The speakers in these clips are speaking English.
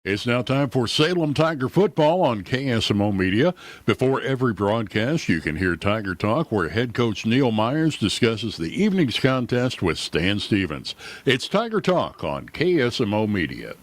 It's now time for Salem Tiger football on KSMO Media. Before every broadcast, you can hear Tiger Talk, where head coach Neil Myers discusses the evening's contest with Stan Stevens. It's Tiger Talk on KSMO Media.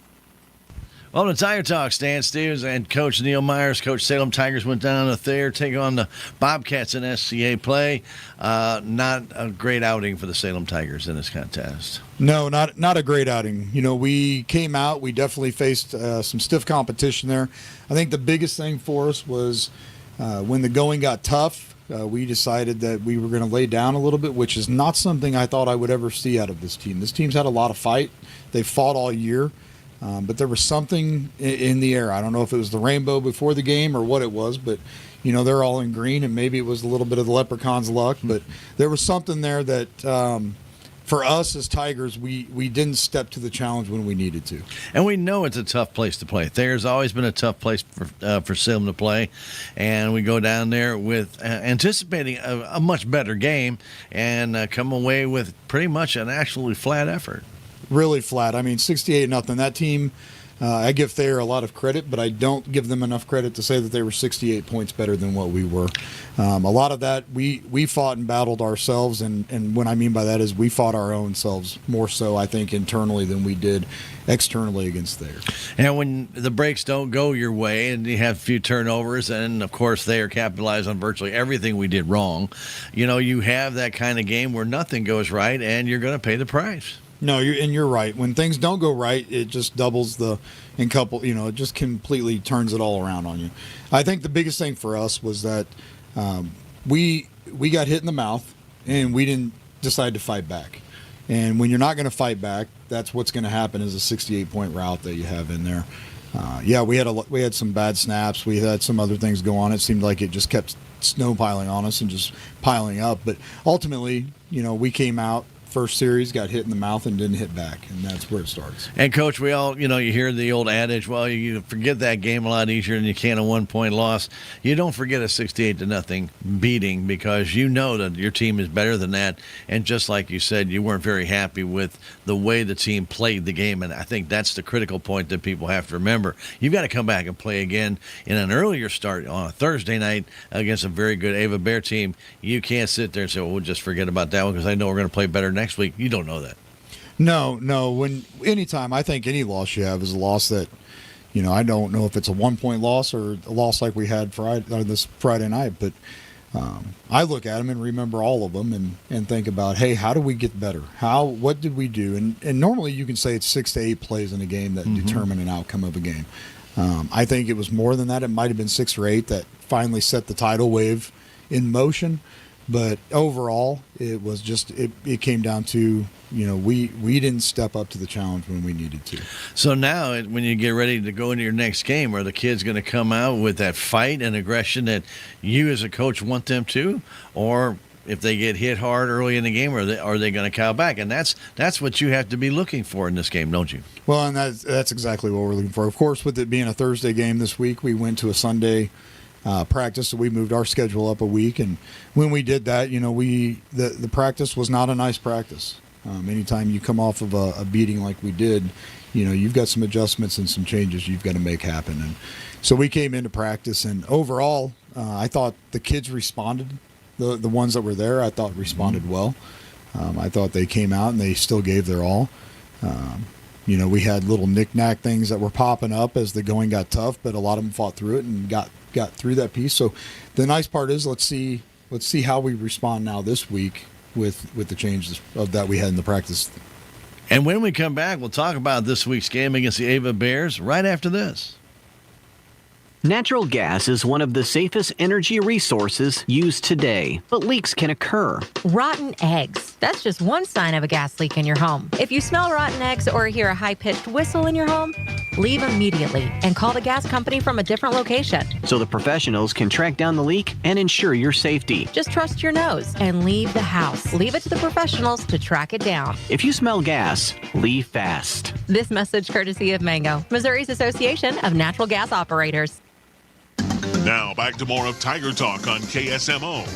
Well, to Tiger Talk, Stan Stevens and Coach Neil Myers. Coach Salem Tigers went down to Thayer, take on the Bobcats in SCA play. Not a great outing for the Salem Tigers in this contest. No, not a great outing. You know, we came out, we definitely faced some stiff competition there. I think the biggest thing for us was when the going got tough, we decided that we were going to lay down a little bit, which is not something I thought I would ever see out of this team. This team's had a lot of fight. They've fought all year. But there was something in the air. I don't know if it was the rainbow before the game or what it was, but, you know, they're all in green, and maybe it was a little bit of the leprechaun's luck. But there was something there that, for us as Tigers, we didn't step to the challenge when we needed to. And we know it's a tough place to play. Thayer's always been a tough place for Salem to play. And we go down there with anticipating a much better game and come away with pretty much an absolutely flat effort. Really flat. I mean, 68-0. That team, I give Thayer a lot of credit, but I don't give them enough credit to say that they were 68 points better than what we were. A lot of that, we fought and battled ourselves, and what I mean by that is we fought our own selves more so, I think, internally than we did externally against Thayer. And when the breaks don't go your way and you have a few turnovers, and, of course, Thayer capitalized on virtually everything we did wrong, you know, you have that kind of game where nothing goes right, and you're going to pay the price. No, you're right. When things don't go right, it just doubles it just completely turns it all around on you. I think the biggest thing for us was that we got hit in the mouth, and we didn't decide to fight back. And when you're not going to fight back, that's what's going to happen is a 68-point route that you have in there. We had some bad snaps. We had some other things go on. It seemed like it just kept snowpiling on us and just piling up. But ultimately, you know, we came out. First series, got hit in the mouth and didn't hit back, and that's where it starts. And, Coach, we all, you know, you hear the old adage, well, you forget that game a lot easier than you can a one-point loss. You don't forget a 68-0 beating because you know that your team is better than that. And just like you said, you weren't very happy with the way the team played the game, and I think that's the critical point that people have to remember. You've got to come back and play again in an earlier start on a Thursday night against a very good Ava Bear team. You can't sit there and say, well, we'll just forget about that one because I know we're going to play better next week. You don't know that. No. Anytime, I think any loss you have is a loss that, you know, I don't know if it's a 1-point loss or a loss like we had this Friday night, but I look at them and remember all of them and think about, hey, how do we get better? What did we do? And normally you can say it's 6 to 8 plays in a game that determine an outcome of a game. I think it was more than that. It might have been 6 or 8 that finally set the tidal wave in motion. But overall, it was just it came down to, you know, we didn't step up to the challenge when we needed to. So now when you get ready to go into your next game, are the kids going to come out with that fight and aggression that you as a coach want them to? Or if they get hit hard early in the game, are they going to cow back? And that's what you have to be looking for in this game, don't you? Well, and that's exactly what we're looking for. Of course, with it being a Thursday game this week, we went to a Sunday practice, so we moved our schedule up a week, and when we did that, you know, the practice was not a nice practice. Anytime you come off of a beating like we did, you know, you've got some adjustments and some changes you've got to make happen. And so we came into practice, and overall, I thought the kids responded. The ones that were there, I thought responded well. I thought they came out and they still gave their all. You know, we had little knick-knack things that were popping up as the going got tough, but a lot of them fought through it and got through that piece. So the nice part is let's see how we respond now this week with the changes of that we had in the practice. And when we come back, we'll talk about this week's game against the Ava Bears right after this. Natural gas is one of the safest energy resources used today, but leaks can occur. Rotten eggs. That's just one sign of a gas leak in your home. If you smell rotten eggs or hear a high-pitched whistle in your home, leave immediately and call the gas company from a different location. So the professionals can track down the leak and ensure your safety. Just trust your nose and leave the house. Leave it to the professionals to track it down. If you smell gas, leave fast. This message courtesy of Mango, Missouri's Association of Natural Gas Operators. Now back to more of Tiger Talk on KSMO.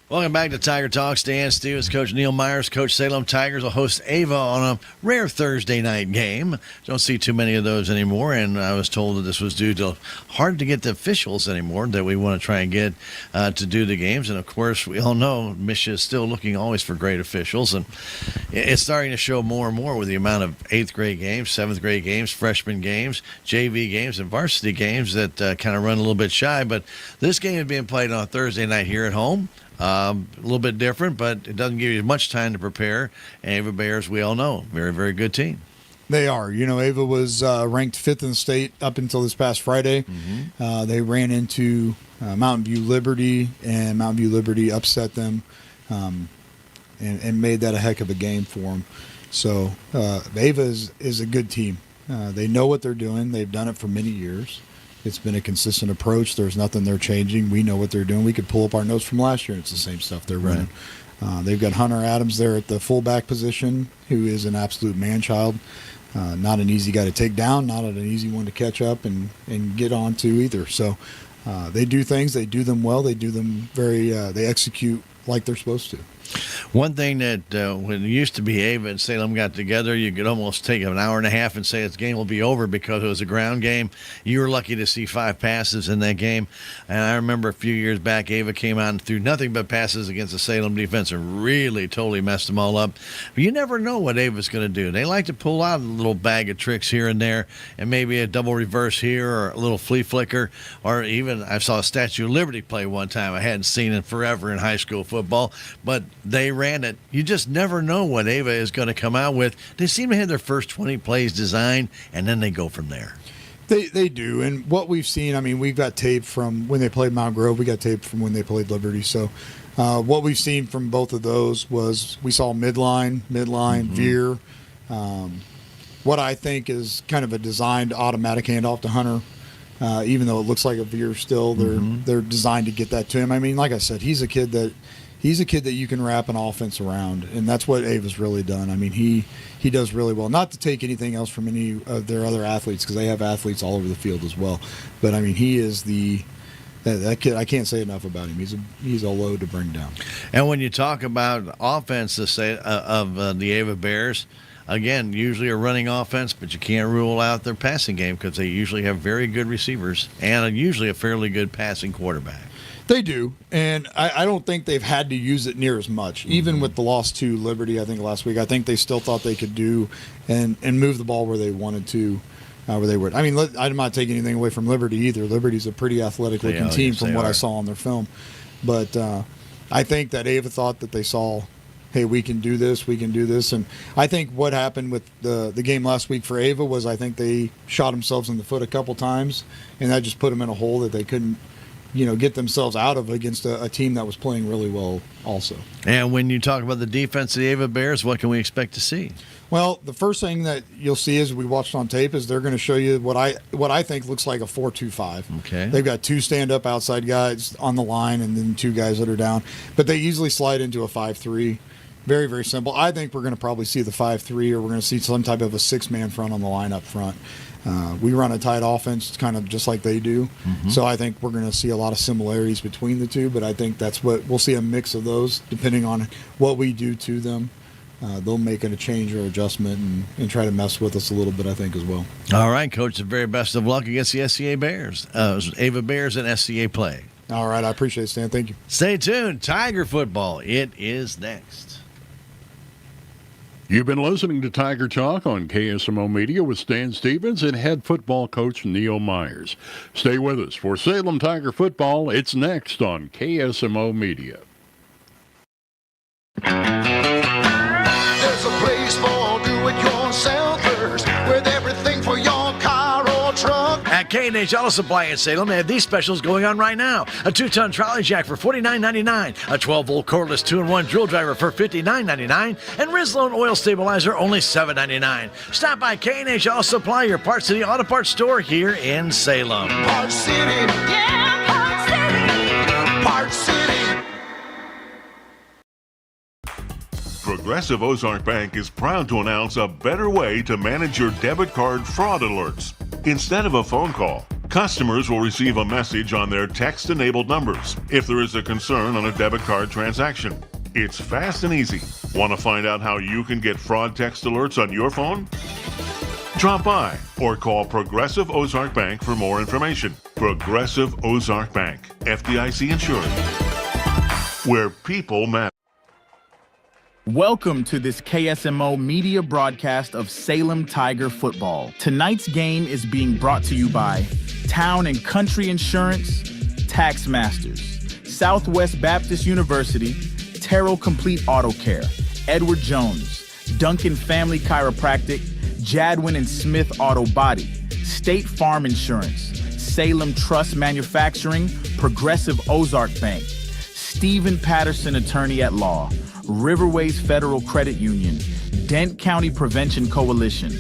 Welcome back to Tiger Talk. Stan Stevens, Coach Neil Myers, Coach Salem Tigers will host Ava on a rare Thursday night game. Don't see too many of those anymore, and I was told that this was due to hard to get the officials anymore that we want to try and get to do the games. And, of course, we all know Misha is still looking always for great officials, and it's starting to show more and more with the amount of 8th grade games, 7th grade games, freshman games, JV games, and varsity games that kind of run a little bit shy. But this game is being played on a Thursday night here at home. A little bit different, but it doesn't give you much time to prepare. And Ava Bears, we all know, very, very good team. They are. Ava was ranked 5th in the state up until this past Friday. They ran into Mountain View Liberty, and Mountain View Liberty upset them and made that a heck of a game for them. So Ava is a good team. They know what they're doing. They've done it for many years. It's been a consistent approach. There's nothing they're changing. We know what they're doing. We could pull up our notes from last year, and it's the same stuff they're running. They've got Hunter Adams there at the fullback position, who is an absolute man-child. Not an easy guy to take down, not an easy one to catch up and get on to either. So they do things. They do them well. They do them they execute like they're supposed to. One thing that when it used to be Ava and Salem got together, you could almost take an hour and a half and say this game will be over because it was a ground game. You were lucky to see 5 passes in that game. And I remember a few years back, Ava came out and threw nothing but passes against the Salem defense and really totally messed them all up. But you never know what Ava's going to do. They like to pull out a little bag of tricks here and there, and maybe a double reverse here or a little flea flicker, or even I saw a Statue of Liberty play one time. I hadn't seen it forever in high school football, but they ran it. You just never know what Ava is going to come out with. They seem to have their first 20 plays designed, and then they go from there. They do. And what we've seen, we've got tape from when they played Mount Grove. We got tape from when they played Liberty. So what we've seen from both of those was we saw midline, veer. What I think is kind of a designed automatic handoff to Hunter. Even though it looks like a veer still, they're designed to get that to him. Like I said, he's a kid that you can wrap an offense around, and that's what Ava's really done. He does really well. Not to take anything else from any of their other athletes, because they have athletes all over the field as well. But he is that kid. I can't say enough about him. He's a load to bring down. And when you talk about offense, of the Ava Bears, again, usually a running offense, but you can't rule out their passing game because they usually have very good receivers and usually a fairly good passing quarterback. They do, and I don't think they've had to use it near as much. Even with the loss to Liberty, I think last week, I think they still thought they could do and move the ball where they wanted to, where they would. I'm not taking anything away from Liberty either. Liberty's a pretty athletic-looking team from what I saw on their film. But I think that Ava thought that they saw, hey, we can do this. And I think what happened with the game last week for Ava was I think they shot themselves in the foot a couple times, and that just put them in a hole that they couldn't get themselves out of against a team that was playing really well also. And when you talk about the defense of the Ava Bears, what can we expect to see? Well, the first thing that you'll see as we watched on tape is they're going to show you what I think looks like a 4-2-5. Okay. They've got 2 stand-up outside guys on the line and then 2 guys that are down. But they easily slide into a 5-3. Very, very simple. I think we're going to probably see the 5-3, or we're going to see some type of a 6-man front on the line up front. We run a tight offense kind of just like they do. So I think we're going to see a lot of similarities between the two, but I think that's what we'll see, a mix of those depending on what we do to them. They'll make a change or adjustment and try to mess with us a little bit, I think, as well. All right, Coach, the very best of luck against the SCA Bears. Ava Bears and SCA play. All right, I appreciate it, Stan. Thank you. Stay tuned. Tiger football, it is next. You've been listening to Tiger Talk on KSMO Media with Stan Stevens and head football coach Neil Myers. Stay with us for Salem Tiger football. It's next on KSMO Media. There's a place for do-it-yourselfers with everything for your car or truck. At K&H Auto Supply in Salem, they have these specials going on right now. A 2-ton trolley jack for $49.99, a 12-volt cordless 2-in-1 drill driver for $59.99, and Rizlone oil stabilizer only $7.99. Stop by K&H Auto Supply, your Park City Auto Parts store here in Salem. Park City, yeah, Park City. Progressive Ozark Bank is proud to announce a better way to manage your debit card fraud alerts. Instead of a phone call, Customers will receive a message on their text-enabled numbers if there is a concern on a debit card transaction. It's fast and easy. Want to find out how you can get fraud text alerts on your phone? Drop by or call Progressive Ozark Bank for more information. Progressive Ozark Bank, FDIC insured. Where people matter. Welcome to this KSMO media broadcast of Salem Tiger football. Tonight's game is being brought to you by Town and Country Insurance, Tax Masters, Southwest Baptist University, Terrell Complete Auto Care, Edward Jones, Duncan Family Chiropractic, Jadwin and Smith Auto Body, State Farm Insurance, Salem Trust Manufacturing, Progressive Ozark Bank, Stephen Patterson Attorney at Law, Riverways Federal Credit Union, Dent County Prevention Coalition,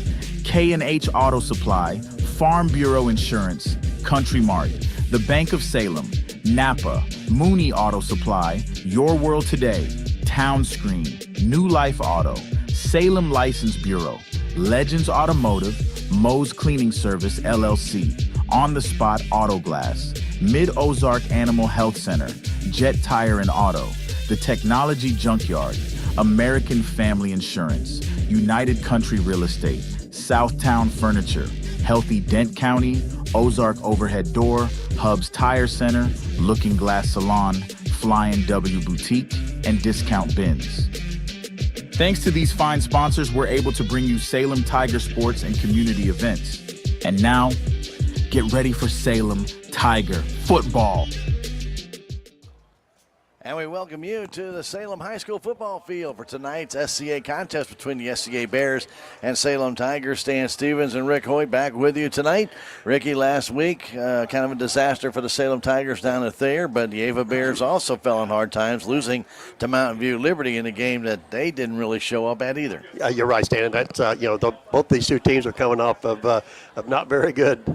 K&H Auto Supply, Farm Bureau Insurance, Country Mart, the Bank of Salem, Napa, Mooney Auto Supply, Your World Today, Town Screen, New Life Auto, Salem License Bureau, Legends Automotive, Moe's Cleaning Service, LLC, On the Spot Auto Glass, Mid-Ozark Animal Health Center, Jet Tire and Auto, The Technology Junkyard, American Family Insurance, United Country Real Estate, Southtown Furniture, Healthy Dent County, Ozark Overhead Door, Hub's Tire Center, Looking Glass Salon, Flying W Boutique, and Discount Bins. Thanks to these fine sponsors, we're able to bring you Salem Tiger sports and community events. And now, get ready for Salem Tiger football. And we welcome you to the Salem High School football field for tonight's SCA contest between the SCA Bears and Salem Tigers. Stan Stevens and Rick Hoy back with you tonight. Ricky, last week, kind of a disaster for the Salem Tigers down at Thayer, but the Ava Bears also fell on hard times, losing to Mountain View Liberty in a game that they didn't really show up at either. You're right, Stan. That's both these two teams are coming off of not very good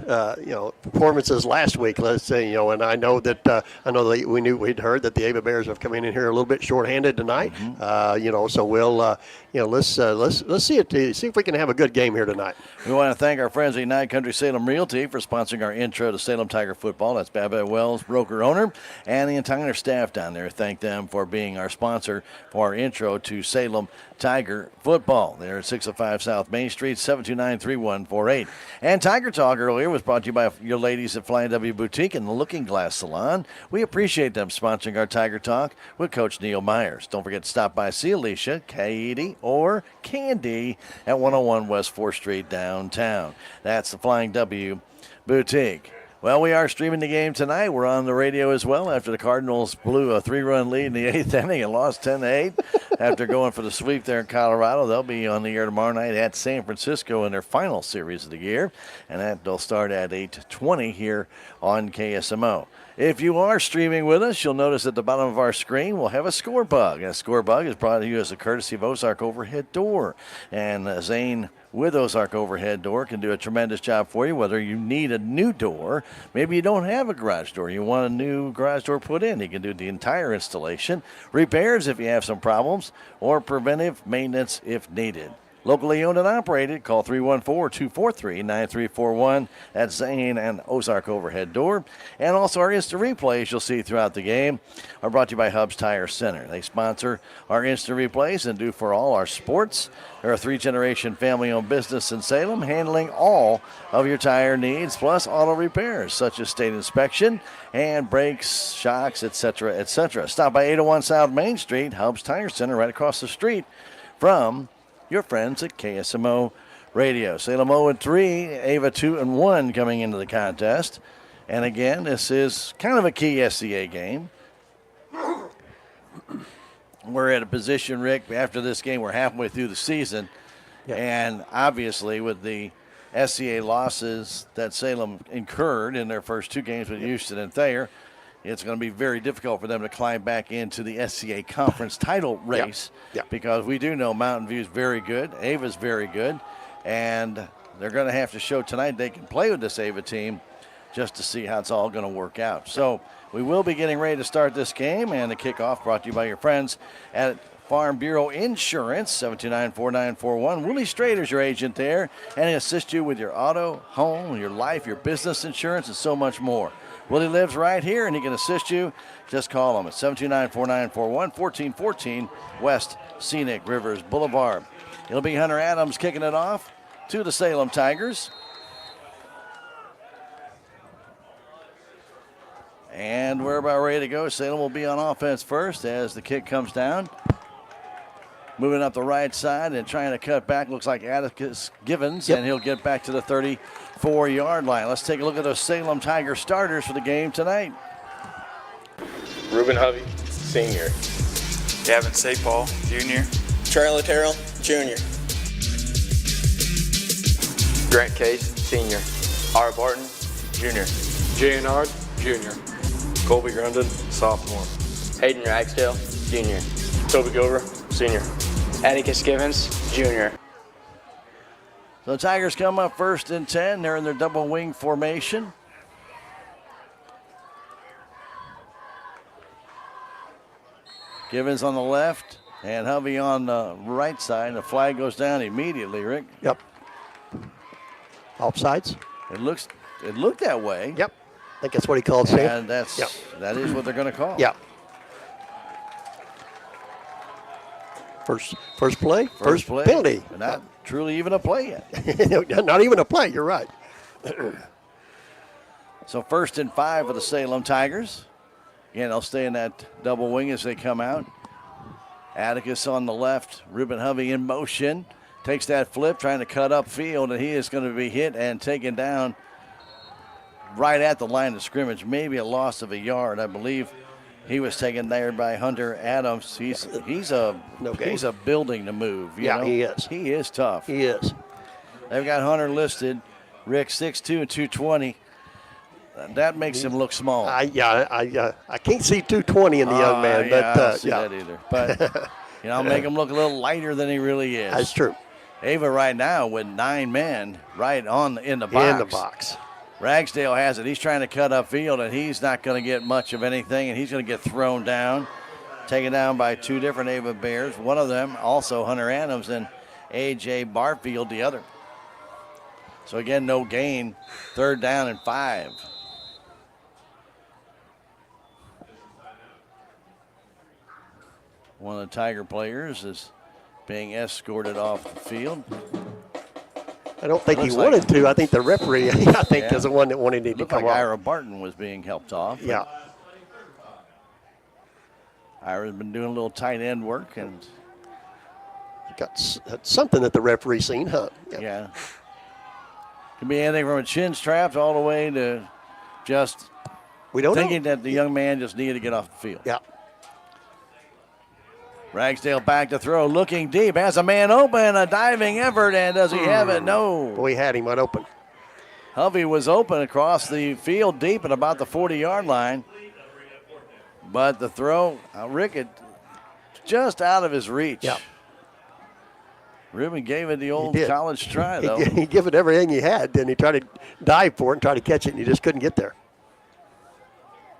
performances last week. Let's say, and I know that we'd heard that the Ava Bears have come in here a little bit shorthanded tonight. So we'll let's see if we can have a good game here tonight. We want to thank our friends at United Country Salem Realty for sponsoring our intro to Salem Tiger football. That's Babette Wells, broker owner, and the entire staff down there. Thank them for being our sponsor for our intro to Salem Tiger football. They're at 605 South Main Street, 729-3148. And Tiger Talk earlier was brought to you by your ladies at Flying W Boutique and the Looking Glass Salon. We appreciate them sponsoring our Tiger Talk with Coach Neil Myers. Don't forget to stop by, see Alicia, Katie, or Candy at 101 West 4th Street downtown. That's the Flying W Boutique. Well, we are streaming the game tonight. We're on the radio as well after the Cardinals blew a 3-run lead in the 8th inning and lost 10-8 after going for the sweep there in Colorado. They'll be on the air tomorrow night at San Francisco in their final series of the year, and they'll start at 8:20 here on KSMO. If you are streaming with us, you'll notice at the bottom of our screen we'll have a score bug. And a score bug is brought to you as a courtesy of Ozark Overhead Door. And Zane with Ozark Overhead Door can do a tremendous job for you, whether you need a new door. Maybe you don't have a garage door. You want a new garage door put in. He can do the entire installation. Repairs if you have some problems, or preventive maintenance if needed. Locally owned and operated. Call 314-243-9341. That's Zane and Ozark Overhead Door. And also our instant replays you'll see throughout the game are brought to you by Hub's Tire Center. They sponsor our instant replays and do for all our sports. They're a 3-generation family-owned business in Salem, handling all of your tire needs, plus auto repairs, such as state inspection and brakes, shocks, etc., etc. Stop by 801 South Main Street, Hub's Tire Center, right across the street from your friends at KSMO Radio. Salem 0-3, Ava 2-1 coming into the contest. And again, this is kind of a key SCA game. We're at a position, Rick, after this game, we're halfway through the season. Yep. And obviously with the SCA losses that Salem incurred in their first 2 games with Houston and Thayer, it's going to be very difficult for them to climb back into the SCA conference title race because we do know Mountain View is very good, Ava's very good, and they're going to have to show tonight they can play with this Ava team just to see how it's all going to work out. So we will be getting ready to start this game, and the kickoff brought to you by your friends at Farm Bureau Insurance, 729-4941. Willie Strader's your agent there, and he assists you with your auto, home, your life, your business insurance, and so much more. Willie lives right here, and he can assist you. Just call him at 729-4941, 1414 West Scenic Rivers Boulevard. It'll be Hunter Adams kicking it off to the Salem Tigers. And we're about ready to go. Salem will be on offense first as the kick comes down. Moving up the right side and trying to cut back. Looks like Atticus Givens, and he'll get back to the 34-yard line. Let's take a look at those Salem Tiger starters for the game tonight. Reuben Hovey, senior. Gavin Sapal, junior. Charlie Terrell, junior. Grant Case, senior. R. Barton, junior. J.N.R., junior. Colby Grundon, sophomore. Hayden Ragsdale, junior. Toby Gover, senior. Atticus Givens, junior. So the Tigers come up 1st and 10. They're in their double wing formation. Givens on the left and Hovey on the right side. The flag goes down immediately, Rick. Yep. Offsides. It looked that way. Yep. I think that's what he called, Sam. And that is what they're going to call. Yeah. First play, first play. penalty. Not truly even a play yet. Not even a play, you're right. So 1st and 5 for the Salem Tigers. Again, they'll stay in that double wing as they come out. Atticus on the left, Reuben Hovey in motion. Takes that flip, trying to cut upfield, and he is going to be hit and taken down right at the line of scrimmage. Maybe a loss of a yard. I believe he was taken there by Hunter Adams. He's a building to move. You know? He is. He is tough. He is. They've got Hunter listed. Rick 6'2" and 220. That makes him look small. I can't see 220 in the young man, but I don't see that either. But I'll make him look a little lighter than he really is. That's true. Ava right now with 9 men right in the box. In the box. Ragsdale has it. He's trying to cut upfield, and he's not going to get much of anything, and he's going to get thrown down, taken down by 2 different Ava Bears. One of them also Hunter Adams and A.J. Barfield, the other. So again, no gain. 3rd down and 5. One of the Tiger players is being escorted off the field. I don't think he wanted to. I think the referee, is the one that wanted him to come off. Ira Barton was being helped off. Yeah. Ira's been doing a little tight end work, and got something that the referee seen, huh? Yeah. Could be anything from a chin strap all the way to just thinking that the young man just needed to get off the field. Yeah. Ragsdale back to throw, looking deep, has a man open, a diving effort, and does he have it? No. Boy, he had him unopen. Hovey was open across the field deep at about the 40-yard line. But the throw, Rick, just out of his reach. Yeah. Reuben gave it the old college try, though. He gave it everything he had, then he tried to dive for it and try to catch it, and he just couldn't get there.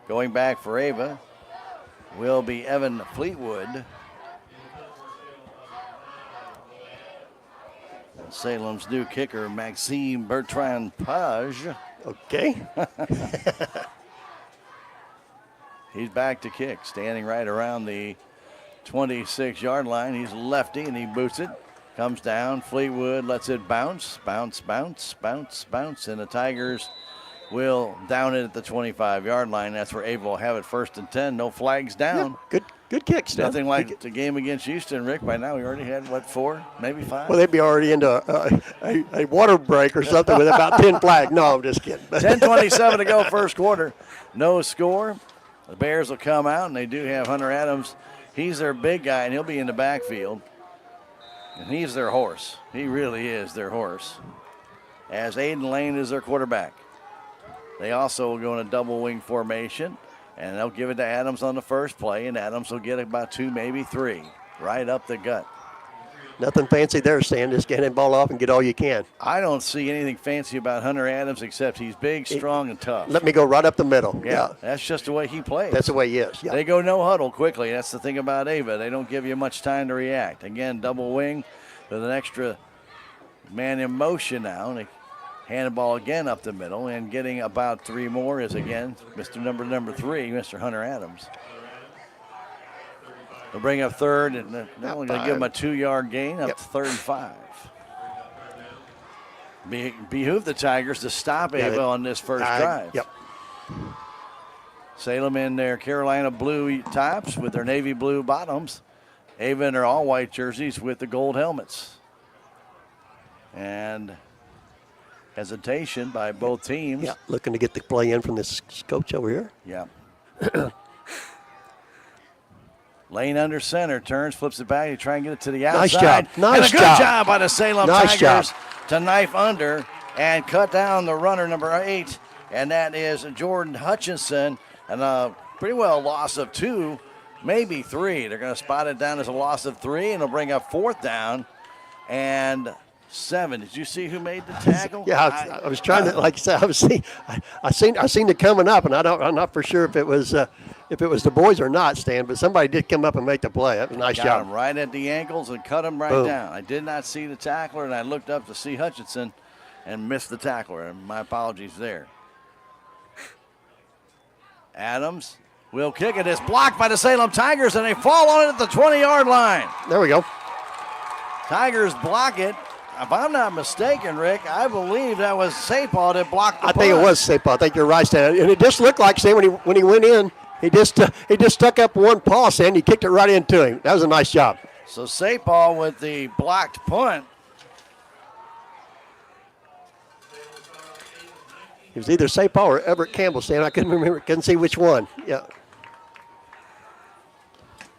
Going back for Ava will be Evan Fleetwood. Salem's new kicker, Maxime Bertrand Page. Okay. He's back to kick, standing right around the 26-yard line. He's lefty, and he boots it. Comes down, Fleetwood lets it bounce, bounce, bounce, bounce, bounce, and the Tigers will down it at the 25-yard line. That's where Ava will have it 1st and 10. No flags down. Yeah, good kick, Steph. Nothing like the game against Houston, Rick. By now, we already had, 4, maybe 5? Well, they'd be already into a water break or something with about 10 flags. No, I'm just kidding. 10:27 to go, first quarter. No score. The Bears will come out, and they do have Hunter Adams. He's their big guy, and he'll be in the backfield. And he's their horse. He really is their horse. As Aiden Lane is their quarterback. They also will go in a double wing formation, and they'll give it to Adams on the first play, and Adams will get about 2, maybe 3, right up the gut. Nothing fancy there, Stan. Just get that ball off and get all you can. I don't see anything fancy about Hunter Adams except he's big, strong, and tough. Let me go right up the middle. Yeah, that's just the way he plays. That's the way he is. Yeah. They go no huddle quickly. That's the thing about Ava. They don't give you much time to react. Again, double wing with an extra man in motion now. And they hand the ball again up the middle, and getting about 3 more is again number 3, Mr. Hunter Adams. They'll bring up third, and they're only going to give him a 2-yard gain up to 3rd and 5. Behoove the Tigers to stop Ava on this first drive. Yep. Salem in their Carolina blue tops with their navy blue bottoms. Ava in their all-white jerseys with the gold helmets. And hesitation by both teams. Yeah, looking to get the play in from this coach over here. Yeah. Lane under center, turns, flips it back. You try and get it to the outside. Nice and a good job by the Salem Tigers job. to knife under and cut down the runner, number 8. And that is Jordan Hutchinson. And a pretty well loss of 2, maybe 3. They're going to spot it down as a loss of 3, and they'll bring up 4th down and 7. Did you see who made the tackle? Yeah, I was trying to, like I said, I seen it coming up, and I'm not for sure if it was the boys or not, Stan, but somebody did come up and make the play. That was a nice Got job. him right at the ankles and cut him right Boom. down. I did not see the tackler, and I looked up to see Hutchinson and missed the tackler. And my apologies there. Adams will kick it. It's blocked by the Salem Tigers, and they fall on it at the 20-yard line. There we go. Tigers block it. If I'm not mistaken, Rick, I believe that was Sapal that blocked the punt. I think it was Sapal. I think you're right, Stan. And it just looked like, Stan, when he went in, he just stuck up one paw, Stan. He kicked it right into him. That was a nice job. So Sapal with the blocked punt. It was either Sapal or Everett Campbell, Stan. I couldn't see which one. Yeah.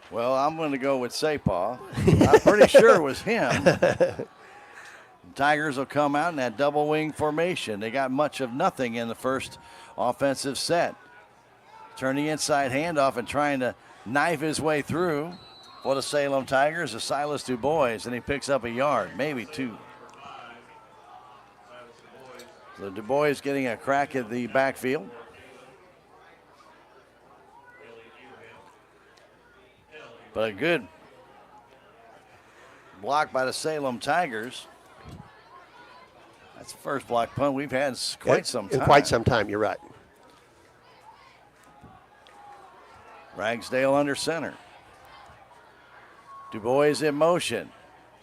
Well, I'm going to go with Sapal. I'm pretty sure it was him. Tigers will come out in that double wing formation. They got much of nothing in the first offensive set. Turn the inside handoff and trying to knife his way through for the Salem Tigers is Silas DuBois, and he picks up a yard, maybe 2. So DuBois getting a crack at the backfield. But a good block by the Salem Tigers. That's the first block punt we've had in quite some time. In quite some time, you're right. Ragsdale under center. DuBois in motion.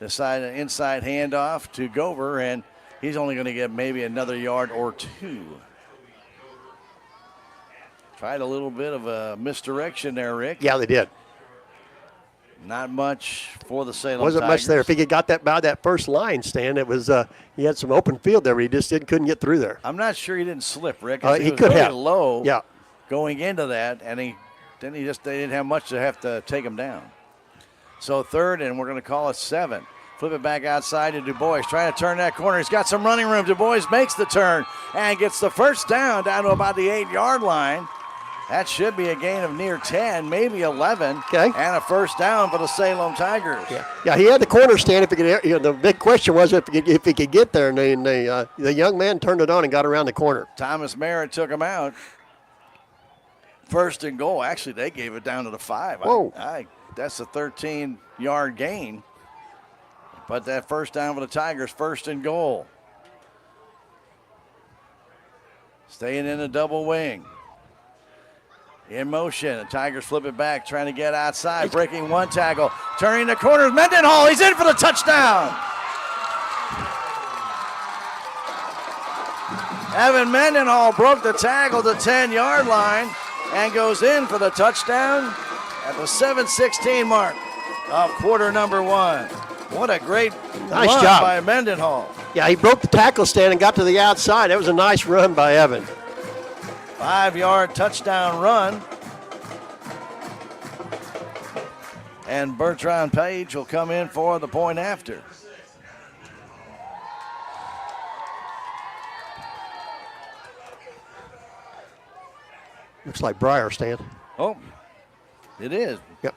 Inside handoff to Gover, and he's only going to get maybe another yard or 2. Tried a little bit of a misdirection there, Rick. Yeah, they did. Not much for the Salem Wasn't Tigers. much there. If he had got that by that first line, Stan, it was he had some open field there, but he just couldn't get through there. I'm not sure he didn't slip, Rick. He was could really have. low Yeah. going into that, and they didn't have much to have to take him down. So 3rd, and we're going to call it 7. Flip it back outside to DuBois. Trying to turn that corner. He's got some running room. DuBois makes the turn and gets the first down to about the 8-yard line. That should be a gain of near 10, maybe 11. Okay. And a first down for the Salem Tigers. Yeah, he had the corner stand. If he could, the big question was if he could get there, and the young man turned it on and got around the corner. Thomas Merritt took him out. 1st and goal. Actually, they gave it down to the 5. Whoa. That's a 13-yard gain. But that first down for the Tigers, 1st and goal. Staying in a double wing. In motion, the Tigers flip it back, trying to get outside, breaking one tackle, turning the corners. Mendenhall, he's in for the touchdown. Evan Mendenhall broke the tackle to the 10-yard line and goes in for the touchdown at the 7:16 mark of quarter number 1. What a great Nice run job by Mendenhall. Yeah, he broke the tackle stand and got to the outside. That was a nice run by Evan. 5-yard touchdown run. And Bertrand Page will come in for the point after. Looks like Breyer, Stan. Oh, it is. Yep.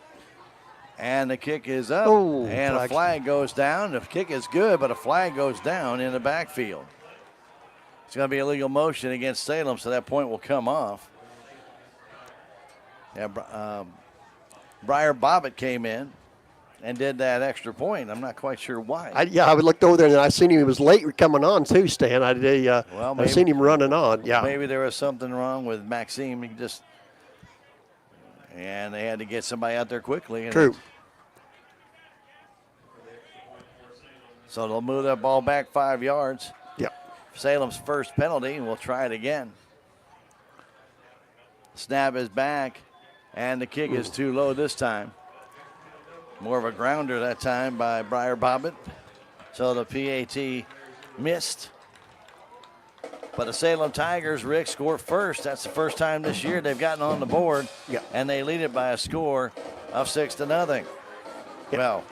And the kick is up. Oh, and a flag goes down. The kick is good, but a flag goes down in the backfield. It's going to be illegal motion against Salem, so that point will come off. Yeah, Briar Bobbitt came in and did that extra point. I'm not quite sure why. I looked over there and I seen him. He was late coming on too, Stan. I seen him running on. Yeah. Maybe there was something wrong with Maxime. And they had to get somebody out there quickly. True. So they'll move that ball back 5 yards. Yep. Salem's first penalty, and we'll try it again. Snap is back, and the kick is too low this time. More of a grounder that time by Briar Bobbitt. So the PAT missed. But the Salem Tigers, Rick, score first. That's the first time this year they've gotten on the board. Yep. And they lead it by a score of 6-0. Yep. Well,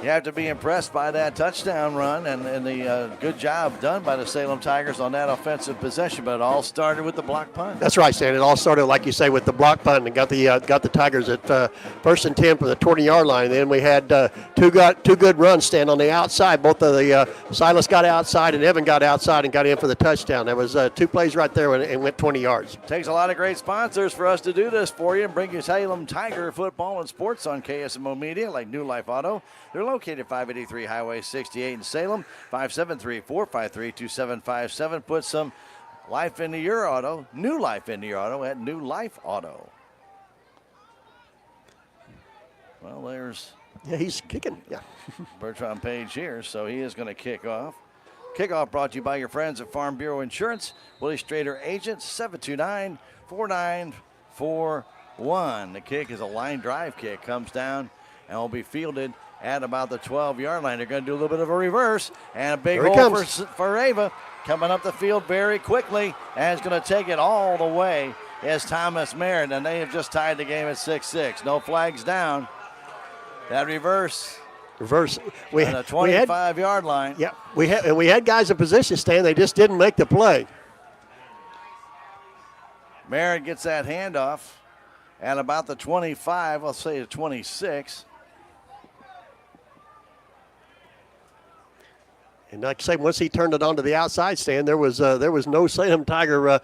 you have to be impressed by that touchdown run and the good job done by the Salem Tigers on that offensive possession. But it all started with the block punt. That's right, Stan. It all started, like you say, with the block punt and got the Tigers at 1st and 10 for the 20-yard line. Then we had two good runs, Stan, on the outside. Both of the Silas got outside and Evan got outside and got in for the touchdown. There was 2 plays right there and went 20 yards. Takes a lot of great sponsors for us to do this for you and bring you Salem Tiger football and sports on KSMO Media, like New Life Auto. They're located 583 Highway 68 in Salem, 573-453-2757. Put some life into your auto, new life into your auto at New Life Auto. Well, there's... Yeah, he's kicking. Yeah. Bertrand Page here, so he is going to kick off. Kickoff brought to you by your friends at Farm Bureau Insurance. Willie Strader Agent, 729-4941. The kick is a line drive kick. Comes down and will be fielded at about the 12-yard line. They're going to do a little bit of a reverse, and a big hole for Ava. Coming up the field very quickly, and is going to take it all the way is Thomas Merritt, and they have just tied the game at 6-6. No flags down. That reverse. We on the 25-yard line. Yeah, we had guys in position, Stan. They just didn't make the play. Merritt gets that handoff at about the 25, I'll say the 26. And like I say, once he turned it onto the outside stand, there was no Salem Tiger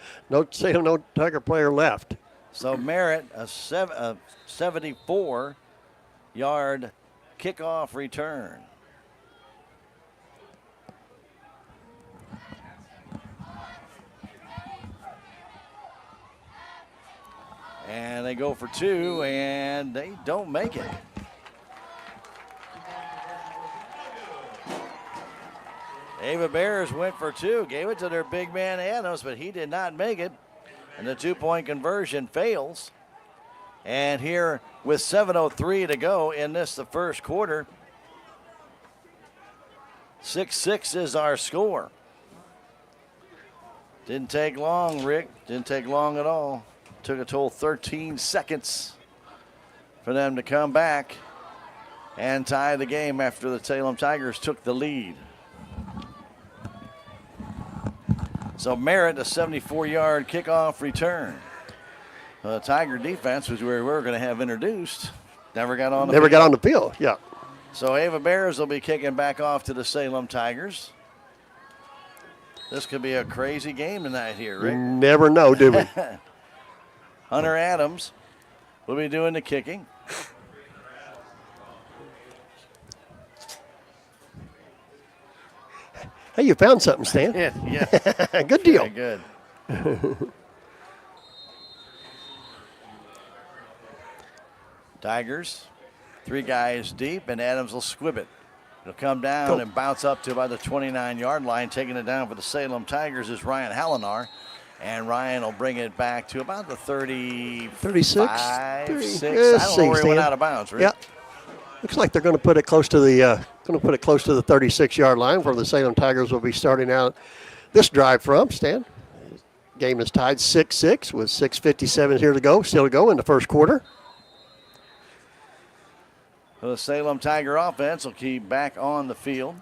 player left. So Merritt, a 74-yard kickoff return. And they go for 2, and they don't make it. Ava Bears went for 2, gave it to their big man Adams, but he did not make it. And the 2-point conversion fails. And here with 7:03 to go in the first quarter, 6-6 is our score. Didn't take long, Rick. Didn't take long at all. Took a total 13 seconds for them to come back and tie the game after the Salem Tigers took the lead. So Merritt, a 74-yard kickoff return. The Tiger defense, which we were going to have introduced, never got on the field. Got on the field, yeah. So Ava Bears will be kicking back off to the Salem Tigers. This could be a crazy game tonight here, Rick. Never know, do we? Hunter Adams will be doing the kicking. Hey, you found something, Stan. Yeah. Good deal. Very good. Tigers, 3 guys deep, and Adams will squib it. It'll come down and bounce up to about the 29-yard line. Taking it down for the Salem Tigers is Ryan Hallinar. And Ryan will bring it back to about the 36. 6. I don't know where he went out of bounds, right? Yeah. Looks like they're going to put it close to the 36-yard line, where the Salem Tigers will be starting out this drive from. Stan, game is tied 6-6 with 6:57 here to go, still to go in the first quarter. The Salem Tiger offense will keep back on the field.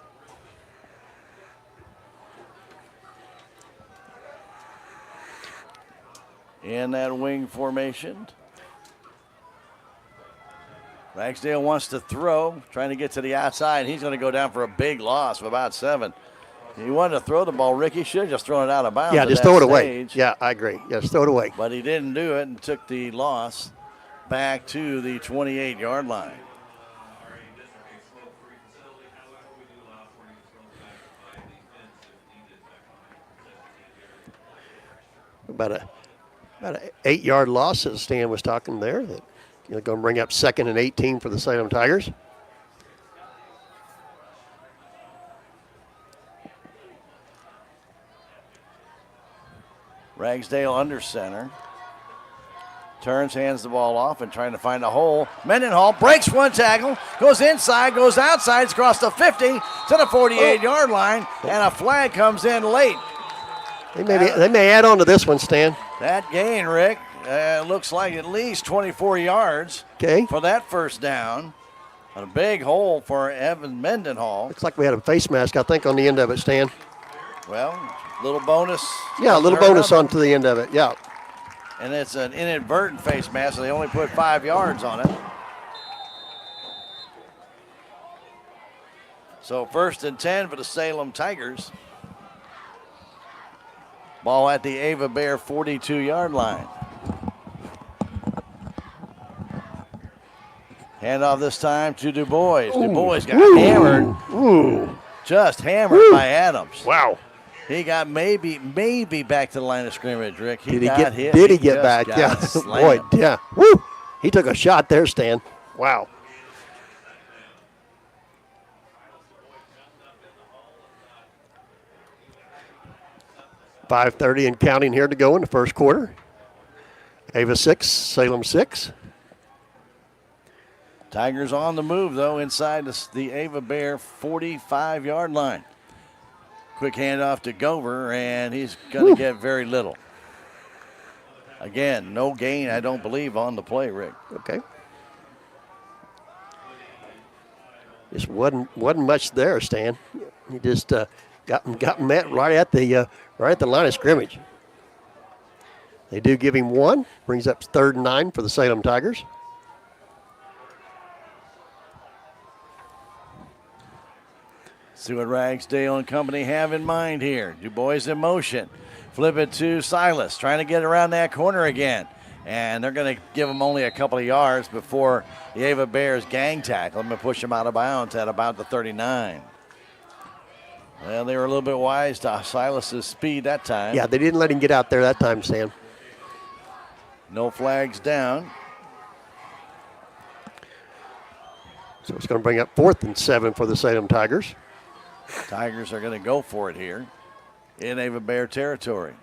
In that wing formation. Ragsdale wants to throw, trying to get to the outside. He's going to go down for a big loss of about 7. He wanted to throw the ball, Rick. He should have just thrown it out of bounds. Yeah, just throw it away. Yeah, I agree. Yeah, just throw it away. But he didn't do it and took the loss back to the 28-yard line. About an 8-yard loss, as Stan was talking there. That going to bring up 2nd and 18 for the Salem Tigers. Ragsdale under center. Turns, hands the ball off, and trying to find a hole. Mendenhall breaks one tackle, goes inside, goes outside, it's across the 50 to the 48-yard line, and a flag comes in late. They may add on to this one, Stan. That gain, Rick, looks like at least 24 yards for that first down. A big hole for Evan Mendenhall. Looks like we had a face mask, I think, on the end of it, Stan. Well, little bonus. Yeah, a little bonus onto the end of it, yeah. And it's an inadvertent face mask, so they only put 5 yards on it. So 1st and 10 for the Salem Tigers. Ball at the Ava Bear 42-yard line. Handoff this time to Du Bois. Du Bois got hammered. Just hammered by Adams. Wow. He got maybe back to the line of scrimmage, Rick. Did he get back? Yeah. Boy, yeah. Woo! He took a shot there, Stan. Wow. .5:30 and counting here to go in the first quarter. Ava 6, Salem 6. Tigers on the move, though, inside the Ava Bear 45-yard line. Quick handoff to Gover, and he's going to get very little. Again, no gain, I don't believe, on the play, Rick. Okay. Just wasn't much there, Stan. He just got met right at the line of scrimmage. They do give him 1. Brings up 3rd and 9 for the Salem Tigers. See what Ragsdale and company have in mind here. Du Bois in motion. Flip it to Silas, trying to get around that corner again. And they're going to give him only a couple of yards before the Ava Bears gang tackle him and push him out of bounds at about the 39. Well, they were a little bit wise to Silas's speed that time. Yeah, they didn't let him get out there that time, Sam. No flags down. So it's going to bring up 4th and 7 for the Salem Tigers. Tigers are going to go for it here in Ava Bear territory.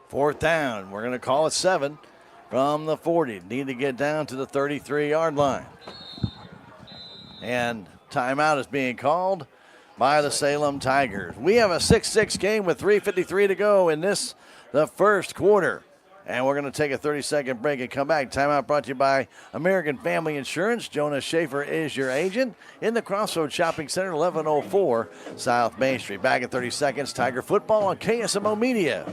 Fourth down. We're going to call it 7 from the 40. Need to get down to the 33-yard line. And timeout is being called by the Salem Tigers. We have a 6-6 game with 3:53 to go in the first quarter. And we're going to take a 30-second break and come back. Timeout brought to you by American Family Insurance. Jonas Schaefer is your agent in the Crossroads Shopping Center, 1104 South Main Street. Back in 30 seconds, Tiger football on KSMO Media.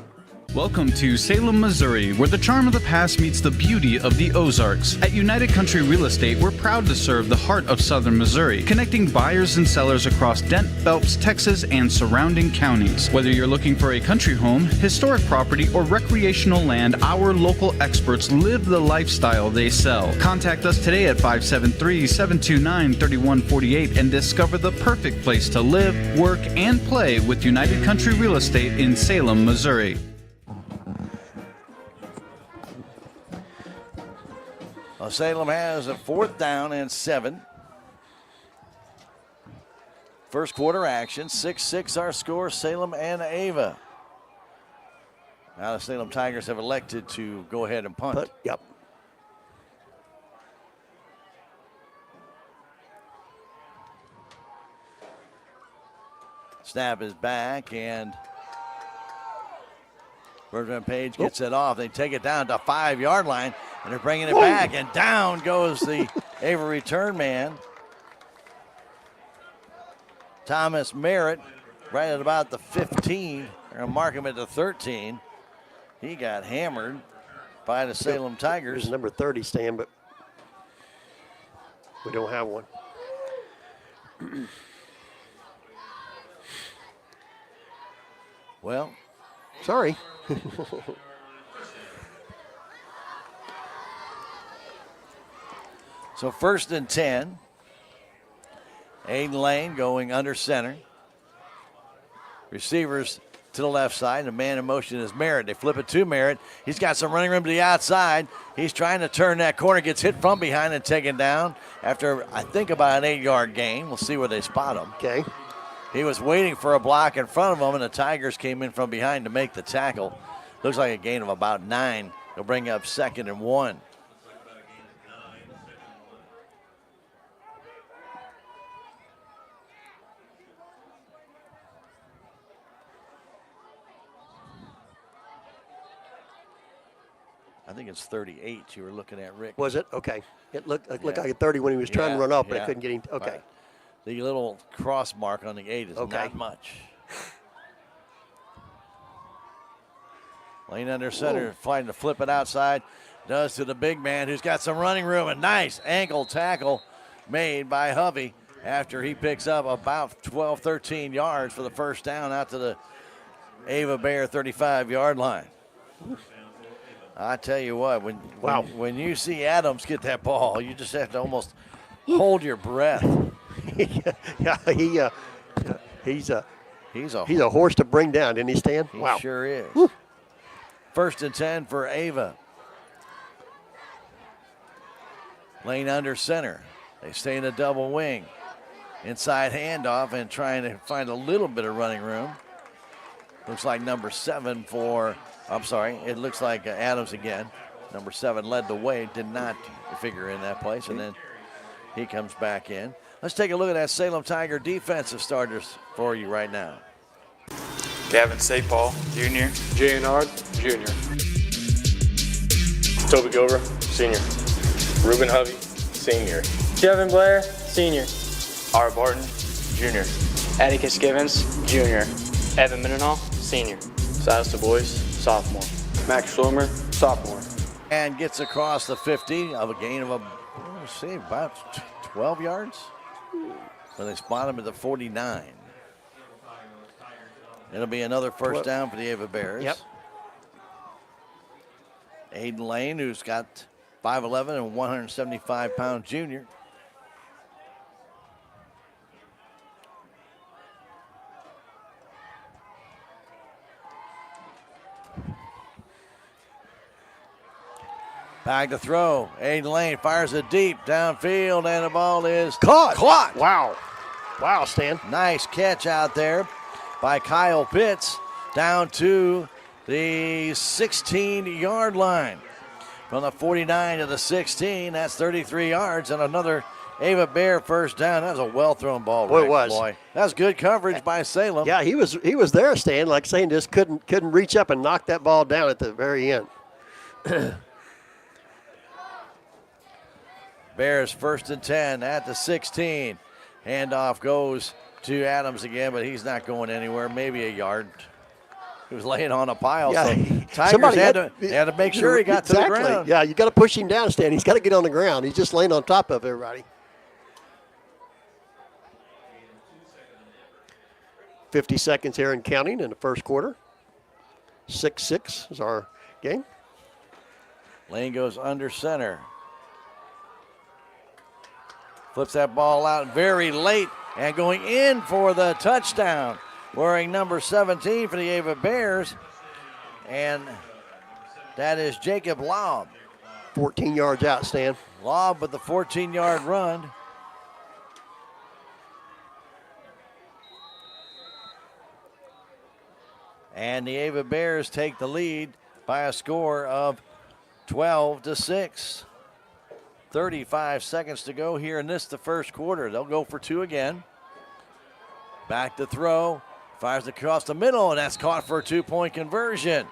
Welcome to Salem, Missouri, where the charm of the past meets the beauty of the Ozarks. At United Country Real Estate, we're proud to serve the heart of southern Missouri, connecting buyers and sellers across Dent, Phelps, Texas, and surrounding counties. Whether you're looking for a country home, historic property, or recreational land, our local experts live the lifestyle they sell. Contact us today at 573-729-3148 and discover the perfect place to live, work, and play with United Country Real Estate in Salem, Missouri. Well, Salem has a 4th down and 7. First quarter action, 6-6 our score, Salem and Ava. Now the Salem Tigers have elected to go ahead and punt. Yep. Snap is back, and Bertrand Page gets it off. They take it down to 5-yard line, and they're bringing it back, and down goes the Ava return man. Thomas Merritt right at about the 15. They're going to mark him at the 13. He got hammered by the Salem Tigers. There's number 30, Stan, but we don't have one. Well, sorry. So 1st and 10. Aiden Lane going under center. Receivers to the left side. The man in motion is Merritt. They flip it to Merritt. He's got some running room to the outside. He's trying to turn that corner. Gets hit from behind and taken down after, I think, about an 8-yard gain. We'll see where they spot him. Okay. He was waiting for a block in front of him, and the Tigers came in from behind to make the tackle. Looks like a gain of about 9. They'll bring up 2nd and 1. I think it's 38 you were looking at, Rick. Was it? Okay. It looked like a 30 when he was trying to run up, but I couldn't get him. Okay. Right. The little cross mark on the 8 is not much. Lane under center, trying to flip it outside. Does to the big man who's got some running room. A nice ankle tackle made by Hovey after he picks up about 12, 13 yards for the first down out to the Ava Bear 35-yard line. I tell you what, when you see Adams get that ball, you just have to almost hold your breath. He's a horse to bring down, didn't he, Stan? He sure is. 1st and 10 for Ava. Lane under center. They stay in a double wing. Inside handoff and trying to find a little bit of running room. Looks like number 7 for, I'm sorry, it looks like Adams again. Number 7 led the way, did not figure in that place, and then he comes back in. Let's take a look at that Salem Tiger defensive starters for you right now. Gavin St. Paul, Jr. Jay Nard, Jr. Toby Gover, Senior. Ruben Hovey, Senior. Devin Blair, Senior. R. Barton, Jr. Atticus Givens, Jr. Evan Mendenhall, Senior. Silas DuBois, Sophomore. Max Schlomer, Sophomore. And gets across the 50 of a gain of about 12 yards. So they spot him at the 49. It'll be another first down for the Ava Bears. Yep. Aiden Lane, who's got 5'11" and 175-pound junior. Back to throw. Aiden Lane fires it deep downfield, and the ball is caught. Wow. Wow, Stan. Nice catch out there by Kyle Pitts down to the 16-yard line. From the 49 to the 16, that's 33 yards, and another Ava Bear first down. That was a well-thrown ball, Boy, Rick. it was. Boy, that was good coverage by Salem. Yeah, he was there, Stan, like saying just couldn't reach up and knock that ball down at the very end. Bears 1st and 10 at the 16. Handoff goes to Adams again, but he's not going anywhere. Maybe a yard. He was laying on a pile. Yeah, so Tigers had to make sure he got to the ground. Yeah, you got to push him down, Stan. He's got to get on the ground. He's just laying on top of everybody. 50 seconds here and counting in the first quarter. 6-6 is our game. Lane goes under center. Flips that ball out very late and going in for the touchdown. Wearing number 17 for the Ava Bears. And that is Jacob Laub. 14 yards out, Stan. Laub with the 14-yard run. And the Ava Bears take the lead by a score of 12-6. 35 seconds to go here in the first quarter. They'll go for 2 again. Back to throw. Fires across the middle, and that's caught for a 2-point conversion.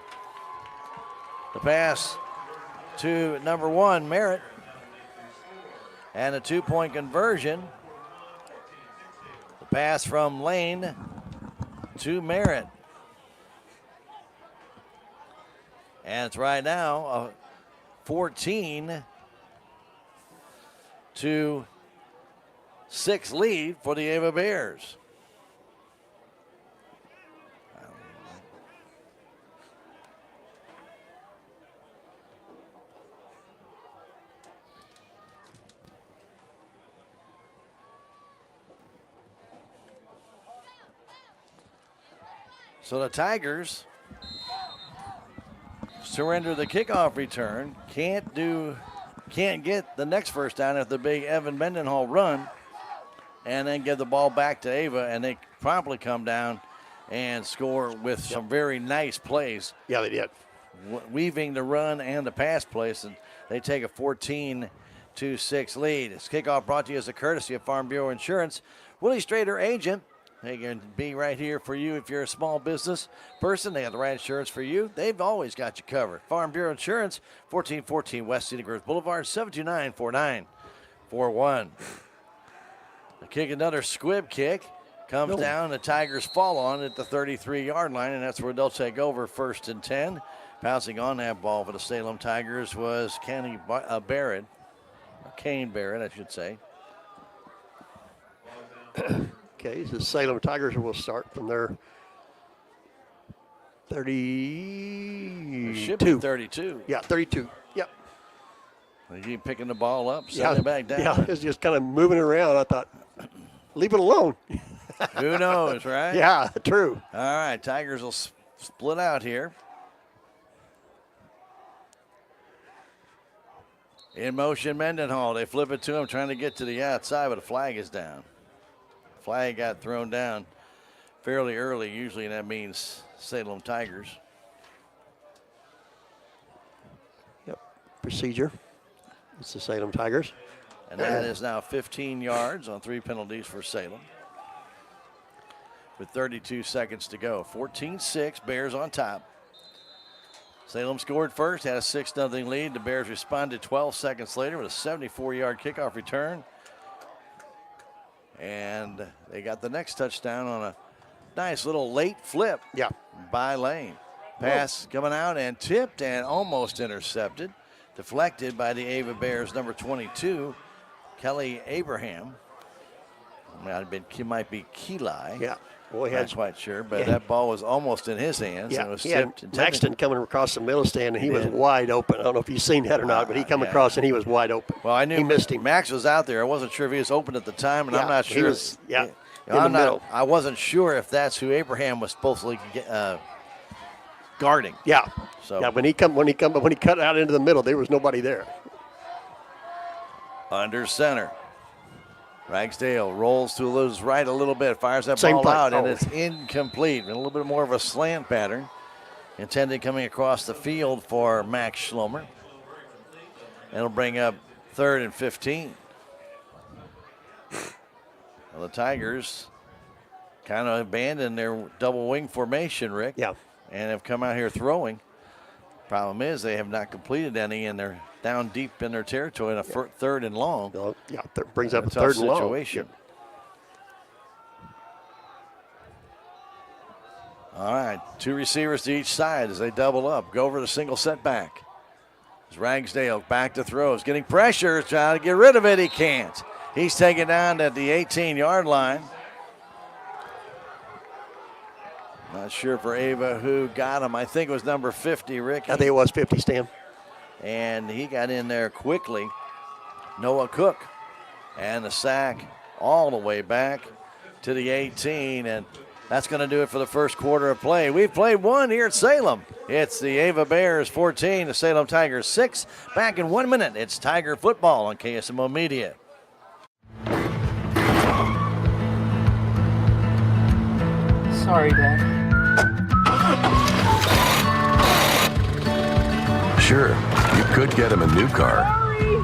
The pass to number 1, Merritt. And a 2-point conversion. The pass from Lane to Merritt. And it's right now a 14-6 lead for the Ava Bears. So the Tigers surrender the kickoff return. Can't get the next first down at the big Evan Mendenhall run, and then give the ball back to Ava, and they promptly come down and score with some very nice plays. Yeah, they did. Weaving the run and the pass plays, and they take a 14-6 lead. This kickoff brought to you as a courtesy of Farm Bureau Insurance. Willie Strader, agent. They can be right here for you if you're a small business person. They have the right insurance for you. They've always got you covered. Farm Bureau Insurance, 1414 West Cedar Grove Boulevard, 729-4941. Another squib kick. Comes down. The Tigers fall on at the 33-yard line, and that's where they'll take over 1st and 10. Pouncing on that ball for the Salem Tigers was Kane Barrett, I should say. Okay, so the Salem Tigers will start from their 32. Should be 32. Yeah, 32. Yep. They keep picking the ball up, setting it back down. Yeah, it's just kind of moving around. I thought, leave it alone. Who knows, right? Yeah, true. All right, Tigers will split out here. In motion, Mendenhall. They flip it to him, trying to get to the outside, but a flag is down. Flag got thrown down fairly early, usually, and that means Salem Tigers. Yep, procedure. It's the Salem Tigers. And that is now 15 yards on 3 penalties for Salem. With 32 seconds to go. 14-6, Bears on top. Salem scored first, had a 6-0 lead. The Bears responded 12 seconds later with a 74-yard kickoff return. And they got the next touchdown on a nice little late flip by Lane. Pass coming out and tipped and almost intercepted. Deflected by the Ava Bears, number 22, Kelly Abraham. It might be Keli. Yeah. Boy, not quite sure, but that ball was almost in his hands. Yeah, and it was he had Maxton coming across the middle stand, and he was wide open. I don't know if you've seen that or not, but he come across and he was wide open. Well, I knew he missed him. Max was out there. I wasn't sure if he was open at the time, and I'm not sure. He was, in the middle. I wasn't sure if that's who Abraham was supposedly guarding. Yeah. So when he cut out into the middle, there was nobody there. Under center. Ragsdale rolls to his right a little bit, fires that ball out, and it's incomplete. A little bit more of a slant pattern. Intended coming across the field for Max Schlomer. It'll bring up 3rd and 15. Well, the Tigers kind of abandoned their double wing formation, Rick. Yeah. And have come out here throwing. Problem is they have not completed any, and they're down deep in their territory in a 3rd and long. That brings up a 3rd and long. Situation. All right, 2 receivers to each side as they double up. Go over the single setback. As Ragsdale back to throws, getting pressure, trying to get rid of it. He can't. He's taken down at the 18-yard line. Not sure for Ava who got him. I think it was number 50, Rick. I think it was 50, Stan. And he got in there quickly. Noah Cook. And the sack all the way back to the 18. And that's going to do it for the first quarter of play. We've played one here at Salem. It's the Ava Bears 14, the Salem Tigers 6. Back in 1 minute, it's Tiger football on KSMO Media. Sorry, Dad. Sure, you could get him a new car.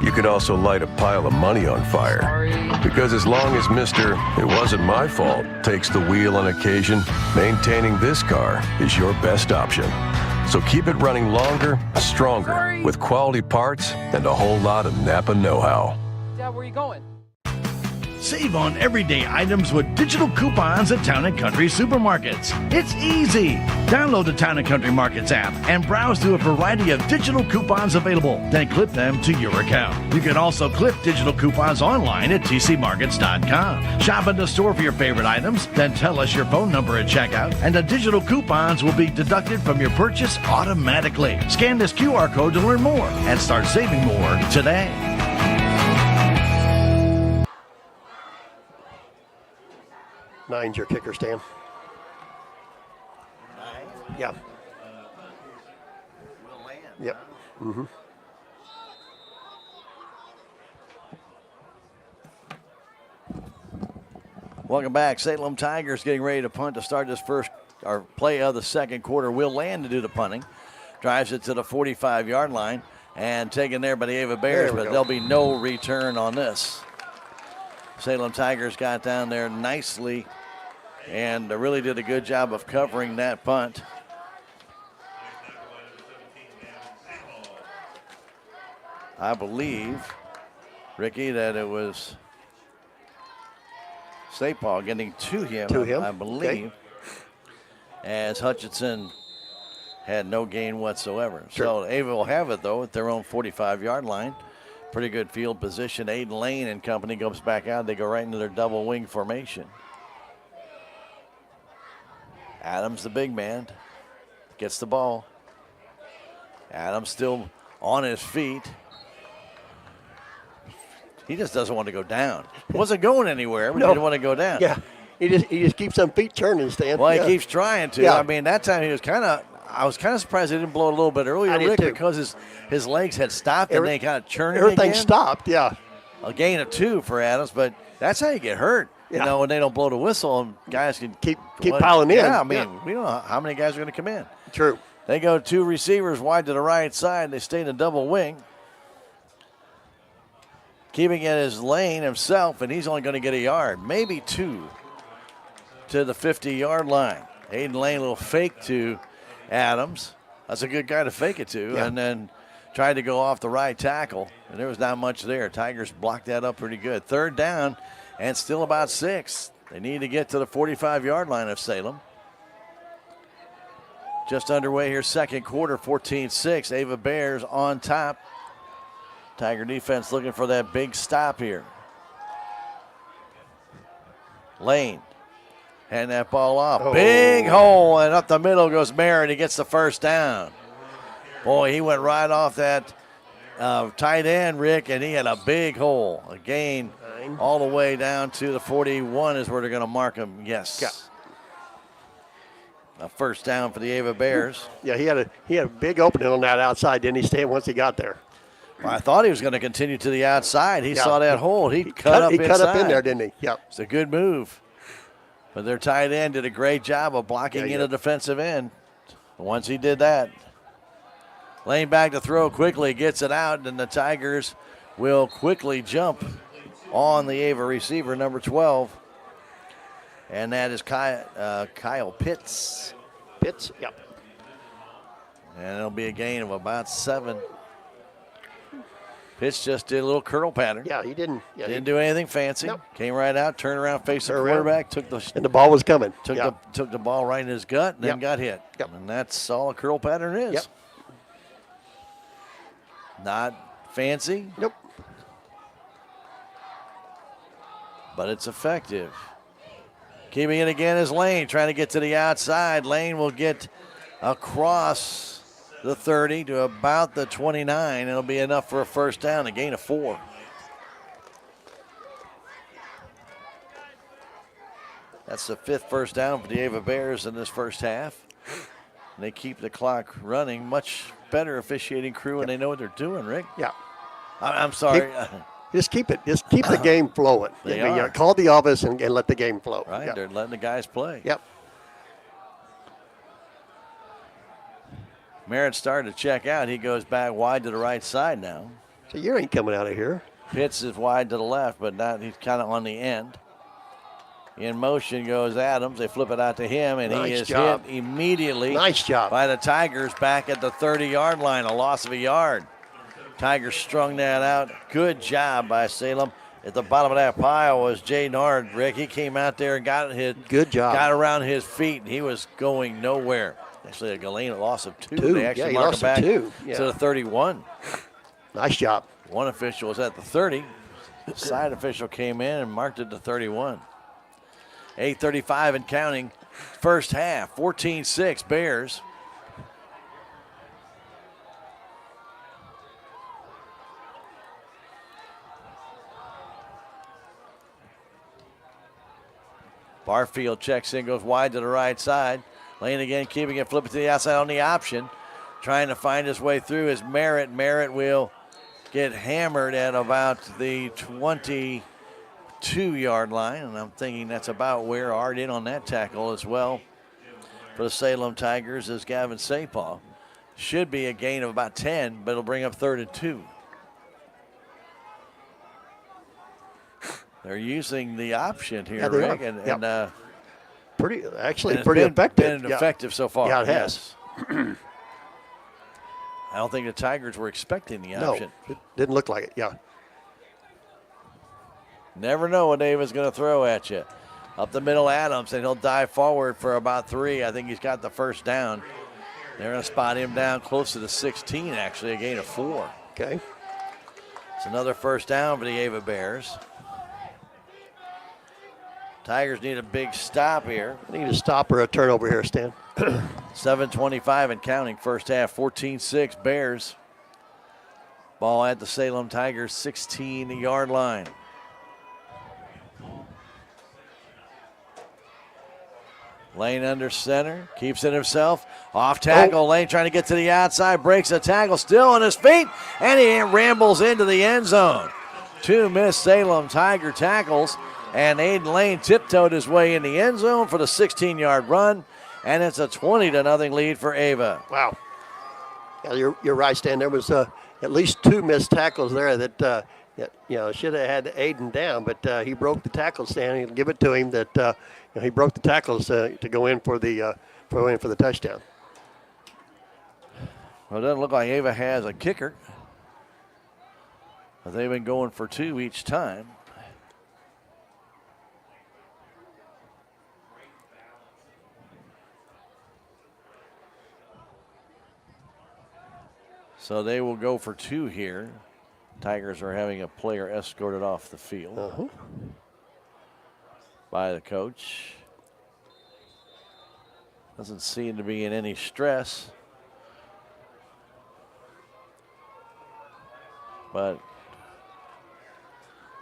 You could also light a pile of money on fire. Because as long as Mr. It wasn't my fault takes the wheel on occasion, maintaining this car is your best option. So keep it running longer, stronger, with quality parts and a whole lot of Napa know-how. Dad, where are you going? Save on everyday items with digital coupons at Town & Country Supermarkets. It's easy. Download the Town & Country Markets app and browse through a variety of digital coupons available. Then clip them to your account. You can also clip digital coupons online at tcmarkets.com. Shop at the store for your favorite items, then tell us your phone number at checkout, and the digital coupons will be deducted from your purchase automatically. Scan this QR code to learn more and start saving more today. Nine's your kicker, Stan. Yeah. Yep. Mm-hmm. Welcome back. Salem Tigers getting ready to punt to start this first play of the second quarter. Will Land to do the punting. Drives it to the 45-yard line and taken there by the Ava Bears, but there'll be no return on this. Salem Tigers got down there nicely and really did a good job of covering that punt. I believe, Ricky, that it was Stapal getting to him, I believe, as Hutchinson had no gain whatsoever. Sure. So Ava will have it, though, at their own 45-yard line. Pretty good field position. Aiden Lane and company goes back out. They go right into their double wing formation. Adams, the big man, gets the ball. Adams still on his feet. He just doesn't want to go down. He wasn't going anywhere, but he didn't want to go down. Yeah, he just keeps them feet turning, Stan. Well, yeah. he keeps trying to. Yeah. I mean, that time he was I was kind of surprised he didn't blow it a little bit earlier, Rick, because his legs had stopped and they kind of churning Everything again. stopped, yeah. A gain of 2 for Adams, but that's how you get hurt. Yeah. You know, when they don't blow the whistle and guys can keep piling in. Yeah, I mean, we don't know how many guys are going to come in. True. They go 2 receivers wide to the right side. They stay in a double wing. Keeping it his lane himself, and he's only going to get a yard, maybe 2 to the 50-yard line. Aiden Lane, a little fake to Adams. That's a good guy to fake it to, and then tried to go off the right tackle, and there was not much there. Tigers blocked that up pretty good. 3rd down, and still about 6. They need to get to the 45-yard line of Salem. Just underway here, second quarter, 14-6. Ava Bears on top. Tiger defense looking for that big stop here. Lane. Hand that ball off. Oh. Big hole, and up the middle goes Merritt. He gets the first down. Boy, he went right off that tight end, Rick, and he had a big hole. A gain all the way down to the 41 is where they're going to mark him. Yes. Yeah. A first down for the Ava Bears. Yeah, he had a big opening on that outside, didn't he, Stan, once he got there? Well, I thought he was going to continue to the outside. He saw that hole. He cut up inside. He cut up in there, didn't he? Yep. It's a good move. But their tight end did a great job of blocking in a defensive end. Once he did that, Lane back to throw quickly, gets it out, and the Tigers will quickly jump on the Ava receiver, number 12. And that is Kyle Pitts. Pitts, yep. And it'll be a gain of about 7. Pitts just did a little curl pattern. Yeah, he didn't. Yeah, Didn't do anything fancy. Nope. Came right out, turned around, faced the quarterback, and the ball was coming. Took the ball right in his gut, and then got hit. Yep. And that's all a curl pattern is. Yep. Not fancy. Nope. But it's effective. Keeping it again is Lane, trying to get to the outside. Lane will get across the 30 to about the 29. It'll be enough for a first down, a gain of 4. That's the 5th first down for the Ava Bears in this first half. And they keep the clock running. Much better officiating crew, and they know what they're doing, Rick. Yeah. I'm sorry. Just keep the game flowing. They are. are. Call the office and let the game flow. Right, Yep. they're letting the guys play. Yep. Merritt started to check out. He goes back wide to the right side now. So you ain't coming out of here. Pitts is wide to the left, but not, he's kind of on the end. In motion goes Adams. They flip it out to him, and he is hit immediately. Nice job. By the Tigers back at the 30-yard line, a loss of a yard. Tigers strung that out. Good job by Salem. At the bottom of that pile was Jay Nard, Rick. He came out there and got hit. Good job. Got around his feet, and he was going nowhere. Actually, a Galena loss of 2. They actually he mark lost him back 2. to the 31. Nice job. One official was at the 30. Side official came in and marked it to 31. 8:35 and counting. First half, 14-6 Bears. Barfield checks in, goes wide to the right side. Lane again, keeping it, flipping to the outside on the option. Trying to find his way through is Merritt. Merritt will get hammered at about the 22-yard line, and I'm thinking that's about where Art in on that tackle as well for the Salem Tigers is Gavin Sapaw. Should be a gain of about 10, but it'll bring up 3rd and 2. They're using the option here, Rick, and pretty effective. Been effective so far. Yeah, it has. I don't think the Tigers were expecting the option. No, it didn't look like it. Yeah. Never know what David's going to throw at you. Up the middle, Adams, and he'll dive forward for about 3. I think he's got the first down. They're going to spot him down close to the 16, actually, a gain of 4. Okay. It's another first down for the Ava Bears. Tigers need a big stop here. Need a stop or a turnover here, Stan. 7:25 and counting. First half, 14-6 Bears. Ball at the Salem Tigers 16-yard line. Lane under center, keeps it himself. Off tackle, Lane trying to get to the outside, breaks a tackle, still on his feet, and he rambles into the end zone. 2 missed Salem Tiger tackles, and Aiden Lane tiptoed his way in the end zone for the 16-yard run, and it's a 20-0 lead for Ava. Wow. Yeah, you're right, Stan. There was at least 2 missed tackles there that should have had Aiden down, but he broke the tackle, Stan. He'll give it to him that he broke the tackles to go in for the touchdown. Well, it doesn't look like Ava has a kicker, but they've been going for 2 each time. So they will go for 2 here. Tigers are having a player escorted off the field by the coach. Doesn't seem to be in any stress. But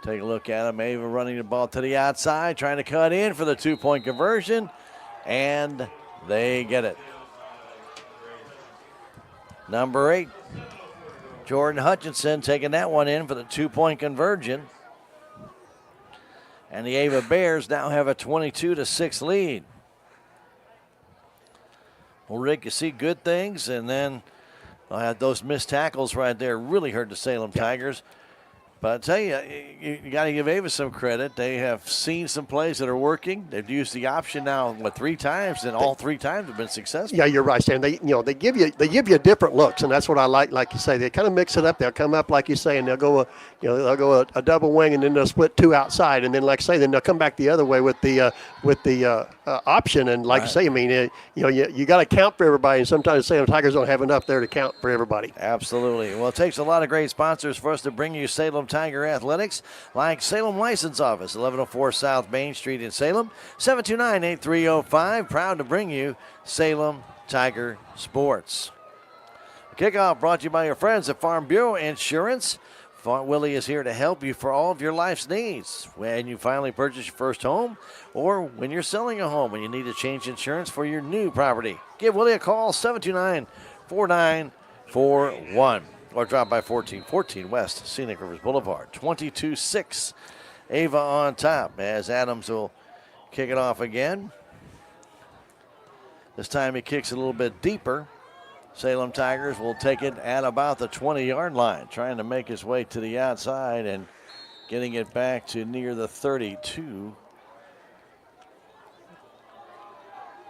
take a look at him. Ava running the ball to the outside, trying to cut in for the 2-point conversion, and they get it. Number 8, Jordan Hutchinson taking that one in for the 2-point conversion. And the Ava Bears now have a 22-6 lead. Well, Rick, you see good things, and then those missed tackles right there really hurt the Salem Tigers. But I tell you, you got to give Ava some credit. They have seen some plays that are working. They've used the option now 3 times, and all 3 times have been successful. Yeah, you're right, Stan. They give you different looks, and that's what I like. Like you say, they kind of mix it up. They'll come up like you say, and they'll go a double wing, and then they'll split 2 outside, and then like I say, then they'll come back the other way with the option. And like you say, I mean, you got to count for everybody, and sometimes the Tigers don't have enough there to count for everybody. Absolutely. Well, it takes a lot of great sponsors for us to bring you Salem Tiger Athletics, like Salem License Office, 1104 South Main Street in Salem, 729-8305. Proud to bring you Salem Tiger Sports. Kickoff brought to you by your friends at Farm Bureau Insurance. Willie is here to help you for all of your life's needs. When you finally purchase your first home, or when you're selling a home and you need to change insurance for your new property, give Willie a call, 729-4941. Or drop by 1414 West Scenic Rivers Boulevard. 22-6. Ava on top as Adams will kick it off again. This time he kicks it a little bit deeper. Salem Tigers will take it at about the 20-yard line, trying to make his way to the outside and getting it back to near the 32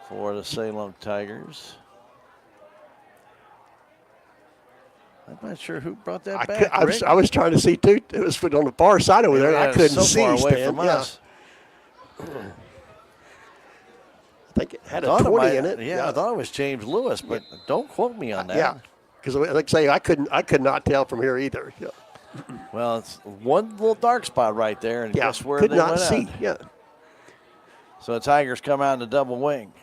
for the Salem Tigers. I'm not sure who brought that back. I was trying to see, too. It was on the far side over there. I couldn't so see, far away Stan. from us. I think it had a 20 in it. Yeah, I thought it was James Lewis, but don't quote me on that. Yeah, because like I say, I could not tell from here either. Yeah. Well, it's one little dark spot right there, and guess where could they not went see. out. Yeah. So the Tigers come out in the double wing.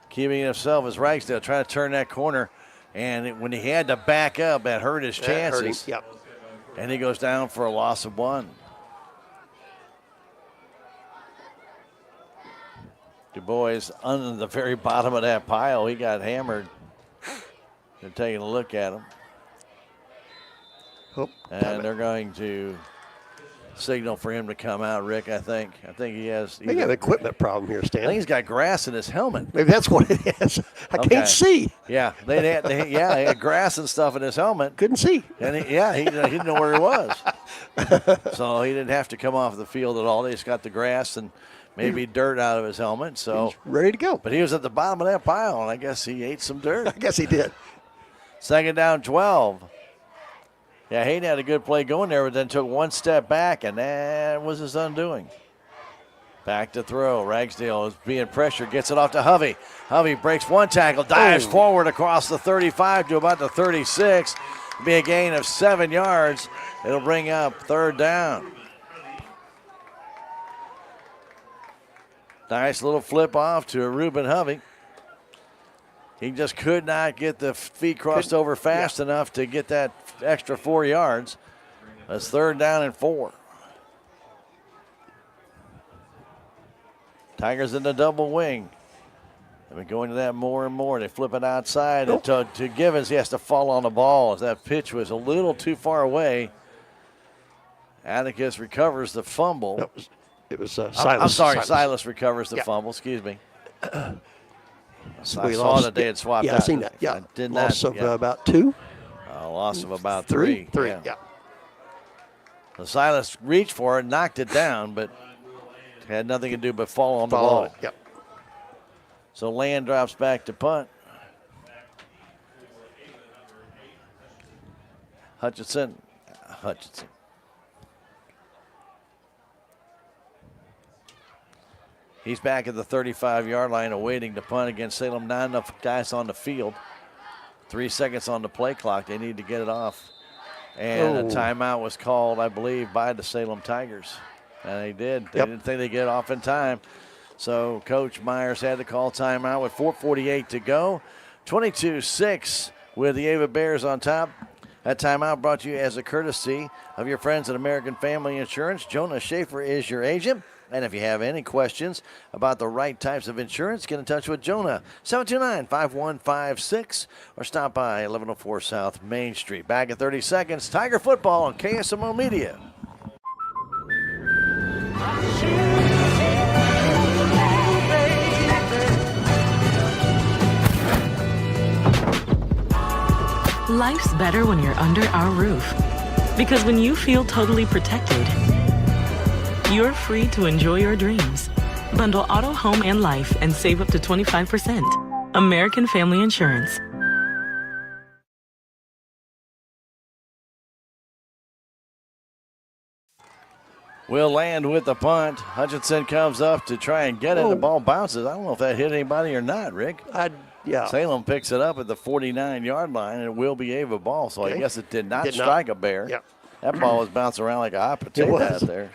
Keeping himself as Ragsdale trying to turn that corner, and when he had to back up, that hurt his chances. Hurt him. Yep. And he goes down for a loss of 1. Du Bois under the very bottom of that pile. He got hammered. They're taking a look at him. And they're going to signal for him to come out, Rick, I think. I think he has. They got an equipment problem here, Stan. I think he's got grass in his helmet. Maybe that's what it is. I can't see. Yeah, they had grass and stuff in his helmet. Couldn't see. And he didn't know where he was. So he didn't have to come off the field at all. They just got the grass and maybe dirt out of his helmet. So he's ready to go. But he was at the bottom of that pile, and I guess he ate some dirt. I guess he did. 2nd down, 12. Yeah, Hayden had a good play going there, but then took one step back, and that was his undoing. Back to throw. Ragsdale is being pressured, gets it off to Hovey. Hovey breaks one tackle, dives forward across the 35 to about the 36. It'll be a gain of 7 yards. It'll bring up 3rd down. Nice little flip off to Reuben Hovey. He just could not get the feet crossed over fast enough to get that extra 4 yards. That's 3rd down and 4. Tigers in the double wing. They've been going to that more and more. They flip it outside. And to Givens, he has to fall on the ball as that pitch was a little too far away. Atticus recovers the fumble. It was Silas. I'm sorry, Silas recovers the fumble. Excuse me. I saw that they had swapped out. Yeah, I've seen that. Yeah, loss of about 2. A loss of about 3. 3, yeah. So Silas reached for it, knocked it down, but had nothing to do but fall on the ball. Yep. So Land drops back to punt. Hutchinson. He's back at the 35-yard line awaiting to punt against Salem. Not enough guys on the field. 3 seconds on the play clock. They need to get it off. And a timeout was called, I believe, by the Salem Tigers. And they did. They didn't think they'd get it off in time. So Coach Myers had to call timeout with 4:48 to go. 22-6 with the Ava Bears on top. That timeout brought to you as a courtesy of your friends at American Family Insurance. Jonah Schaefer is your agent. And if you have any questions about the right types of insurance, get in touch with Jonah, 729-5156, or stop by 1104 South Main Street. Back in 30 seconds, Tiger football on KSMO Media. Life's better when you're under our roof. Because when you feel totally protected, you're free to enjoy your dreams. Bundle auto, home, and life and save up to 25%. American Family Insurance. Will Land with the punt. Hutchinson comes up to try and get it. The ball bounces. I don't know if that hit anybody or not, Rick. Salem picks it up at the 49-yard line, and it will be Ava ball. So I guess it did not strike a bear. Yep. That ball was bouncing around like a hot potato out there.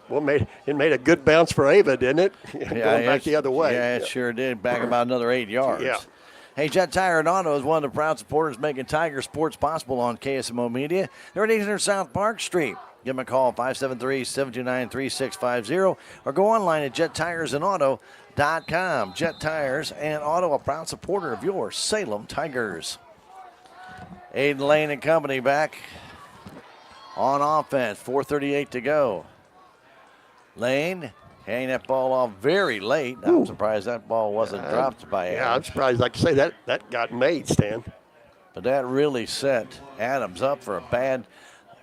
Well, it made a good bounce for Ava, didn't it? Going back the other way. Yeah, it sure did. Back about another 8 yards. Yeah. Hey, Jet Tire and Auto is one of the proud supporters making Tiger sports possible on KSMO Media. They're at 800 South Park Street. Give them a call, 573-729-3650, or go online at jettiresandauto.com. Jet Tires and Auto, a proud supporter of your Salem Tigers. Aiden Lane and company back on offense. 4:38 to go. Lane handing that ball off very late. I'm surprised that ball wasn't dropped by Adams. Yeah, I'm surprised. Like I say, that got made, Stan. But that really set Adams up for a bad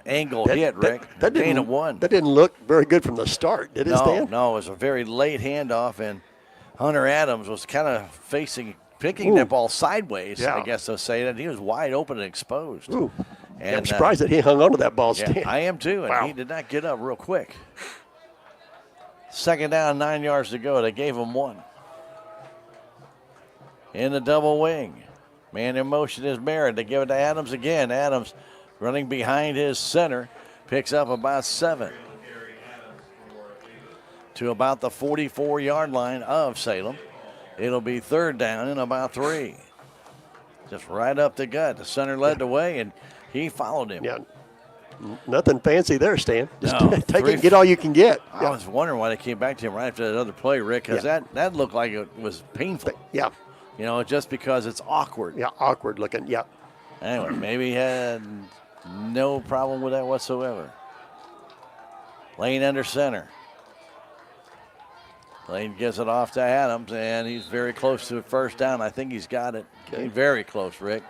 angle hit, Rick. That gain of 1. That didn't look very good from the start, did it, Stan? No, it was a very late handoff, and Hunter Adams was kind of facing picking that ball sideways, Yeah. I guess they'll say that. He was wide open and exposed. Ooh. And, I'm surprised that he hung on to that ball, Stan. Yeah, I am too, and he did not get up real quick. Second down, 9 yards to go. They gave him 1. In the double wing. Man in motion is Merritt. They give it to Adams again. Adams running behind his center. Picks up about 7. To about the 44-yard line of Salem. It'll be third down and about 3. Just right up the gut. The center led the way, and he followed him. Yeah. Nothing fancy there, Stan. Just No, take it and get all you can get. I was wondering why they came back to him right after that other play, Rick, because that looked like it was painful. Yeah. You know, just because it's awkward. Yeah, awkward looking. Yeah. Anyway, maybe he had no problem with that whatsoever. Lane under center. Lane gives it off to Adams, and he's very close to the first down. I think he's got it. Okay. Very close, Rick.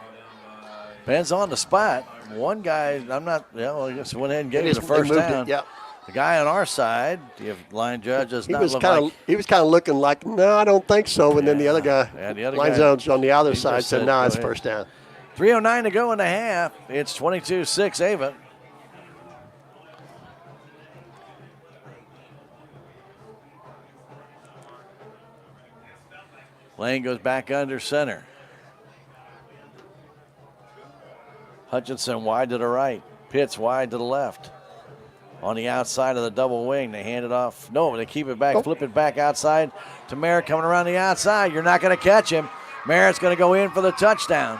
Depends on the spot. One guy, I guess went ahead and gave him the first down. Yeah. The guy on our side, the line judge does not look like. He was kind of looking like, no, I don't think so. And then the other guy, line judge on the other side, said, no, it's first down. 3:09 to go in the half. It's 22-6 Ava. Lane goes back under center. Hutchinson wide to the right. Pitts wide to the left. On the outside of the double wing, they hand it off. No, they keep it back, flip it back outside to Merritt coming around the outside. You're not going to catch him. Merritt's going to go in for the touchdown.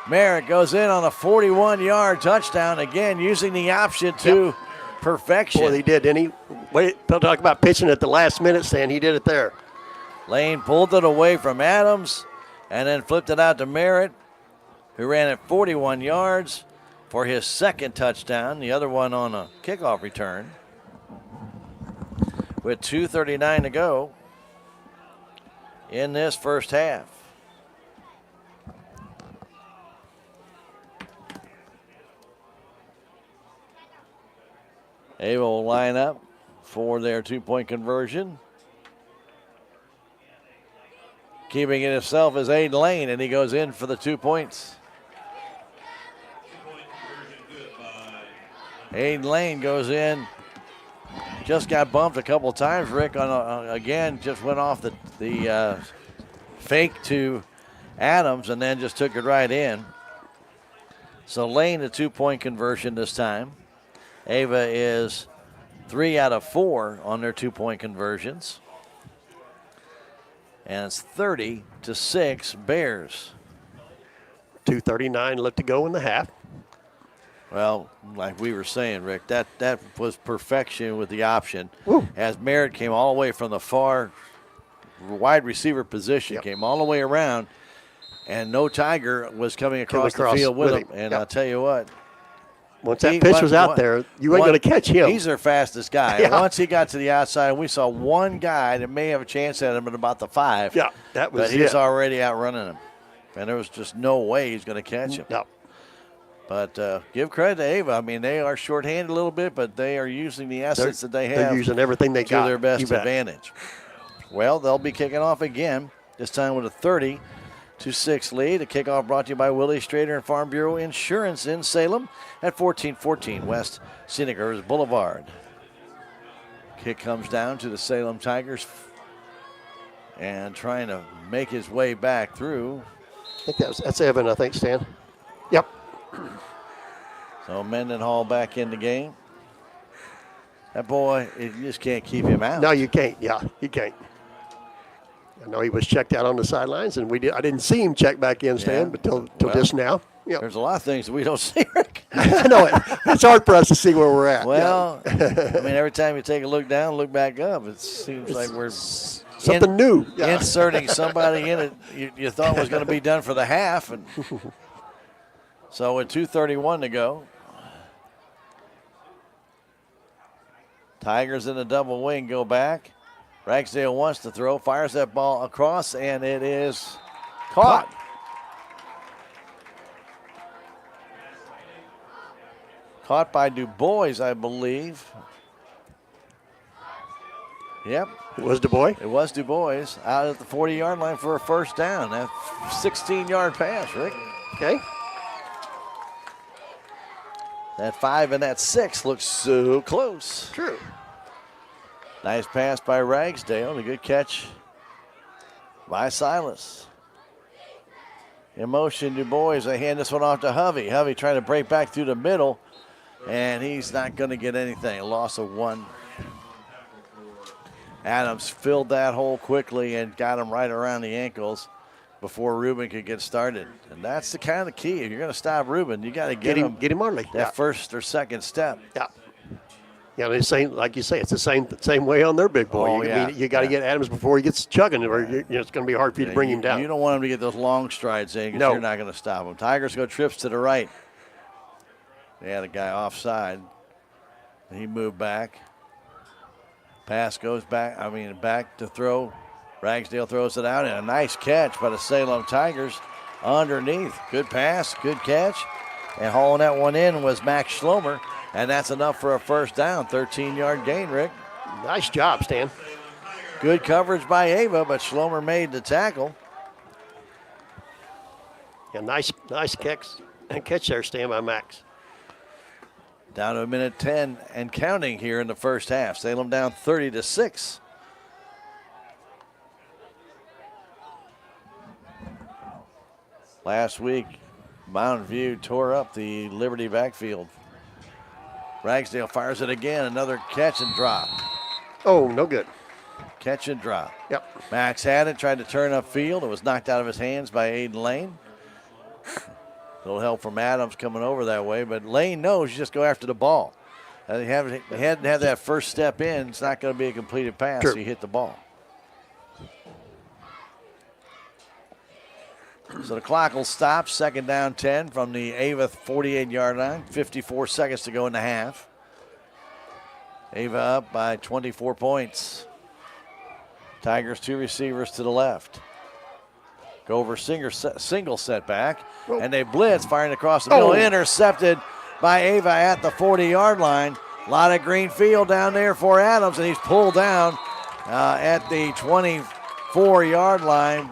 Merritt goes in on a 41-yard touchdown, again using the option to perfection. Boy, he did, didn't he? Wait, they'll talk about pitching at the last minute, Stan. He did it there. Lane pulled it away from Adams and then flipped it out to Merritt, who ran it 41 yards for his second touchdown, the other one on a kickoff return. With 2:39 to go in this first half. Ava will line up for their two-point conversion. Keeping it himself is Aiden Lane, and he goes in for the 2 points. Aiden Lane goes in. Just got bumped a couple times, Rick, again, just went off the fake to Adams and then just took it right in. So Lane, a 2-point conversion this time. Ava is 3 out of 4 on their 2-point conversions. And it's 30-6 Bears. 2:39 left to go in the half. Well, like we were saying, Rick, that was perfection with the option. Woo. As Merritt came all the way from the far wide receiver position, came all the way around, and no Tiger was coming across the field with him. And I'll tell you what. Once that pitch was out there, you weren't going to catch him. He's their fastest guy. Yeah. Once he got to the outside, we saw one guy that may have a chance at him at about the 5. Yeah, that was But he's already outrunning him. And there was just no way he's going to catch him. No. But give credit to Ava. I mean, they are shorthanded a little bit, but they are using the assets that they have. They're using everything they got. To their best advantage. Well, they'll be kicking off again, this time with a 30-6 lead. The kickoff brought to you by Willie Strader and Farm Bureau Insurance in Salem at 1414 West Scenic Rivers Boulevard. Kick comes down to the Salem Tigers and trying to make his way back through. I think that's Evan, I think, Stan. Yep. So Mendenhall back in the game. That boy, you just can't keep him out. No, you can't. Yeah, you can't. I know he was checked out on the sidelines, and I didn't see him check back in, Stan, but till just now. Yep. There's a lot of things that we don't see, Rick. I know it. It's hard for us to see where we're at. Well, I mean, every time you take a look down, look back up, it seems like we're something new. Yeah. Inserting somebody in it you thought was going to be done for the half. And so with 2:31 to go, Tigers in the double wing go back. Ragsdale wants to throw, fires that ball across, and it is caught. Caught by Du Bois, I believe. Yep. It was Du Bois? It was Du Bois out at the 40-yard line for a first down. That 16-yard pass, Rick. Okay. That 5 and that 6 looks so close. True. Nice pass by Ragsdale. A good catch by Silas. In motion, Du Bois. They hand this one off to Hovey. Hovey trying to break back through the middle, and he's not going to get anything. A loss of 1. Adams filled that hole quickly and got him right around the ankles before Ruben could get started. And that's the kind of key. If you're going to stop Ruben, you got to get him early. That first or second step. Yeah. Yeah, the same, like you say, it's the same way on their big boy. You got to get Adams before he gets chugging, or it's going to be hard for you to bring him down. You don't want him to get those long strides in because you're not going to stop him. Tigers go trips to the right. They had a guy offside. He moved back. Pass goes back to throw. Ragsdale throws it out, and a nice catch by the Salem Tigers underneath. Good pass, good catch. And hauling that one in was Max Schlomer, and that's enough for a first down. 13-yard gain, Rick. Nice job, Stan. Good coverage by Ava, but Schlomer made the tackle. Yeah, nice catch there, Stan, by Max. Down to a minute 10 and counting here in the first half. Salem down 30-6. Last week, Mountain View tore up the Liberty backfield. Ragsdale fires it again. Another catch and drop. Oh, no good. Catch and drop. Yep. Max had it, tried to turn upfield. It was knocked out of his hands by Aiden Lane. A little help from Adams coming over that way, but Lane knows you just go after the ball. He hadn't have that first step in. It's not going to be a completed pass. Sure. So you hit the ball. So the clock will stop. Second down 10 from the Ava 48-yard line. 54 seconds to go in the half. Ava up by 24 points. Tigers 2 receivers to the left. Go over single setback, and they blitz, firing across the middle. Intercepted by Ava at the 40-yard line. A lot of green field down there for Adams, and he's pulled down at the 24-yard line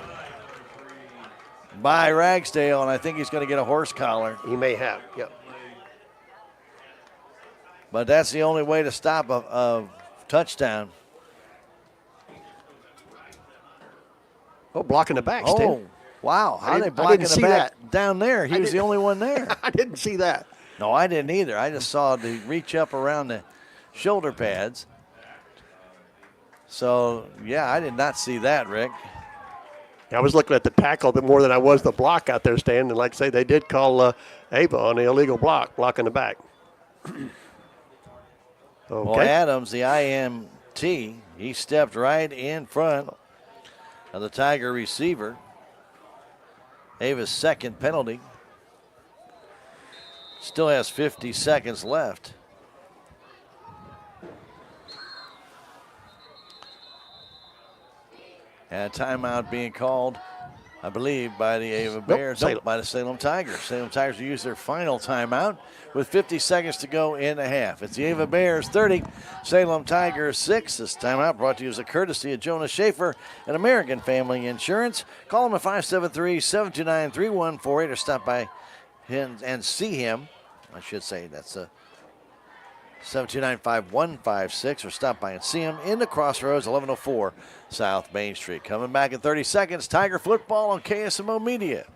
by Ragsdale, and I think he's going to get a horse collar. He may have, yep. But that's the only way to stop a touchdown. Oh, blocking the back, Oh, Stan. wow. How they blocking the back down there? He was the only one there. I didn't see that. No, I didn't either. I just saw the reach up around the shoulder pads. So, yeah, I did not see that, Rick. I was looking at the tackle a bit more than I was the block out there, Stan. And like I say, they did call Ava on the illegal blocking the back. Okay. Well, Adams, the IMT, he stepped right in front of the Tiger receiver. Ava's second penalty. Still has 50 seconds left. And a timeout being called, I believe, by the Ava Bears. Nope, by the Salem Tigers. Salem Tigers will use their final timeout with 50 seconds to go in the half. It's the Ava Bears 30, Salem Tigers 6. This timeout brought to you as a courtesy of Jonas Schaefer and American Family Insurance. Call them at 573-729-3148 or stop by him and see him. I should say that's 729-5156 or stop by and see him in the Crossroads, 1104 South Main Street. Coming back in 30 seconds, Tiger football on KSMO Media.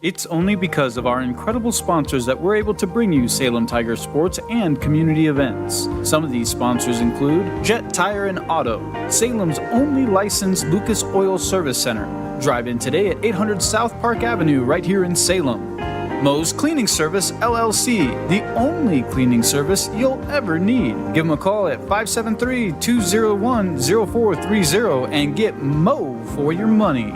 It's only because of our incredible sponsors that we're able to bring you Salem Tiger sports and community events. Some of these sponsors include Jet Tire and Auto, Salem's only licensed Lucas Oil Service Center. Drive in today at 800 South Park Avenue right here in Salem. Moe's Cleaning Service, LLC, the only cleaning service you'll ever need. Give them a call at 573-201-0430 and get Moe for your money.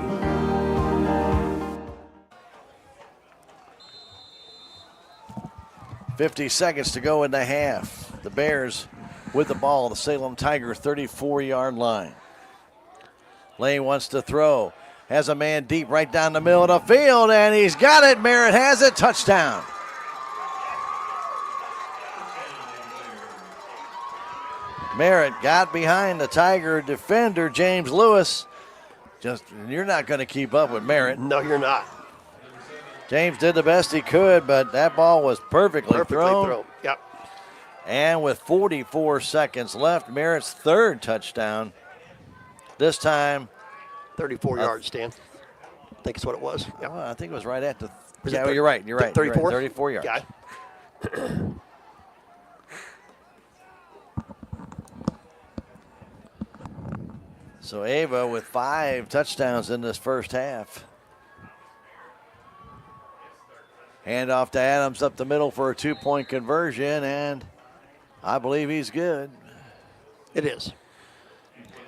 $50 seconds to go in the half. The Bears with the ball, the Salem Tiger 34-yard line. Lane wants to throw. Has a man deep right down the middle of the field, and he's got it. Merritt has it. Touchdown. Merritt got behind the Tiger defender, James Lewis. You're not going to keep up with Merritt. No, you're not. James did the best he could, but that ball was perfectly thrown. Yep. And with 44 seconds left, Merritt's third touchdown. This time, 34 yards, Stan. I think it's what it was. Yep. Oh, I think it was right at the. You're right. You're right. 34? 34 yards. Yeah. So Ava with 5 touchdowns in this first half. Handoff to Adams up the middle for a 2-point conversion, and I believe he's good. It is.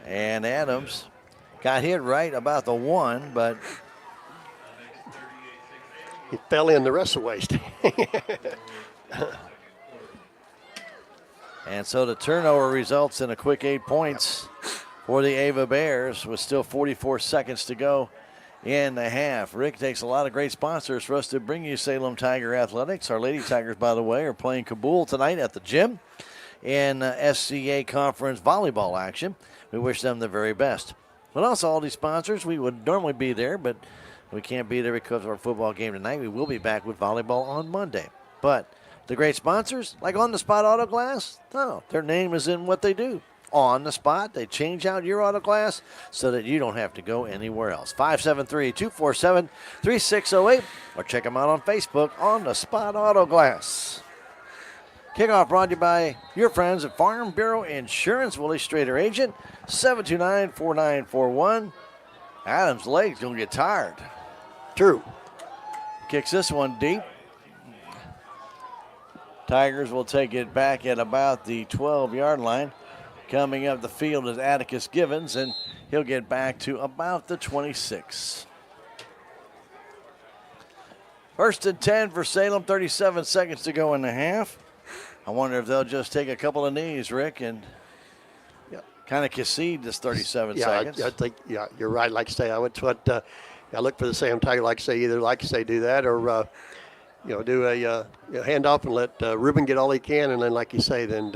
And Adams got hit right about the 1, but he fell in the rest of the way. And so the turnover results in a quick 8 points for the Ava Bears with still 44 seconds to go in the half. Rick takes a lot of great sponsors for us to bring you Salem Tiger Athletics. Our Lady Tigers, by the way, are playing Kabul tonight at the gym in SCA Conference volleyball action. We wish them the very best. But also all these sponsors, we would normally be there, but we can't be there because of our football game tonight. We will be back with volleyball on Monday. But the great sponsors, like On the Spot Auto Glass, no, their name is in what they do. On the spot, they change out your auto glass so that you don't have to go anywhere else. 573-247-3608, or check them out on Facebook, On the Spot Auto Glass. Kickoff brought to you by your friends at Farm Bureau Insurance. Willie Strader agent, 729-4941. Adams' legs going to get tired. True. Kicks this one deep. Tigers will take it back at about the 12-yard line. Coming up the field is Atticus Givens, and he'll get back to about the 26. First and 10 for Salem, 37 seconds to go in the half. I wonder if they'll just take a couple of knees, Rick, and kind of concede this 37 seconds. I think, you're right. Like I say, I look for the Salem Tiger, like I say, either like I say, do that or, do a handoff and let Ruben get all he can, and then, like you say, then,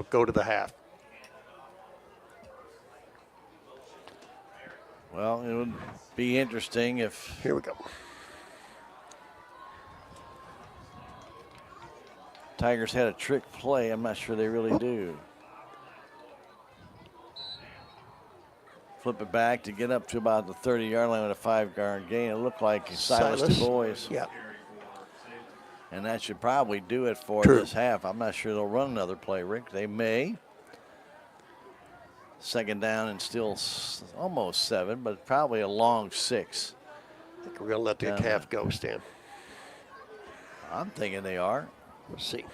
go to the half. Well, it would be interesting if. Here we go. Tigers had a trick play. I'm not sure they really do. Flip it back to get up to about the 30-yard line with a 5-yard gain. It looked like Silas Du Bois. Yeah. And that should probably do it for this half. I'm not sure they'll run another play, Rick. They may. Second down and still almost 7, but probably a long 6. I think we're going to let the half go, Stan. I'm thinking they are. Let's see.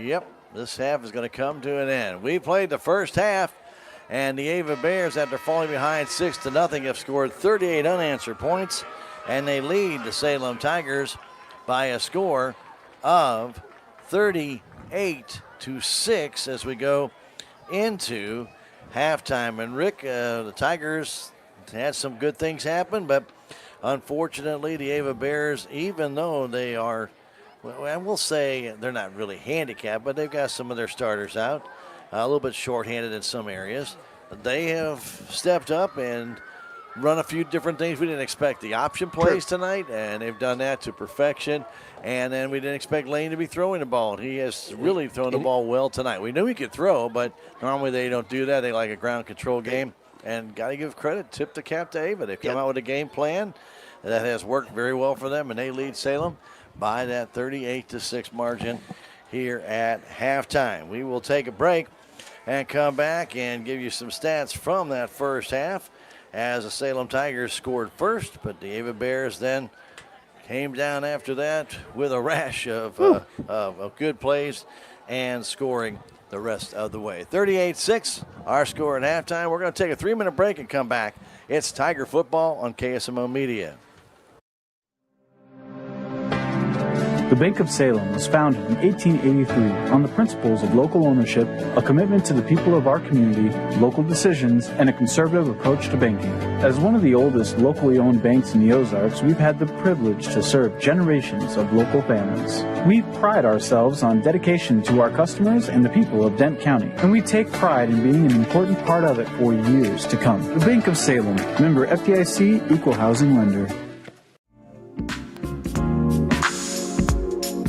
Yep, this half is going to come to an end. We played the first half, and the Ava Bears, after falling behind 6-0, have scored 38 unanswered points, and they lead the Salem Tigers by a score of 38-6 as we go into halftime. And Rick, the Tigers had some good things happen, but unfortunately, the Ava Bears, even though they are, well, we'll say they're not really handicapped, but they've got some of their starters out, a little bit shorthanded in some areas. They have stepped up and run a few different things we didn't expect. The option plays tonight, and they've done that to perfection. And then we didn't expect Lane to be throwing the ball. He has really thrown the ball well tonight. We knew he could throw, but normally they don't do that. They like a ground control game. And got to give credit, tip the cap to Ava. They've come out with a game plan that has worked very well for them, and they lead Salem by that 38-6 margin here at halftime. We will take a break and come back and give you some stats from that first half as the Salem Tigers scored first, but the Ava Bears then came down after that with a rash of good plays and scoring the rest of the way. 38-6, our score at halftime. We're going to take a 3-minute break and come back. It's Tiger Football on KSMO Media. The Bank of Salem was founded in 1883 on the principles of local ownership, a commitment to the people of our community, local decisions, and a conservative approach to banking. As one of the oldest locally owned banks in the Ozarks, we've had the privilege to serve generations of local families. We pride ourselves on dedication to our customers and the people of Dent County, and we take pride in being an important part of it for years to come. The Bank of Salem, member FDIC, equal housing lender.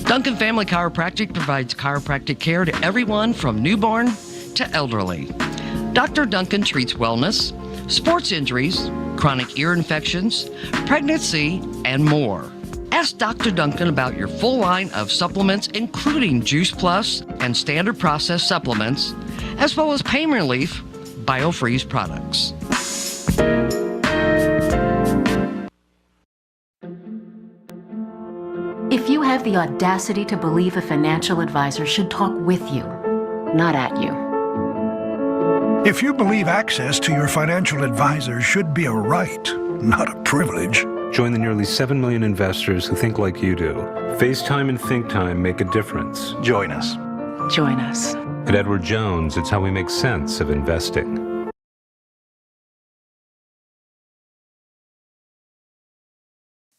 Duncan Family Chiropractic provides chiropractic care to everyone from newborn to elderly. Dr. Duncan treats wellness, sports injuries, chronic ear infections, pregnancy, and more. Ask Dr. Duncan about your full line of supplements, including Juice Plus and standard processed supplements, as well as pain relief, BioFreeze products. If you have the audacity to believe a financial advisor should talk with you, not at you. If you believe access to your financial advisor should be a right, not a privilege. Join the nearly 7 million investors who think like you do. FaceTime and ThinkTime make a difference. Join us. Join us. At Edward Jones, it's how we make sense of investing.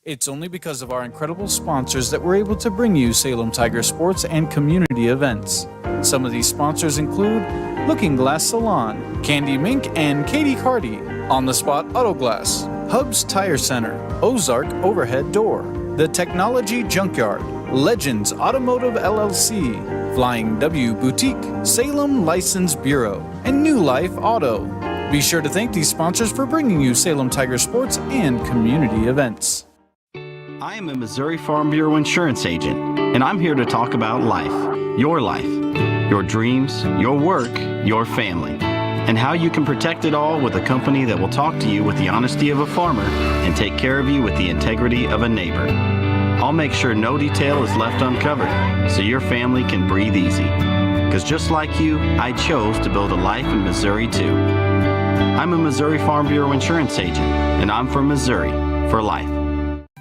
It's only because of our incredible sponsors that we're able to bring you Salem Tiger sports and community events. Some of these sponsors include Looking Glass Salon, Candy Mink and Katie Carty, On the Spot Auto Glass, Hubs Tire Center, Ozark Overhead Door, The Technology Junkyard, Legends Automotive LLC, Flying W Boutique, Salem License Bureau, and New Life Auto. Be sure to thank these sponsors for bringing you Salem Tiger sports and community events. I am a Missouri Farm Bureau insurance agent, and I'm here to talk about life, your dreams, your work, your family, and how you can protect it all with a company that will talk to you with the honesty of a farmer and take care of you with the integrity of a neighbor. I'll make sure no detail is left uncovered so your family can breathe easy. Because just like you, I chose to build a life in Missouri too. I'm a Missouri Farm Bureau insurance agent, and I'm from Missouri for life.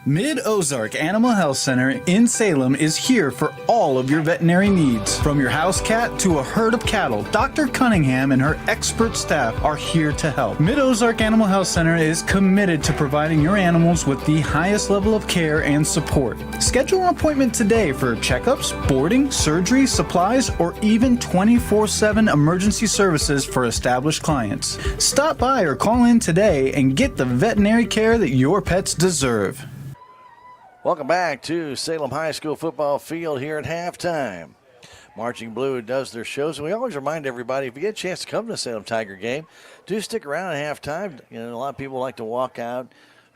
Mid-Ozark Animal Health Center in Salem is here for all of your veterinary needs. From your house cat to a herd of cattle, Dr. Cunningham and her expert staff are here to help. Mid-Ozark Animal Health Center is committed to providing your animals with the highest level of care and support. Schedule an appointment today for checkups, boarding, surgery, supplies, or even 24/7 emergency services for established clients. Stop by or call in today and get the veterinary care that your pets deserve. Welcome back to Salem High School football field here at halftime. Marching Blue does their shows, and we always remind everybody, if you get a chance to come to the Salem Tiger game, do stick around at halftime. You know, a lot of people like to walk out,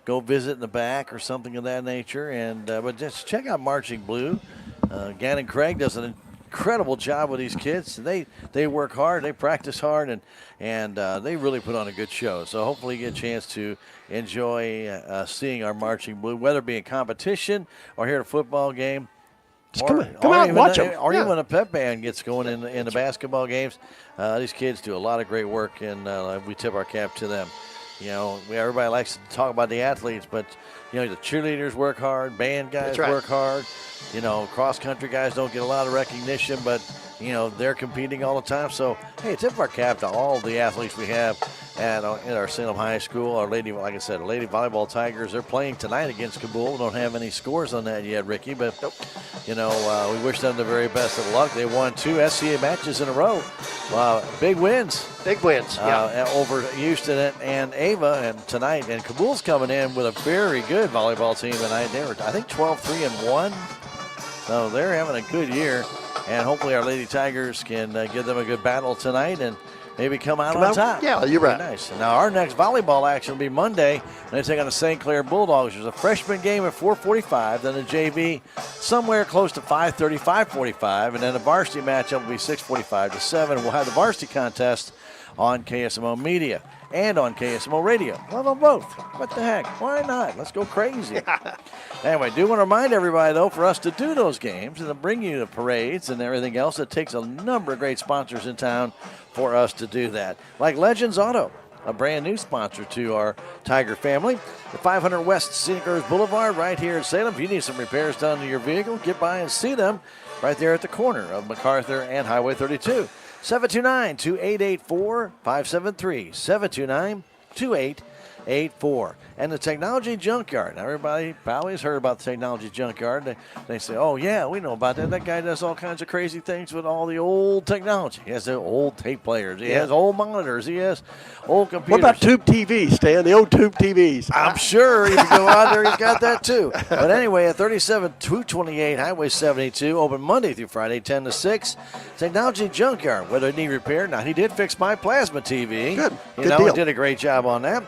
go visit in the back or something of that nature, and but just check out Marching Blue. Gannon Craig does an incredible job with these kids. They work hard, they practice hard, and they really put on a good show. So hopefully you get a chance to enjoy seeing our Marching Blue, whether it be in competition or here at a football game. Just come out and watch them. Or even when a pep band gets going in the basketball games. These kids do a lot of great work, and we tip our cap to them. You know, everybody likes to talk about the athletes, but, you know, the cheerleaders work hard, band guys work hard. You know, cross-country guys don't get a lot of recognition, but, you know, they're competing all the time. So, hey, tip our cap to all the athletes we have at our Salem High School. Our Lady, like I said, our Lady Volleyball Tigers, they're playing tonight against Kabul. We don't have any scores on that yet, Ricky, but, you know, we wish them the very best of luck. They won 2 SCA matches in a row. Big wins. Big wins, over Houston and Ava, and tonight. And Kabul's coming in with a very good volleyball team tonight. They were, I think, 12-3-1. So they're having a good year, and hopefully our Lady Tigers can give them a good battle tonight and maybe come out on top. Yeah, you're right. Nice. Now our next volleyball action will be Monday, and they take on the St. Clair Bulldogs. There's a freshman game at 4:45, then a JV somewhere close to 5:30, 5:45, and then a varsity matchup will be 6:45 to 7. We'll have the varsity contest on KSMO Media and on KSMO Radio. Well, on both. What the heck? Why not? Let's go crazy. Anyway, do want to remind everybody, though, for us to do those games and to bring you the parades and everything else, it takes a number of great sponsors in town for us to do that. Like Legends Auto. a brand new sponsor to our Tiger family. The 500 West Scenic Rivers Boulevard right here in Salem. If you need some repairs done to your vehicle, get by and see them right there at the corner of MacArthur and Highway 32. 729-2884, 573-729-2884. And the Technology Junkyard. Now, everybody probably has heard about the Technology Junkyard. They say, oh, yeah, we know about that. That guy does all kinds of crazy things with all the old technology. He has the old tape players. He has old monitors. He has old computers. What about tube TVs, Stan? The old tube TVs. I'm sure if you go out there, he's got that too. But anyway, at 37-228 Highway 72, open Monday through Friday, 10 to 6. Technology Junkyard. Whether it need repair, now he did fix my plasma TV. Good He deal. did a great job on that.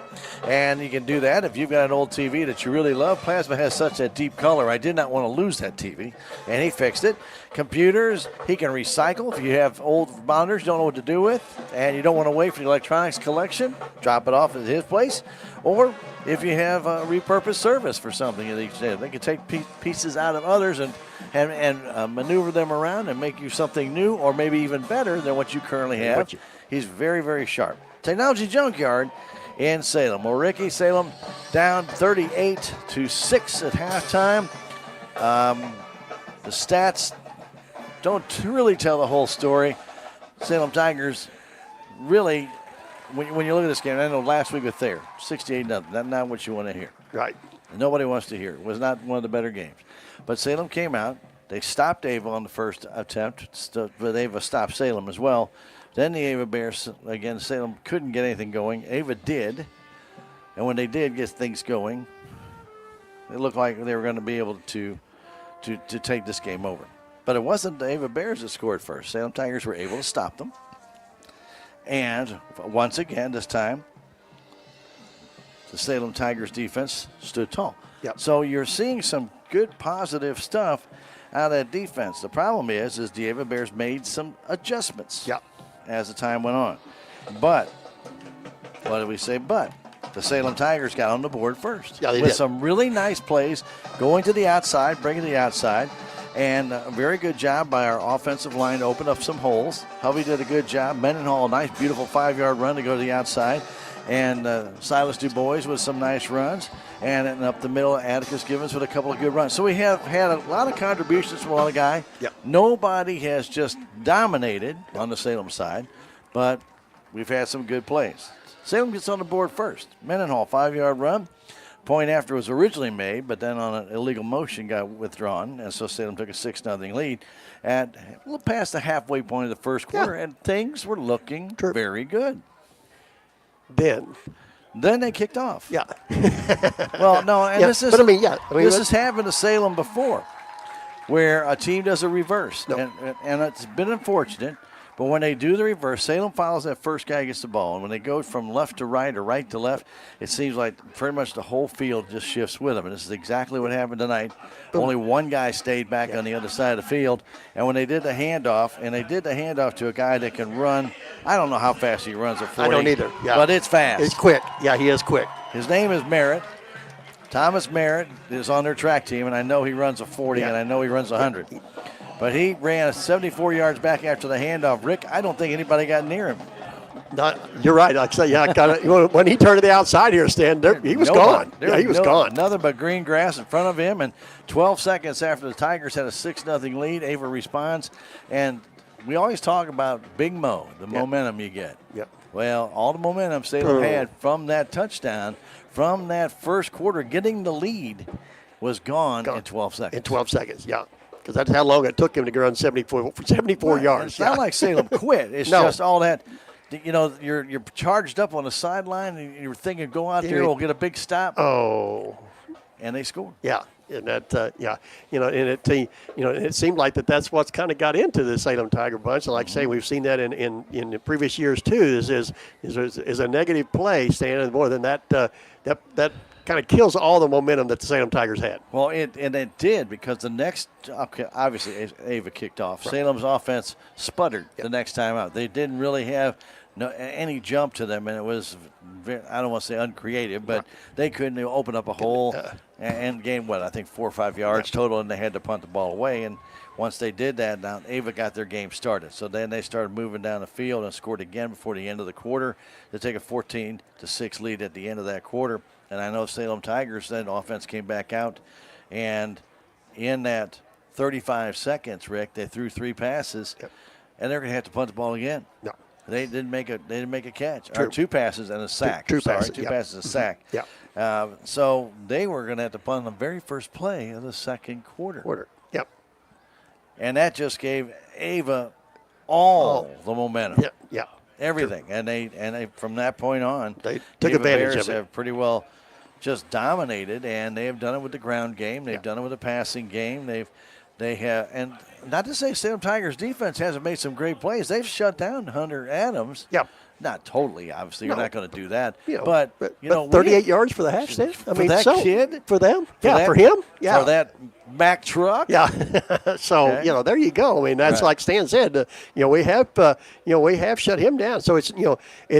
And you can do that if you've got an old TV that you really love. Plasma has such a deep color. I did not want to lose that TV, and he fixed it. Computers, he can recycle. If you have old monitors, don't know what to do with, and you don't want to wait for the electronics collection, drop it off at his place. Or if you have a repurposed service for something, they can take pieces out of others and maneuver them around and make you something new, or maybe even better than what you currently have. He's very, very sharp. Technology Junkyard in Salem. Well, Ricky, Salem down 38-6 at halftime. The stats don't really tell the whole story. Salem Tigers really, when you look at this game, I know last week with Thayer, 68-0. That's not what you want to hear. Right. Nobody wants to hear it. It was not one of the better games. But Salem came out. They stopped Ava on the first attempt, but Ava stopped Salem as well. Then the Ava Bears, again, Salem couldn't get anything going. Ava did. And when they did get things going, it looked like they were going to be able to take this game over. But it wasn't the Ava Bears that scored first. Salem Tigers were able to stop them. And once again, this time, the Salem Tigers defense stood tall. Yep. So you're seeing some good positive stuff out of that defense. The problem is the Ava Bears made some adjustments as the time went on. But, what did we say? But the Salem Tigers got on the board first. Yeah, they with did. some really nice plays, going to the outside, bringing the outside. And a very good job by our offensive line to open up some holes. Hovey did a good job. Mendenhall, a nice, beautiful 5-yard run to go to the outside. And Silas DuBois with some nice runs. And up the middle, Atticus Givens with a couple of good runs. So we have had a lot of contributions from a lot of guys. Yep. Nobody has just dominated on the Salem side, but we've had some good plays. Salem gets on the board first. Mendenhall, 5-yard run. Point after was originally made, but then on an illegal motion got withdrawn, and so Salem took a 6-0 lead at a little past the halfway point of the first quarter, and things were looking very good. Then they kicked off. Yeah. Well, no, and Yeah, this is but I mean, this has happened to Salem before, where a team does a reverse, and it's been unfortunate. But when they do the reverse, Salem follows that first guy gets the ball. And when they go from left to right or right to left, it seems like pretty much the whole field just shifts with them. And this is exactly what happened tonight. Only one guy stayed back on the other side of the field. And when they did the handoff, to a guy that can run, I don't know how fast he runs at 40. I don't either. Yeah. But it's fast. It's quick. Yeah, he is quick. His name is Merritt. Thomas Merritt is on their track team, and I know he runs a 40, and I know he runs 100. But he ran 74 yards back after the handoff. Rick, I don't think anybody got near him. You're right. Like I say, when he turned to the outside here, Stan, he was gone. He was gone. Nothing but green grass in front of him. And 12 seconds after the Tigers had a 6-0 lead, Ava responds. And we always talk about Big Mo, the momentum you get. Yep. Well, all the momentum Salem had from that touchdown, from that first quarter, getting the lead, was gone in 12 seconds. In 12 seconds, yeah. Because that's how long it took him to run 74 yards. It's not like Salem quit. It's just all that, you're charged up on the sideline and you're thinking, go out there, we'll get a big stop. Oh. And they scored. Yeah. And that, and it seemed like that's what's kind of got into the Salem Tiger bunch. And like I say, we've seen that in the previous years too. Is a negative play, standing more than that kind of kills all the momentum that the Salem Tigers had. Well, it did, because the next, obviously Ava kicked off. Right. Salem's offense sputtered the next time out. They didn't really have any jump to them, and it was, I don't want to say uncreative, but they couldn't open up a hole. and gained, I think 4 or 5 yards total, and they had to punt the ball away. And once they did that, now Ava got their game started. So then they started moving down the field and scored again before the end of the quarter to take a 14-6 lead at the end of that quarter. And I know Salem Tigers, then offense came back out, and in that 35 seconds, Rick, they threw 3 passes, and they're going to have to punt the ball again. No. They didn't make a catch. True. Or 2 passes and a sack. Two Sorry, passes, 2 yep. passes and a sack. Yeah. So they were going to have to punt on the very first play of the second quarter. Yep. And that just gave Ava all the momentum. Yeah. Everything. True. And they from that point on, they took Ava advantage Bears of it. have pretty well just dominated, and they have done it with the ground game. They've done it with the passing game. They have, and not to say Salem Tigers defense hasn't made some great plays. They've shut down Hunter Adams. Yeah. Not totally, obviously. No. You're not going to do that. You know, but 38 yards for the half stand. I mean, that kid, for them, for for him, for that Mack truck, So Okay. there you go. I mean, that's like Stan said. We have shut him down. So it's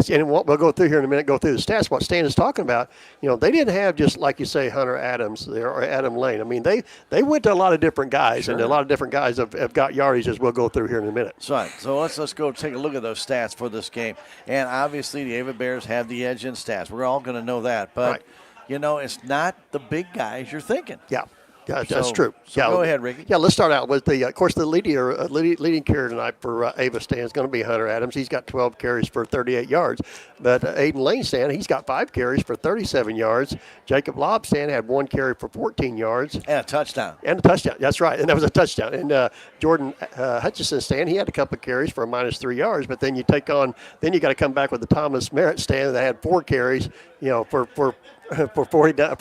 and what we'll go through here in a minute. Go through the stats. What Stan is talking about. They didn't have just like you say Hunter Adams there or Adam Lane. I mean, they went to a lot of different guys, and a lot of different guys have got yardage as we'll go through here in a minute. That's right. So let's go take a look at those stats for this game. And obviously, the Ava Bears have the edge in stats. We're all going to know that. But, it's not the big guys you're thinking. Yeah, that's true. So go ahead, Ricky. Yeah, let's start out with of course, the leading carrier tonight for Ava Stan is going to be Hunter Adams. He's got 12 carries for 38 yards. But Aiden Lane Stan, he's got 5 carries for 37 yards. Jacob Lobb Stan had 1 carry for 14 yards. And a touchdown. That's right. And that was a touchdown. And Jordan Hutchison Stan, he had a couple of carries for a -3 yards. But then you got to come back with the Thomas Merritt Stan that had 4 carries, for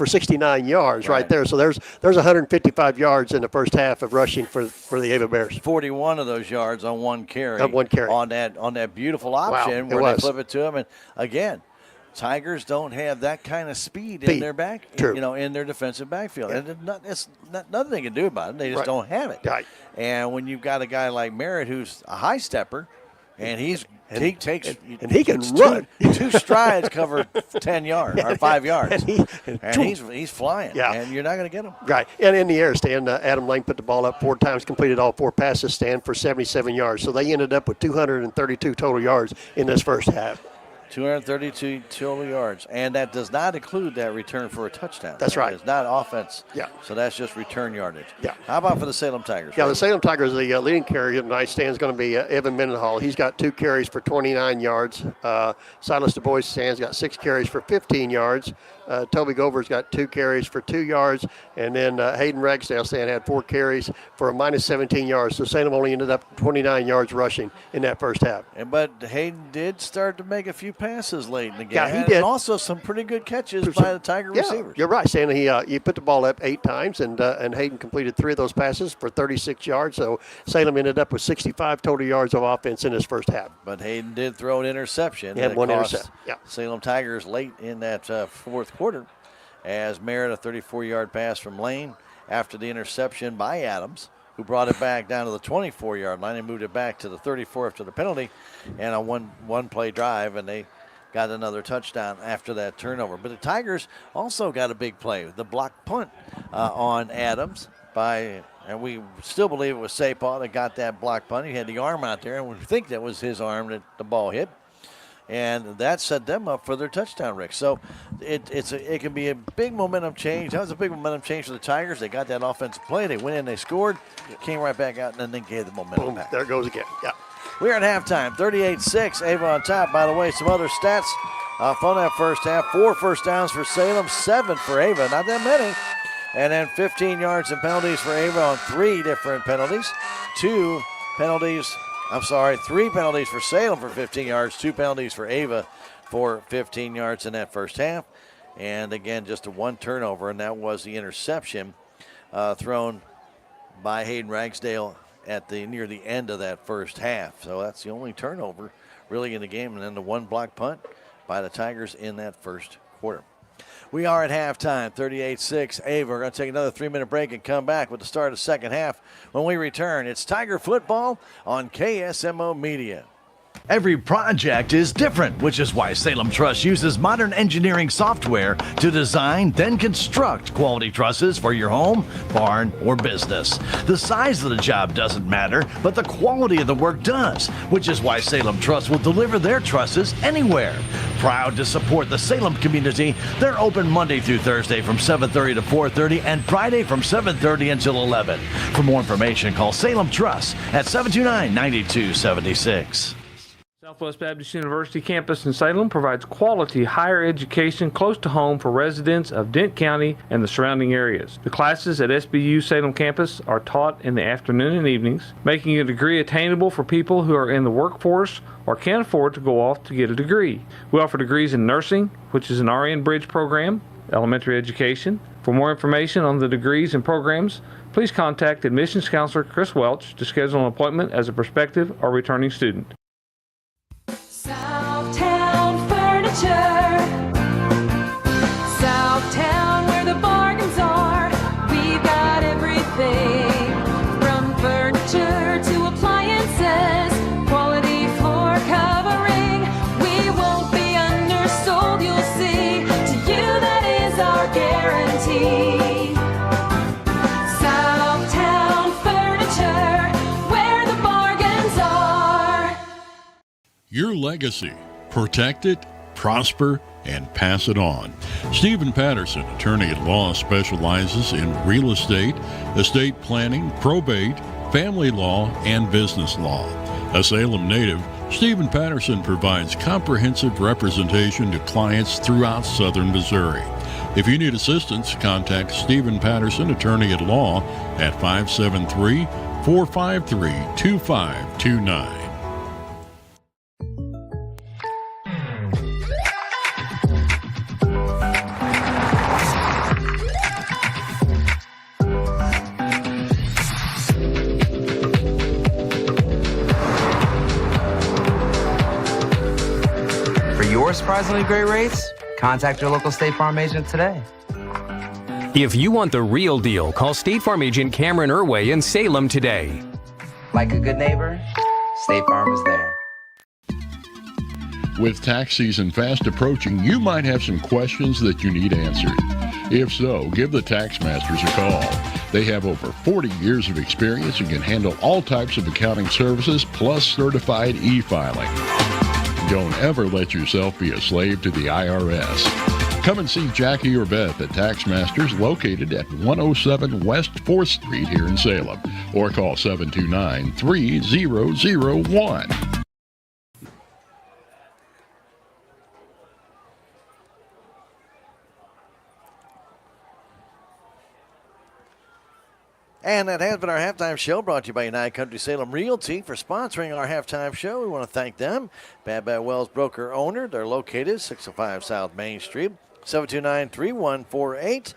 69 yards right there. So there's 155 yards in the first half of rushing for the Ava Bears. 41 of those yards on 1 carry. On that beautiful option where they flip it to him. And again, Tigers don't have that kind of speed in their back, in their defensive backfield. Yeah. And it's nothing they can do about it. They just don't have it. Right. And when you've got a guy like Merritt who's a high stepper, and he can run. 2 strides cover 10 yards or 5 yards. And he's flying. Yeah. And you're not going to get him. Right. And in the air, Stan, Adam Lane put the ball up 4 times, completed all 4 passes, Stan, for 77 yards. So they ended up with 232 total yards in this first half. 232 total yards, and that does not include that return for a touchdown. That's right. It's not offense. Yeah. So that's just return yardage. Yeah. How about for the Salem Tigers? Yeah, the Salem Tigers, the leading carrier tonight stands going to be Evan Mendenhall. He's got 2 carries for 29 yards. Silas Du Bois stands got 6 carries for 15 yards. Toby Gover's got 2 carries for 2 yards, and then Hayden Ragsdale Stan had 4 carries for a -17 yards. So Salem only ended up 29 yards rushing in that first half. But Hayden did start to make a few passes late in the game. Yeah, he did. And also some pretty good catches by the Tiger receivers. You're right, Stan. He put the ball up 8 times, and Hayden completed 3 of those passes for 36 yards. So Salem ended up with 65 total yards of offense in his first half. But Hayden did throw an interception. He had 1 interception. Yeah. Salem Tigers late in that fourth quarter, as Merritt, a 34-yard pass from Lane after the interception by Adams, who brought it back down to the 24-yard line and moved it back to the 34 after the penalty, and a one-play drive, and they got another touchdown after that turnover. But the Tigers also got a big play, the block punt on Adams and we still believe it was Sapal that got that block punt. He had the arm out there, and we think that was his arm that the ball hit. And that set them up for their touchdown, Rick. So it can be a big momentum change. That was a big momentum change for the Tigers. They got that offensive play. They went in, they scored, came right back out, and then they gave the momentum back. There it goes again. Yeah. We're at halftime, 38-6. Ava on top. By the way, some other stats from that first half. 4 first downs for Salem, 7 for Ava. Not that many. And then 15 yards and penalties for Ava on 3 different penalties. 3 penalties for Salem for 15 yards, 2 penalties for Ava for 15 yards in that first half. And again, just a 1 turnover, and that was the interception thrown by Hayden Ragsdale at near the end of that first half. So that's the only turnover really in the game, and then the 1 block punt by the Tigers in that first quarter. We are at halftime, 38-6. Ava, we're going to take another 3-minute break and come back with the start of the second half. When we return, it's Tiger football on KSMO Media. Every project is different, which is why Salem Truss uses modern engineering software to design, then construct quality trusses for your home, barn, or business. The size of the job doesn't matter, but the quality of the work does, which is why Salem Truss will deliver their trusses anywhere. Proud to support the Salem community, they're open Monday through Thursday from 7:30 to 4:30 and Friday from 7:30 until 11. For more information, call Salem Truss at 729-9276. Southwest Baptist University campus in Salem provides quality higher education close to home for residents of Dent County and the surrounding areas. The classes at SBU Salem campus are taught in the afternoon and evenings, making a degree attainable for people who are in the workforce or can't afford to go off to get a degree. We offer degrees in nursing, which is an RN Bridge program, elementary education. For more information on the degrees and programs, please contact admissions counselor Chris Welch to schedule an appointment as a prospective or returning student. Southtown Furniture. Southtown, where the bargains are. We've got everything from furniture to appliances. Quality floor covering. We won't be undersold, you'll see. To you, that is our guarantee. Southtown Furniture, where the bargains are. Your legacy. Protect it, prosper, and pass it on. Stephen Patterson, attorney at law, specializes in real estate planning, probate, family law, and business law. A Salem native, Stephen Patterson provides comprehensive representation to clients throughout southern Missouri. If you need assistance, contact Stephen Patterson, attorney at law, at 573-453-2529. Surprisingly great rates? Contact your local State Farm agent today. If you want the real deal, call State Farm agent Cameron Irway in Salem today. Like a good neighbor, State Farm is there. With tax season fast approaching, you might have some questions that you need answered. If so, give the Tax Masters a call. They have over 40 years of experience and can handle all types of accounting services plus certified e-filing. Don't ever let yourself be a slave to the IRS. Come and see Jackie or Beth at Tax Masters, located at 107 West 4th Street here in Salem, or call 729-3001. And that has been our halftime show, brought to you by United Country Salem Realty. For sponsoring our halftime show, we want to thank them. Bad Wells Broker Owner. They're located 605 South Main Street, 729-3148.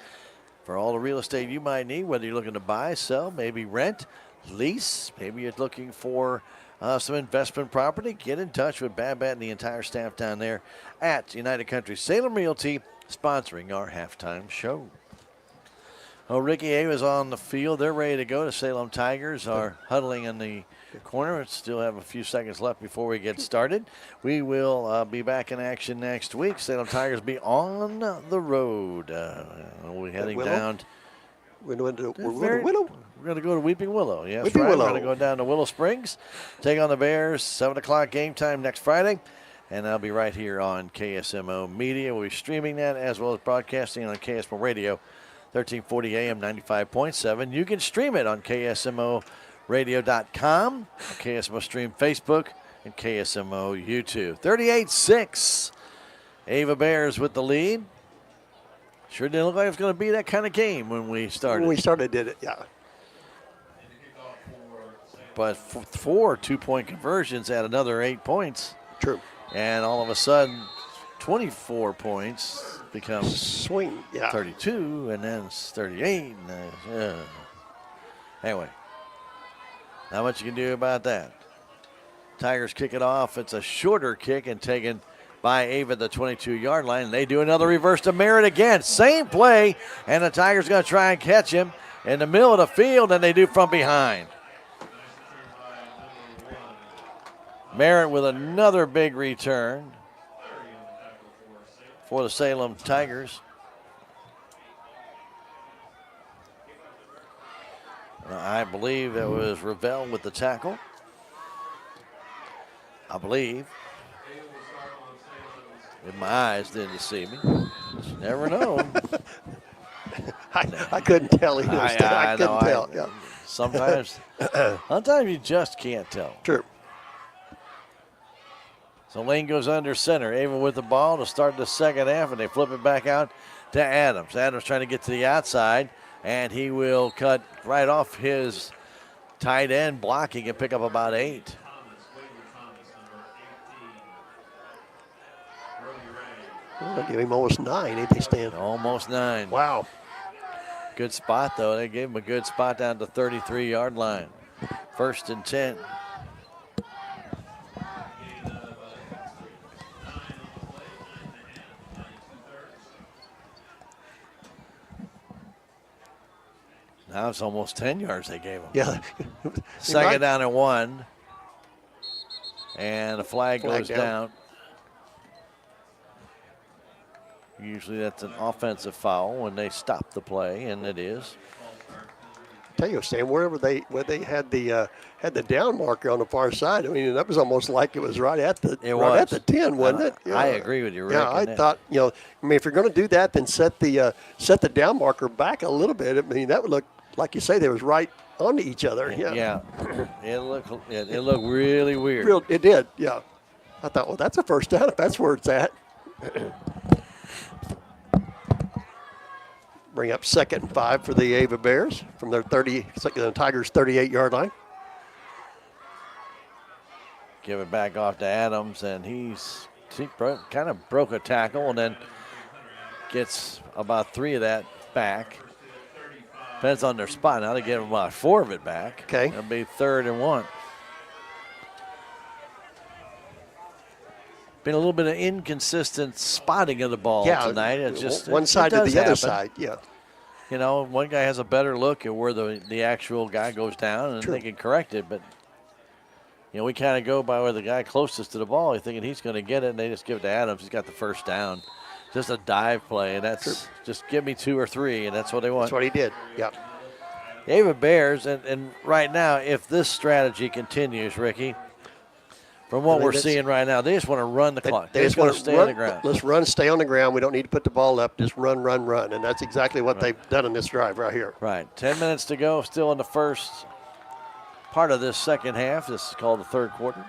For all the real estate you might need, whether you're looking to buy, sell, maybe rent, lease, maybe you're looking for some investment property, get in touch with Bad and the entire staff down there at United Country Salem Realty, sponsoring our halftime show. Well, Ricky A was on the field. They're ready to go. The Salem Tigers are huddling in the corner. Still have a few seconds left before we get started. We will be back in action next week. Salem Tigers be on the road. We'll be heading down. We're going to Willow. We're going to go to Weeping Willow. Yes, Weeping right. Willow. We're going to go down to Willow Springs, take on the Bears. 7 o'clock game time next Friday. And I'll be right here on KSMO Media. We'll be streaming that as well as broadcasting on KSMO Radio. 1340 AM 95.7. You can stream it on KSMOradio.com, KSMO Stream Facebook, and KSMO YouTube. 38-6. Ava Bears with the lead. Sure didn't look like it was going to be that kind of game when we started. When we started, did it, yeah. But 4 2-point conversions at another 8 points. True. And all of a sudden, 24 points becomes swing, yeah. 32, and then it's 38. Anyway, not much you can do about that. Tigers kick it off. It's a shorter kick and taken by Ava at the 22-yard line. And they do another reverse to Merritt again. Same play, and the Tigers going to try and catch him in the middle of the field, and they do from behind. Merritt with another big return for the Salem Tigers. I believe that was Ravel with the tackle. I believe. If my eyes didn't deceive me. You never know. I couldn't tell. I couldn't tell. Yeah. Sometimes you just can't tell. True. So Lane goes under center. Ava with the ball to start the second half, and they flip it back out to Adams. Adams trying to get to the outside, and he will cut right off his tight end blocking and pick up about 8. Well, give him almost 9, ain't they, Stan? Almost 9. Wow. Good spot, though. They gave him a good spot down to the 33-yard line. 1st and 10. Now it's almost 10 yards they gave him. Yeah. Second down and 1. And a flag goes down. Usually that's an offensive foul when they stop the play, and it is. Tell you, Stan, where they had the down marker on the far side. I mean, that was almost like it was right at the 10, wasn't it? Yeah. I agree with you, Rick. Yeah, I thought, I mean, if you're going to do that, then set the down marker back a little bit. I mean, that would look like you say they was right onto each other. Yeah. Yeah. It looked really weird. It did. Yeah. I thought, well, that's a first down if that's where it's at. Bring up 2nd and 5 for the Ava Bears from their the Tigers' 38-yard line. Give it back off to Adams, and he kind of broke a tackle and then gets about 3 of that back. Depends on their spot. Now they give him about 4 of it back. Okay. It'll be 3rd and 1. Been a little bit of inconsistent spotting of the ball tonight. It's just one side to the other side. Yeah. You know, one guy has a better look at where the actual guy goes down, and they can correct it. But we kind of go by where the guy closest to the ball. You're thinking he's going to get it, and they just give it to Adams. He's got the first down. Just a dive play, and that's just give me 2 or 3, and that's what they want. That's what he did. Yeah. The Ava Bears, and right now, if this strategy continues, Ricky, from what we're seeing right now, they just want to run the clock. They just want to stay on the ground. Let's run, stay on the ground. We don't need to put the ball up. Just run. And that's exactly what they've done in this drive right here. Right. 10 minutes to go, still in the first part of this second half. This is called the third quarter.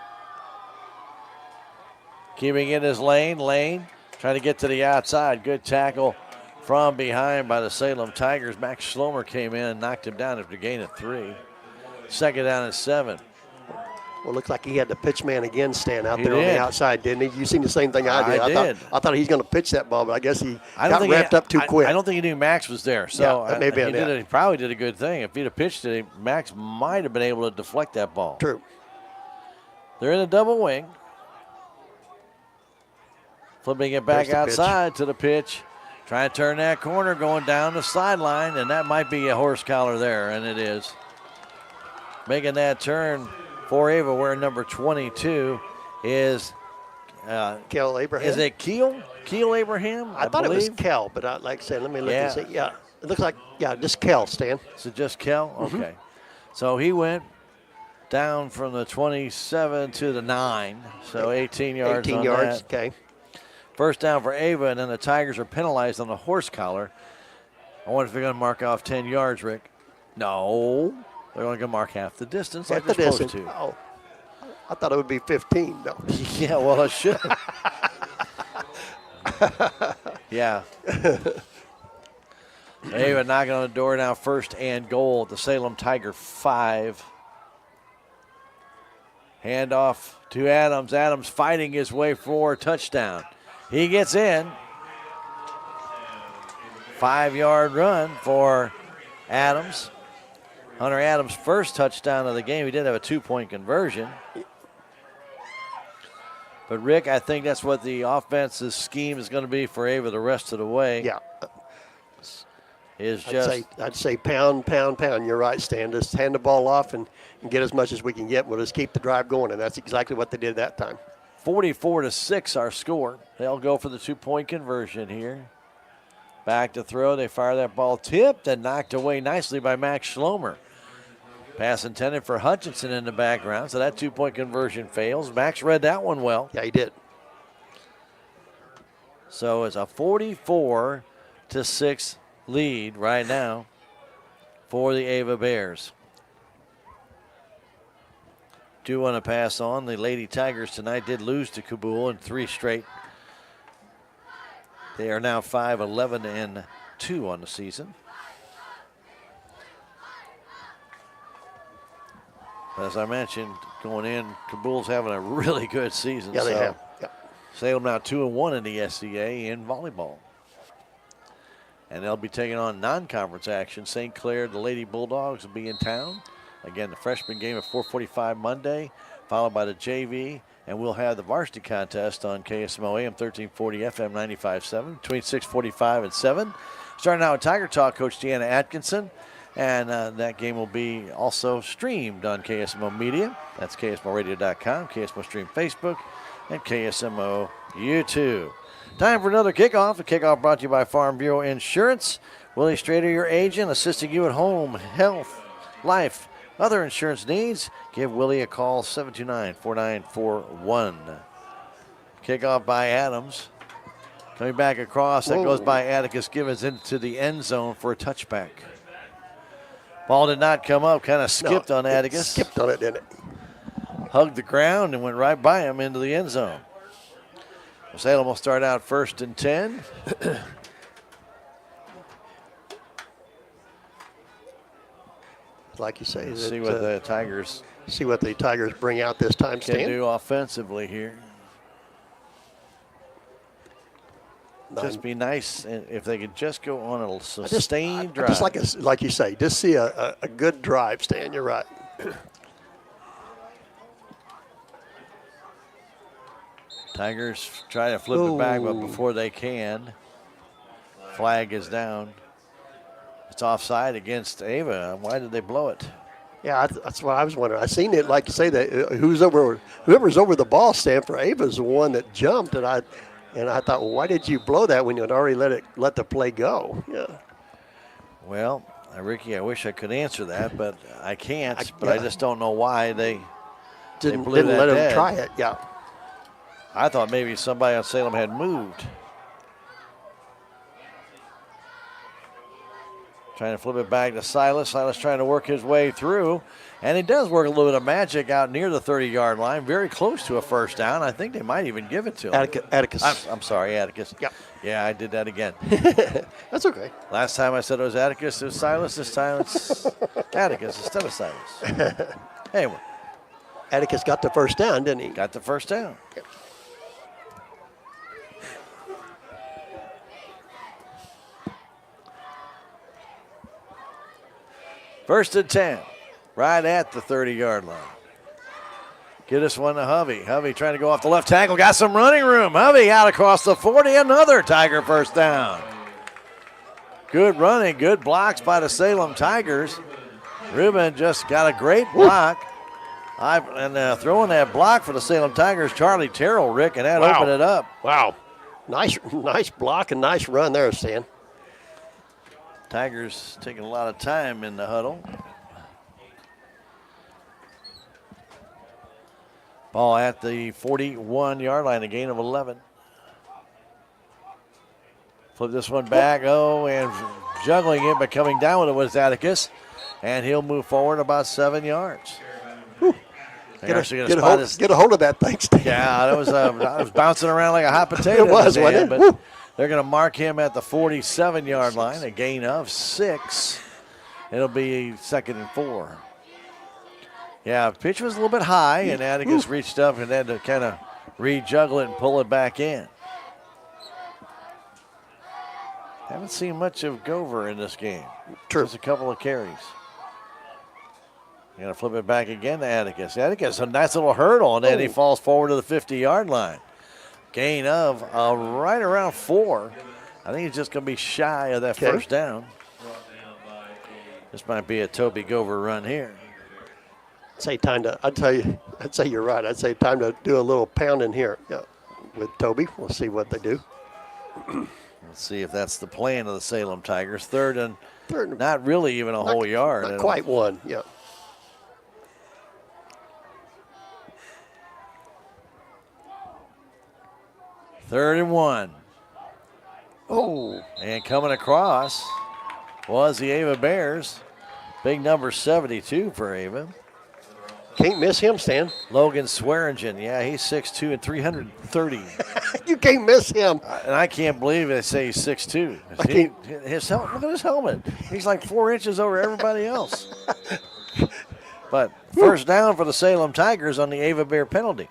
Keeping in his lane. Lane trying to get to the outside. Good tackle from behind by the Salem Tigers. Max Schlomer came in and knocked him down after a gain of 3. 2nd down and 7. Well, looks like he had the pitch man again stand out there on the outside, didn't he? You seen the same thing I did. I thought he was going to pitch that ball, but I guess he got wrapped up too quick. I don't think he knew Max was there. So that may be he probably did a good thing. If he'd have pitched it, Max might have been able to deflect that ball. True. They're in a double wing. Flipping it back outside to the pitch. Trying to turn that corner, going down the sideline, and that might be a horse collar there, and it is. Making that turn for Ava, where number 22 is Kel Abraham. Is it Keel? Keel Abraham? I thought it was Kel, but like I said, let me look and see. Yeah, it looks like, just Kel, Stan. Is it just Kel? Okay. So he went down from the 27 to the 9, so 18 yards 18 on yards, that. okay. First down for Ava, and then the Tigers are penalized on the horse collar. I wonder if they're going to mark off 10 yards, Rick. No. They're only going to mark half the distance like they're supposed to. Oh, I thought it would be 15. No. Yeah, well, it should. Yeah. Ava knocking on the door now, 1st and goal at the Salem Tiger 5. Handoff to Adams. Adams fighting his way for a touchdown. He gets in. 5-yard run for Adams. Hunter Adams' first touchdown of the game. He did have a 2-point conversion. But, Rick, I think that's what the offense's scheme is going to be for Ava the rest of the way. Yeah. is just. I'd say pound. You're right, Stan. Just hand the ball off and get as much as we can get. We'll just keep the drive going, and that's exactly what they did that time. 44-6 our score. They'll go for the 2-point conversion here. Back to throw. They fire that ball tipped and knocked away nicely by Max Schlomer. Pass intended for Hutchinson in the background, so that 2-point conversion fails. Max read that one well. Yeah, he did. So it's a 44-6 lead right now for the Ava Bears. Do want to pass on. The Lady Tigers tonight did lose to Kabul in 3 straight. They are now 5-11-2 on the season. As I mentioned, going in, Kabul's having a really good season. Yeah, they have. Yeah. Salem now 2-1 in the SCA in volleyball. And they'll be taking on non-conference action. St. Clair, the Lady Bulldogs, will be in town. Again, the freshman game at 4:45 Monday, followed by the JV. And we'll have the varsity contest on KSMO AM 1340 FM 95.7 between 6:45 and 7. Starting out with Tiger Talk, Coach Deanna Atkinson. And that game will be also streamed on KSMO Media. That's KSMORadio.com, KSMO Stream Facebook, and KSMO YouTube. Time for another kickoff. A kickoff brought to you by Farm Bureau Insurance. Willie Strader, your agent, assisting you at home, health, life, other insurance needs. Give Willie a call, 729-4941. Kickoff by Adams. Coming back across, that goes by Atticus Givens into the end zone for a touchback. Ball did not come up, kind of skipped on Atticus. Skipped on it, didn't it? Hugged the ground and went right by him into the end zone. Salem will start out 1st and 10. Like you say, Let's see what the Tigers bring out this time, Stan. Can do offensively here. Just be nice if they could just go on a sustained drive. Just like you say, just see a good drive, Stan. You're right. Tigers try to flip it back, but before they can, flag is down. It's offside against Ava. Why did they blow it? Yeah, that's what I was wondering. I seen it, like you say, that whoever's over the ball, Stan, for Ava's the one that jumped, and I thought, well, why did you blow that when you had already let the play go? Yeah. Well, Ricky, I wish I could answer that, but I can't. I just don't know why they didn't blew that let dead. him try it. Yeah. I thought maybe somebody on Salem had moved. Trying to flip it back to Silas. Silas trying to work his way through. And he does work a little bit of magic out near the 30-yard line. Very close to a first down. I think they might even give it to him. Atticus. I'm sorry, Atticus. Yep. Yeah, I did that again. That's okay. Last time I said it was Atticus, it was Silas. This time it's Atticus instead of Silas. Anyway. Atticus got the first down, didn't he? Got the first down. Yep. First and 10, right at the 30-yard line. Get this one to Hovey. Hovey trying to go off the left tackle. Got some running room. Hovey out across the 40. Another Tiger first down. Good running, good blocks by the Salem Tigers. Ruben just got a great block. Throwing that block for the Salem Tigers, Charlie Terrell, Rick, and that opened it up. Wow. Nice block and nice run there, Stan. Tigers taking a lot of time in the huddle. Ball at the 41-yard line, a gain of 11. Flip this one back. And juggling it, but coming down with it was Atticus. And he'll move forward about 7 yards. Get a hold of that thing, Stan. Yeah, that was bouncing around like a hot potato. It was, wasn't it? But they're going to mark him at the 47-yard line, a gain of 6. It'll be 2nd and 4. Yeah, pitch was a little bit high, and Atticus reached up and had to kind of re-juggle it and pull it back in. Haven't seen much of Gover in this game. True. Just a couple of carries. Going to flip it back again to Atticus. Atticus, a nice little hurdle, and then he falls forward to the 50-yard line. Gain of right around 4. I think he's just going to be shy of that first down. This might be a Toby Gover run here. I'd say you're right. I'd say time to do a little pounding here with Toby. We'll see what they do. Let's see if that's the plan of the Salem Tigers. Third and not really even a whole yard. Not quite one, yeah. Third and 1. Oh. And coming across was the Ava Bears. Big number 72 for Ava. Can't miss him, Stan. Logan Swearingen. Yeah, he's 6'2" and 330. You can't miss him. And I can't believe they say he's 6'2". Look at his helmet. He's like 4 inches over everybody else. But first down for the Salem Tigers on the Ava Bear penalty.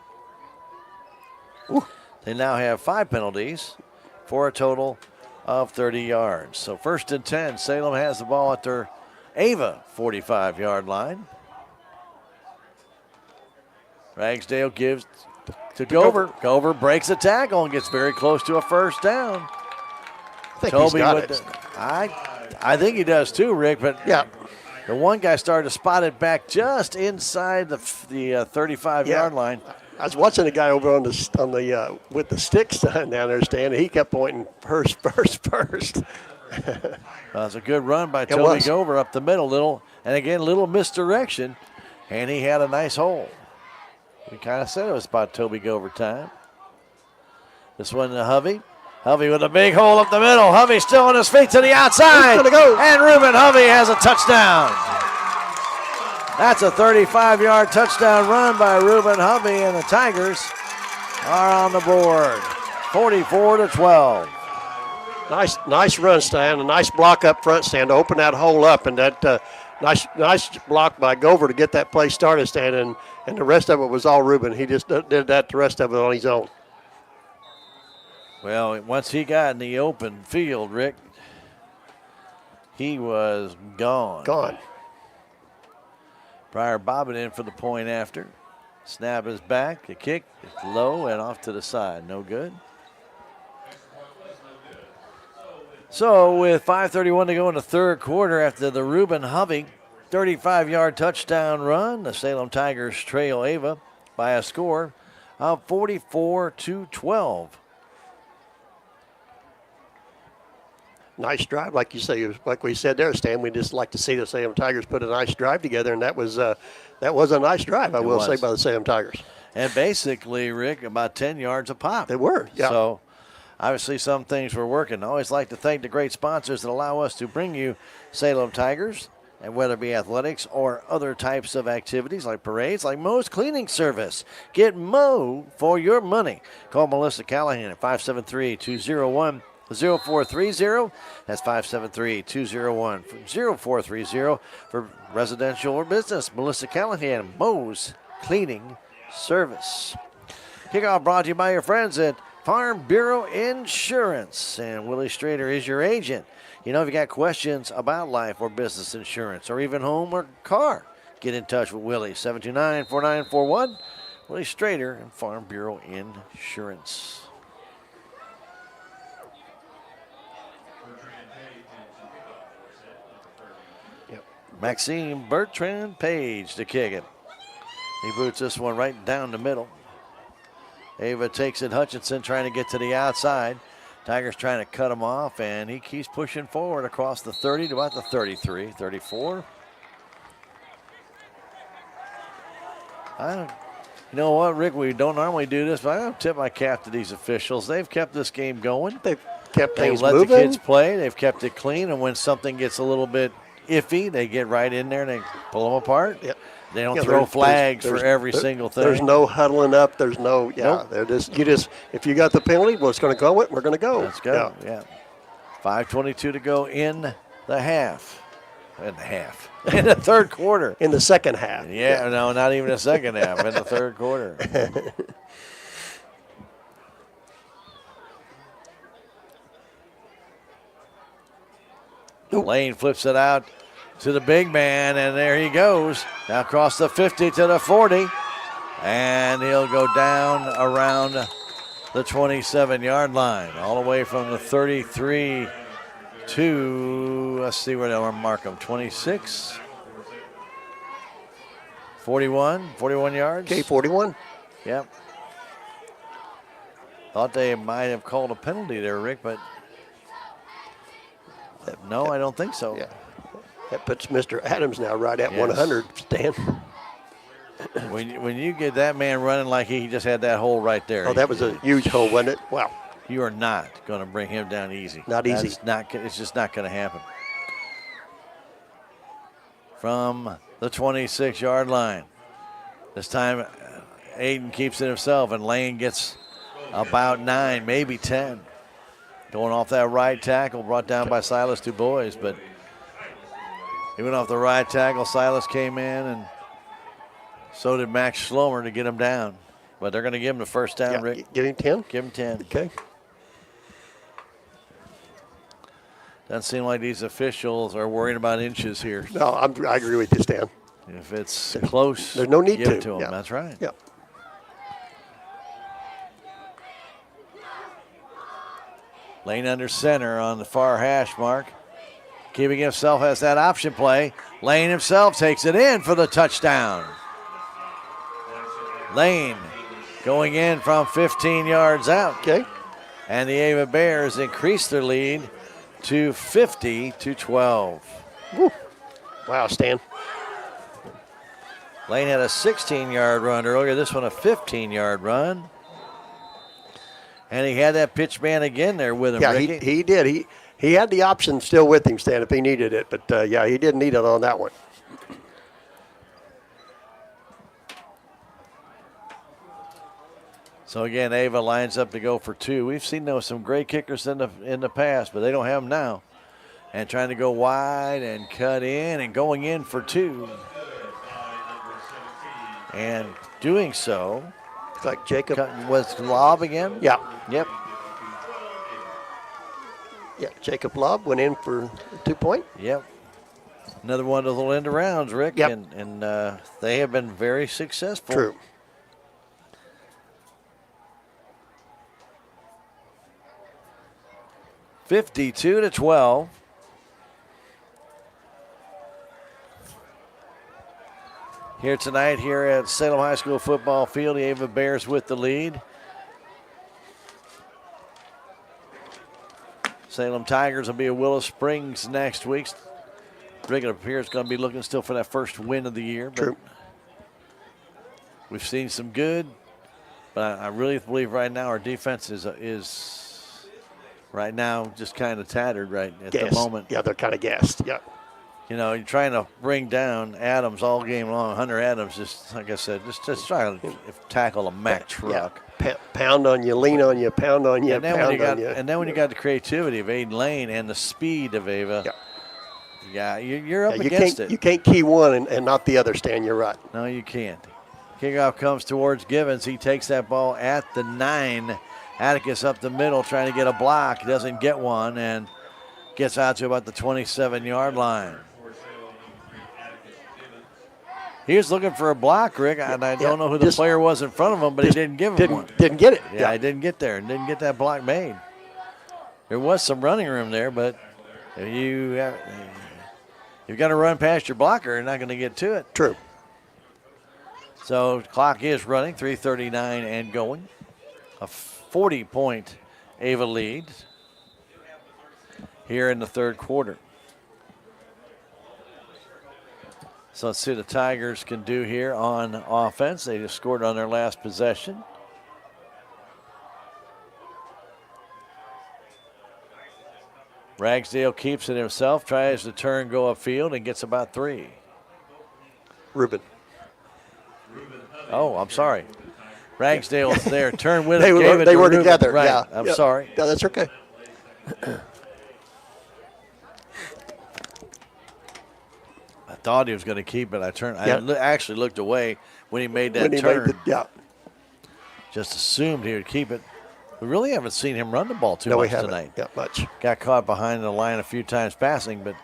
They now have 5 penalties for a total of 30 yards. So first and 10, Salem has the ball at their Ava 45-yard line. Ragsdale gives to Gover. Gover breaks the tackle and gets very close to a first down. I think he's got it. I think he does too, Rick, but yeah. The one guy started to spot it back just inside the 35-yard line. I was watching a guy over on the with the sticks down there, Stan, and he kept pointing first. That's a good run by Toby Gover up the middle, little misdirection, and he had a nice hole. We kind of said it was about Toby Gover time. This one to Hovey. Hovey with a big hole up the middle. Hovey still on his feet to the outside. He's gonna go. And Reuben Hovey has a touchdown. That's a 35-yard touchdown run by Reuben Hovey, and the Tigers are on the board, 44-12. Nice run, Stan. A nice block up front, Stan, to open that hole up, and that nice block by Gover to get that play started, Stan, and the rest of it was all Reuben. He just did that the rest of it on his own. Well, once he got in the open field, Rick, he was gone. Pryor bobbing in for the point after. Snap is back. The kick is low and off to the side. No good. So with 5:31 to go in the third quarter after the Reuben Hovey 35-yard touchdown run, the Salem Tigers trail Ava by a score of 44-12. Nice drive, like you say, like we said there, Stan. We just like to see the Salem Tigers put a nice drive together, and that was a nice drive, I will say, by the Salem Tigers. And basically, Rick, about 10 yards a pop. They were, yeah. So obviously some things were working. I always like to thank the great sponsors that allow us to bring you Salem Tigers, and whether it be athletics or other types of activities like parades, like Mo's Cleaning Service. Get Mo for your money. Call Melissa Callahan at 573-201-0430. That's 573-201-0430 for residential or business. Melissa Callahan, Mo's Cleaning Service. Kickoff brought to you by your friends at Farm Bureau Insurance. And Willie Strader is your agent. You know, if you got questions about life or business insurance or even home or car, get in touch with Willie, 729-4941. Willie Strader and Farm Bureau Insurance. Maxime Bertrand Page to kick it. He boots this one right down the middle. Ava takes it. Hutchinson trying to get to the outside. Tigers trying to cut him off, and he keeps pushing forward across the 30 to about the 33, 34. You know what, Rick, we don't normally do this, but I don't tip my cap to these officials. They've kept this game going. They've kept things let moving. The kids play. They've kept it clean, and when something gets a little bit iffy, they get right in there and they pull them apart. Yep. They don't throw flags for every single thing. There's no huddling up. There's no, Nope. They're just, if you got the penalty, well, it's going to go, we're going to go. Let's go, yeah. 5:22 to go in the half. In the third quarter. In the second half. Yeah, no, not even the second half, in the third quarter. Lane flips it out to the big man, and there he goes. Now across the 50 to the 40, and he'll go down around the 27-yard line, all the way from the 33 to, let's see where they'll mark him, 26, 41 yards. Okay, 41. Yep. Thought they might have called a penalty there, Rick, but no, I don't think so. Yeah. That puts Mr. Adams now right at Yes. 100, Stan. When you get that man running like he just had that hole right there. Oh, that was a huge hole, wasn't it? Wow. You are not going to bring him down easy. Not easy. It's just not going to happen. From the 26-yard line. This time, Aiden keeps it himself, and Lane gets about 9, maybe 10. Going off that right tackle, brought down by Silas DuBois, but he went off the right tackle. Silas came in, and so did Max Schlomer to get him down. But they're going to give him the first down, Rick. Give him 10? Give him 10. Okay. Doesn't seem like these officials are worried about inches here. No, I agree with you, Stan. If it's close, there's no need give to. it to them. Yeah. That's right. Yep. Lane under center on the far hash mark. Keeping himself as that option play. Lane himself takes it in for the touchdown. Lane going in from 15 yards out. Okay. And the Ava Bears increase their lead to 50-12. Woo. Wow, Stan. Lane had a 16-yard run earlier. This one a 15-yard run. And he had that pitch man again there with him, Yeah, Ricky. he did. He had the option still with him, Stan, if he needed it. But, yeah, he didn't need it on that one. So again, Ava lines up to go for 2. We've seen some great kickers in the past, but they don't have them now. And trying to go wide and cut in and going in for 2. And doing so. Looks like Jacob was Lobb again? Yeah. Yep. Yeah, Jacob Lobb went in for 2-point. Yep. Another one of the end arounds, Rick. Yep. And they have been very successful. True. $52-12. Here tonight, here at Salem High School football field, the Ava Bears with the lead. Salem Tigers will be at Willow Springs next week. Rick, it appears going to be looking still for that first win of the year. But True. We've seen some good, but I really believe right now our defense is right now just kind of tattered right at the moment. Yeah, they're kind of gassed. Yeah. You know, you're trying to bring down Adams all game long. Hunter Adams, just like I said, just trying to tackle a Mack truck. Yeah. Pound on you, lean on you, pound on you, And then pound on you. And then when you got the creativity of Aiden Lane and the speed of Ava, you're up against it. You can't key one and not the other, Stan. You're right. No, you can't. Kickoff comes towards Givens. He takes that ball at the 9. Atticus up the middle trying to get a block. Doesn't get one and gets out to about the 27-yard line. He was looking for a block, Rick, and I don't know who the player was in front of him, but he didn't give him one. Didn't get it. Yeah, he didn't get there and didn't get that block made. There was some running room there, but you've got to run past your blocker. You're not going to get to it. True. So clock is running, 3:39 and going. A 40-point Ava lead here in the third quarter. So let's see what the Tigers can do here on offense. They just scored on their last possession. Ragsdale keeps it himself, tries to turn, go upfield, and gets about 3. Ruben. Oh, I'm sorry. Ragsdale's there. Turn with They it. were Ruben. together. Right. Yeah. I'm sorry. Yeah, that's okay. I thought he was going to keep it. I actually looked away when he made that When he turn. made Just assumed he would keep it. We really haven't seen him run the ball too much tonight. Yeah, much. Got caught behind the line a few times passing, but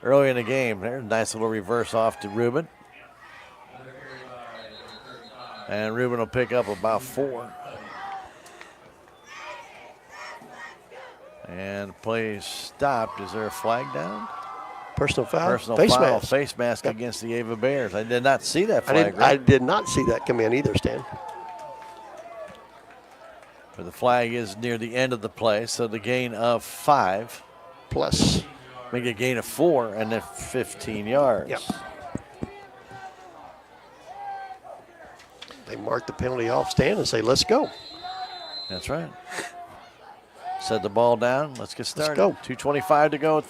early in the game, there's a nice little reverse off to Ruben. And Ruben will pick up about 4. And play stopped. Is there a flag down? Personal foul. Personal Face foul. mask. Face mask against the Ava Bears. I did not see that I flag. did not see that come in either, Stan. But the flag is near the end of the play, so the gain of 5. Plus. Make a gain of 4 and then 15 yards. Yep. They mark the penalty off, Stan, and say, let's go. That's right. Set the ball down. Let's get started. Let's go. 2:25 to go.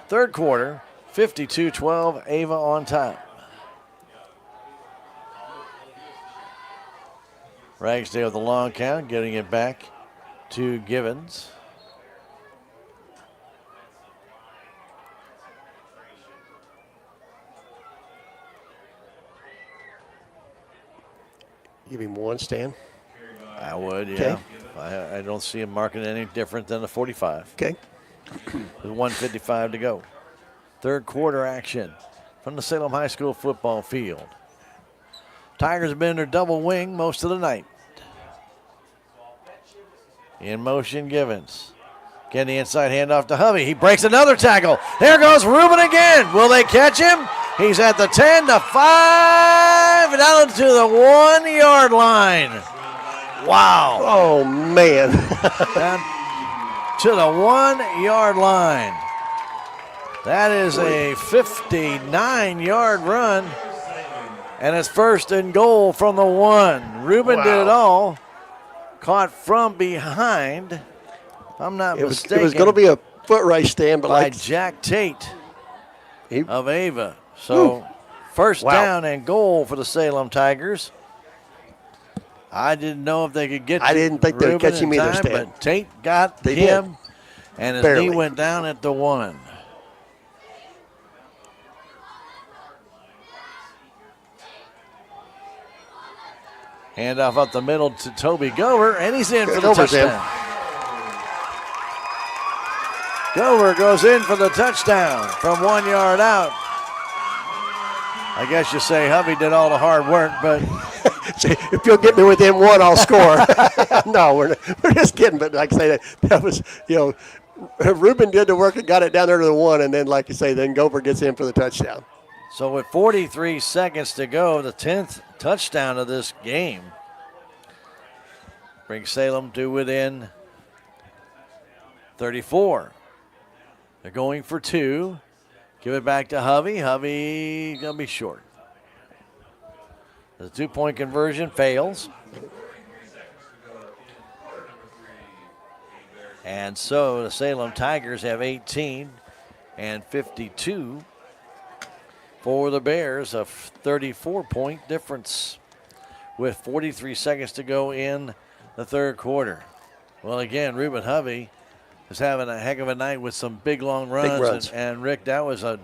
Third quarter. 52-12. Ava on top. Ragsdale with the long count, getting it back to Givens. Give him one, Stan. I would, yeah. Okay. I don't see him marking any different than the 45. Okay. With 1:55 to go. Third quarter action from the Salem High School football field. Tigers have been in their double wing most of the night. In motion, Givens. Getting the inside handoff to Hovey. He breaks another tackle. There goes Rubin again. Will they catch him? He's at the 10, the 5, down to the 1 yard line. Wow. Oh, man. Down to the 1 yard line. That is a 59-yard run. And it's first and goal from the 1. Rubin did it all. Caught from behind. If I'm not mistaken. It was going to be a foot race, Stan, but by like Jack Tate of Ava. So first down and goal for the Salem Tigers. I didn't know if they could get. I didn't think they'd catch him either, Stan. But Tate got him, and his knee went down at the 1. Handoff up the middle to Toby Gover, and he's in for the touchdown. Gover goes in for the touchdown from 1 yard out. I guess you say Hovey did all the hard work, but if you'll get me within 1, I'll score. No, we're just kidding. But like I say, that was, Rubin did the work and got it down there to the 1, and then like you say, then Gover gets in for the touchdown. So with 43 seconds to go, the 10th touchdown of this game brings Salem to within 34. They're going for 2. Give it back to Hovey. Hovey going to be short. The 2-point conversion fails. And so the Salem Tigers have 18 and 52 for the Bears, a 34-point difference with 43 seconds to go in the third quarter. Well, again, Reuben Hovey is having a heck of a night with some big, long runs. And Rick, that was, a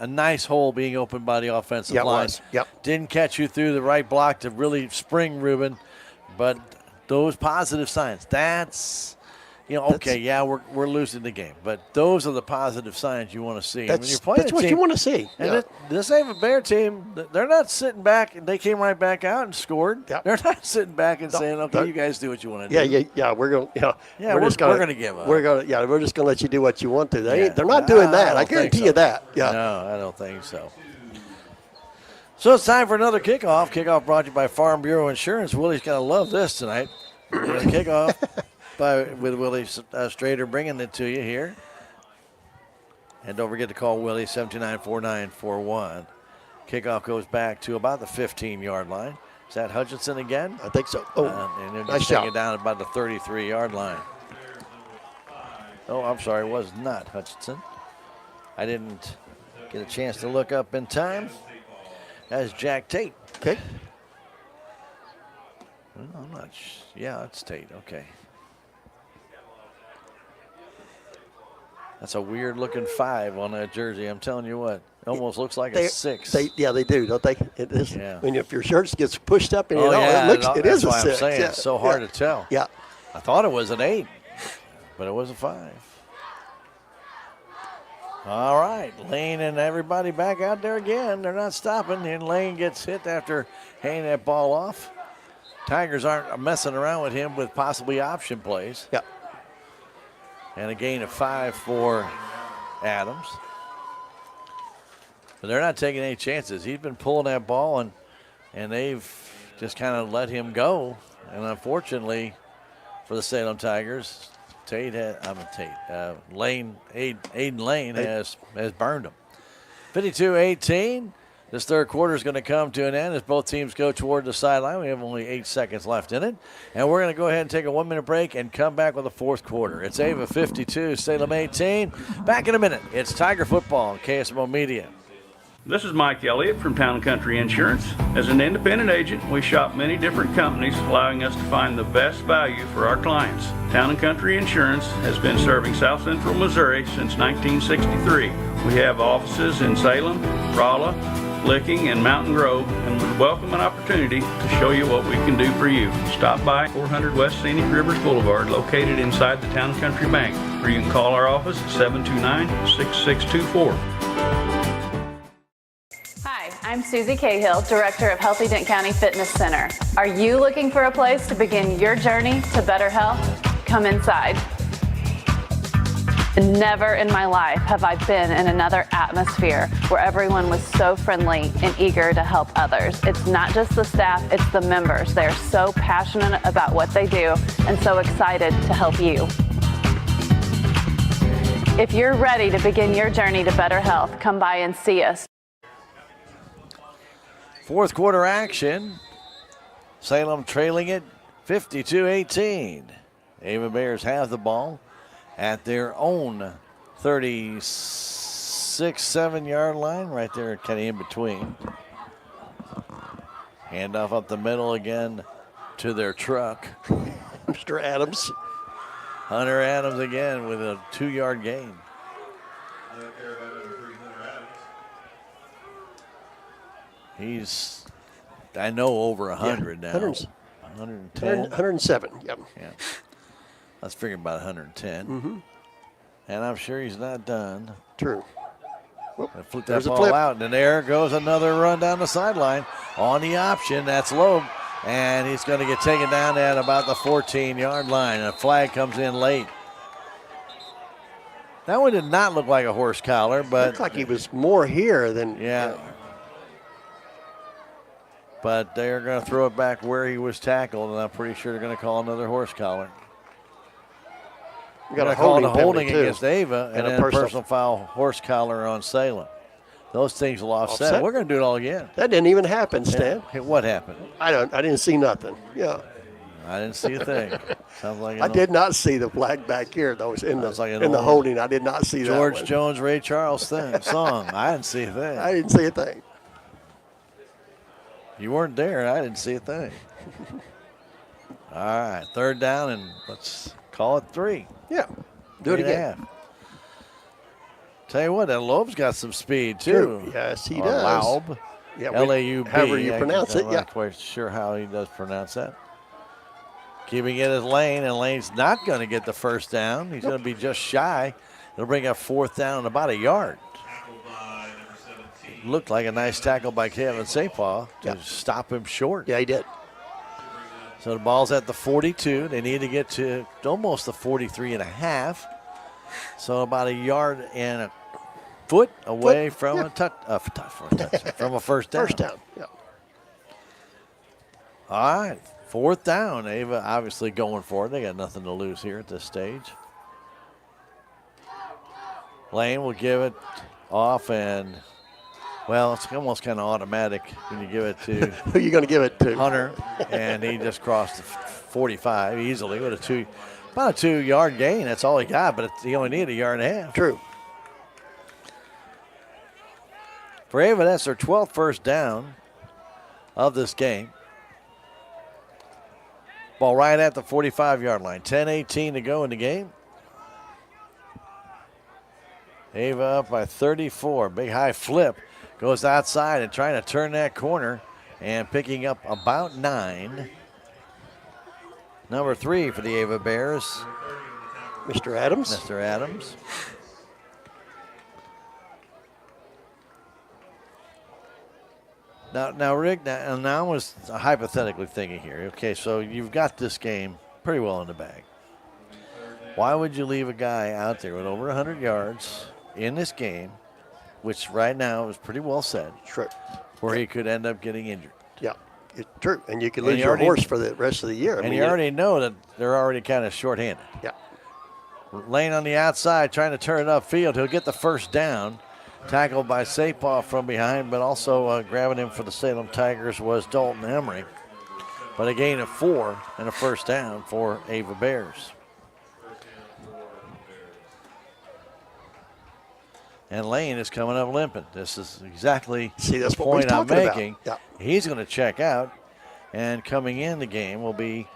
nice hole being opened by the offensive line. It was. Yep. Didn't catch you through the right block to really spring Reuben, but those positive signs, that's, we're losing the game, but those are the positive signs you want to see. That's, when you're playing that's what you want to see. And this Ava Bear team, they're not sitting back, and they came right back out and scored. Yep. They're not sitting back and saying, "Okay, you guys do what you want to do." Yeah. We're going. We're just going to give up. We're just going to let you do what you want to. They're not doing that. I guarantee you that. Yeah. No, I don't think so. So it's time for another kickoff. Kickoff brought to you by Farm Bureau Insurance. Willie's going to love this tonight. Kickoff with Willie Strader bringing it to you here. And don't forget to call Willie 729-4941. Kickoff goes back to about the 15-yard line. Is that Hutchinson again? I think so. And they're nice just taking it down at about the 33-yard line. Oh, I'm sorry, it was not Hutchinson. I didn't get a chance to look up in time. That's Jack Tate. Okay. I'm not. Yeah, it's Tate. Okay. That's a weird-looking 5 on that jersey. I'm telling you what. It almost looks like a 6. They do, don't they? It is. Yeah. When if your shirt gets pushed up and it is a 6. That's why I'm saying it's so hard to tell. Yeah. I thought it was an 8, but it was a 5. All right, Lane and everybody back out there again. They're not stopping, and Lane gets hit after handing that ball off. Tigers aren't messing around with him with possibly option plays. Yeah. And a gain of 5 for Adams. But they're not taking any chances. He's been pulling that ball, and they've just kind of let him go. And unfortunately for the Salem Tigers, Aiden Lane has burned them. 52-18. This third quarter is going to come to an end as both teams go toward the sideline. We have only 8 seconds left in it. And we're going to go ahead and take a 1-minute break and come back with the fourth quarter. It's Ava 52, Salem 18. Back in a minute. It's Tiger Football on KSMO Media. This is Mike Elliott from Town & Country Insurance. As an independent agent, we shop many different companies, allowing us to find the best value for our clients. Town & Country Insurance has been serving South Central Missouri since 1963. We have offices in Salem, Rolla, Licking, and Mountain Grove, and would welcome an opportunity to show you what we can do for you. Stop by 400 West Scenic Rivers Boulevard, located inside the Town & Country Bank, or you can call our office at 729-6624. Hi, I'm Susie Cahill, Director of Healthy Dent County Fitness Center. Are you looking for a place to begin your journey to better health? Come inside. Never in my life have I been in another atmosphere where everyone was so friendly and eager to help others. It's not just the staff, it's the members. They're so passionate about what they do and so excited to help you. If you're ready to begin your journey to better health, come by and see us. Fourth quarter action. Salem trailing it 52-18. Ava Bears have the ball at their own 36-7 line, right there kind of in between. Handoff up the middle again to their truck. Mr. Adams. Hunter Adams again with a 2-yard gain. He's, I know, over 100 now. 110. 107, yep. Yeah. Let's figure about 110. Mm-hmm. And I'm sure he's not done. True. Flip that ball out, and then there goes another run down the sideline on the option. That's low, and he's going to get taken down at about the 14-yard line. A flag comes in late. That one did not look like a horse collar, but looked like he was more here than But they're going to throw it back where he was tackled, and I'm pretty sure they're going to call another horse collar. We got a holding against Ava, and then a personal foul horse collar on Salem. Those things will offset. We're going to do it all again. That didn't even happen, Stan. Hey, what happened? I didn't see nothing. Yeah. I didn't see a thing. Sounds like I did not see the flag back here. That was in the holding. I did not see that. George Jones, Ray Charles song. I didn't see a thing. I didn't see a thing. You weren't there. I didn't see a thing. All right, third down, and let's call it 3. Yeah, do it again. Tell you what, that Loeb's got some speed, too. True. Yes, he does. Laub. Yeah, L-A-U-B. However you pronounce it, I'm not quite sure how he does pronounce that. Keeping it as Lane, and Lane's not going to get the first down. He's going to be just shy. It'll bring up fourth down about a yard. Looked like a nice tackle by Kevin St-Paul to stop him short. Yeah, he did. So the ball's at the 42. They need to get to almost the 43.5. So about a yard and a foot away from a from a first down. First down, yeah. All right, fourth down. Ava obviously going for it. They got nothing to lose here at this stage. Lane will give it off, and well, it's almost kind of automatic when you give it to who you going to give it to? Hunter, and he just crossed the 45 easily with about a 2-yard gain. That's all he got, but he only needed a yard and a half. True. For Ava, that's their 12th first down of this game. Ball right at the 45-yard line. 10-18 to go in the game. Ava up by 34. Big high flip. Goes outside and trying to turn that corner and picking up about 9. Number 3 for the Ava Bears. Mr. Adams. Mr. Adams. Now, Rick, now I was hypothetically thinking here. Okay, so you've got this game pretty well in the bag. Why would you leave a guy out there with over 100 yards in this game, which right now is pretty well said, True, where he could end up getting injured? Yeah, it's true. And you could lose your horse for the rest of the year. You already know that they're already kind of shorthanded. Yeah. Lane on the outside, trying to turn it upfield. He'll get the first down. Tackled by Sapah from behind, but also grabbing him for the Salem Tigers was Dalton Emery. But a gain of 4 and a first down for Ava Bears. And Lane is coming up limping. This is exactly the point I'm making. Yeah. He's going to check out. And coming in the game will be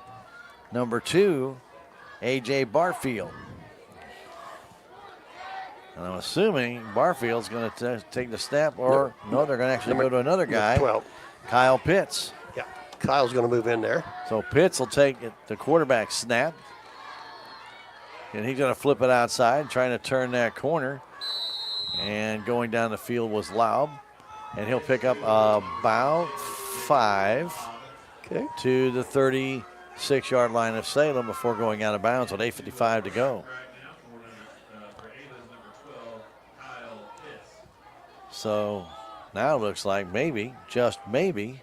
number 2, A.J. Barfield. And I'm assuming Barfield's going to take the snap, or no, they're going to actually go to another guy, 12. Kyle Pitts. Yeah, Kyle's going to move in there. So Pitts will take the quarterback snap, and he's going to flip it outside, trying to turn that corner. And going down the field was Laub, and he'll pick up about 5 to the 36-yard line of Salem before going out of bounds with 8:55 to go. So now it looks like maybe, just maybe,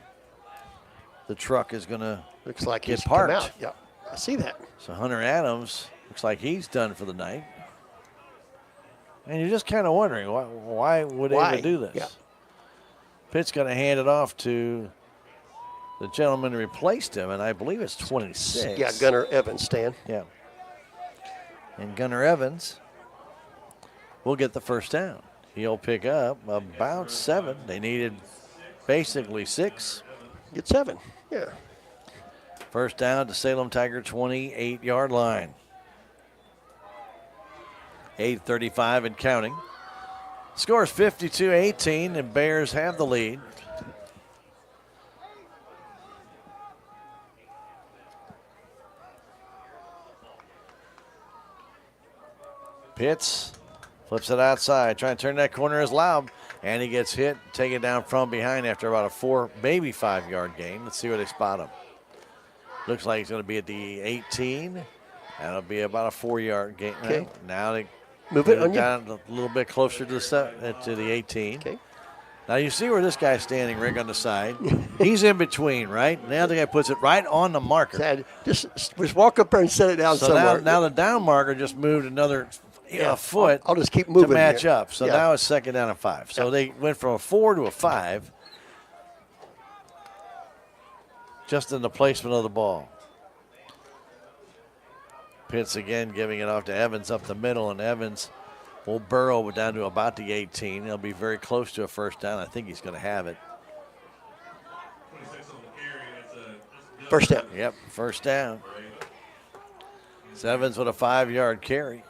the truck is going to get parked. Out. Yeah, I see that. So Hunter Adams looks like he's done for the night. And you're just kind of wondering, why would Ava do this? Yeah. Pitt's going to hand it off to the gentleman who replaced him, and I believe it's 26. Yeah, Gunnar Evans, Stan. Yeah. And Gunnar Evans will get the first down. He'll pick up about 7. They needed basically 6. Get 7, yeah. First down to Salem Tiger 28-yard line. 8:35 and counting. Score is 52-18, and Bears have the lead. Pitts flips it outside, trying to turn that corner is Laub, and he gets hit, taken down from behind after about a 4, maybe 5-yard gain. Let's see where they spot him. Looks like he's going to be at the 18. That'll be about a 4-yard gain. Okay. Now they move it on down a little bit closer to the 18. Okay. Now you see where this guy's standing, Rick, on the side. He's in between, right? Now the guy puts it right on the marker. Just walk up there and set it down somewhere. Now the down marker just moved another foot. I'll just keep moving to match here. up. So now it's second down and 5. So they went from a 4 to a 5 just in the placement of the ball. Pitts again giving it off to Evans up the middle, and Evans will burrow down to about the 18. He'll be very close to a first down. I think he's going to have it. First down. Yep, first down. It's Evans with a 5-yard carry.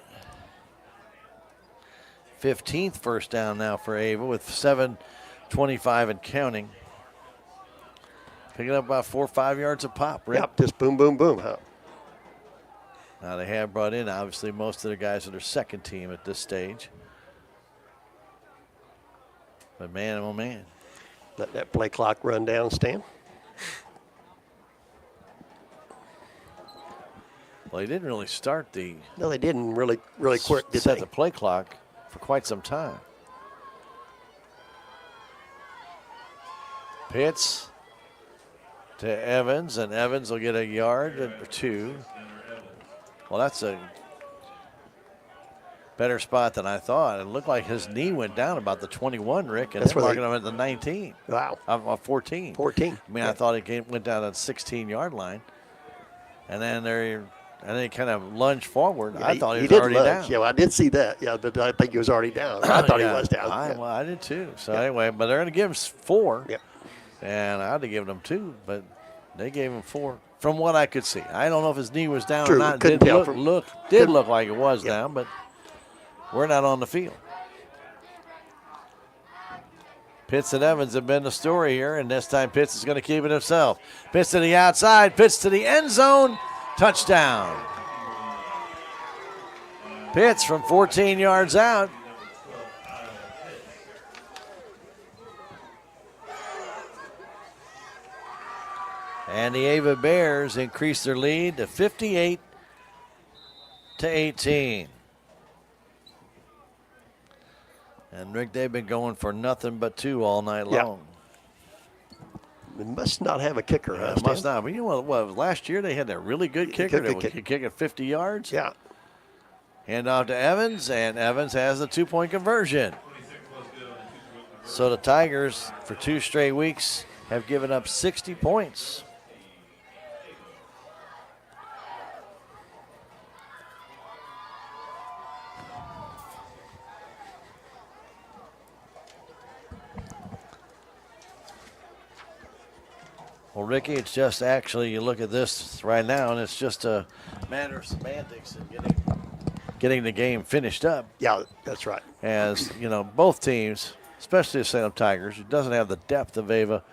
15th first down now for Ava with 7:25 and counting. Picking up about 4 or 5 yards a pop, Rick. Yep, just boom, boom, boom, huh? Now they have brought in, obviously, most of the guys that are second team at this stage. But man, oh man. Let that play clock run down, Stan. Well, he didn't really start the... No, they didn't really quick, did set they? the play clock for quite some time. Pitts to Evans, and Evans will get a yard or 2. Well, that's a better spot than I thought. It looked like his knee went down about the 21, Rick, and they're marking him at the 19. Wow. 14. 14. I mean, I thought it went down at the 16-yard line. And then they kind of lunged forward. Yeah, I thought he was did already lunge. down. Yeah, well, I did see that. Yeah, but I think he was already down. I thought he was down. Well, I did too. So anyway, but they're going to give him 4. Yeah. And I would have given him 2, but they gave him 4. From what I could see, I don't know if his knee was down True, or not. couldn't Did tell look like it was down, but we're not on the field. Pitts and Evans have been the story here, and this time Pitts is going to keep it himself. Pitts to the outside, Pitts to the end zone, touchdown. Pitts from 14 yards out. And the Ava Bears increase their lead to 58 18. And Rick, they've been going for nothing but 2 all night long. They must not have a kicker. Yeah, must not. But you know what? Last year they had that really good kicker that could kick it 50 yards. Yeah. Hand off to Evans, and Evans has the 2-point conversion. So the Tigers, for 2 straight weeks, have given up 60 points. Well, Ricky, it's just actually, you look at this right now, and it's just a matter of semantics and getting the game finished up. Yeah, that's right. As, you know, both teams, especially the Salem Tigers, who doesn't have the depth of Ava,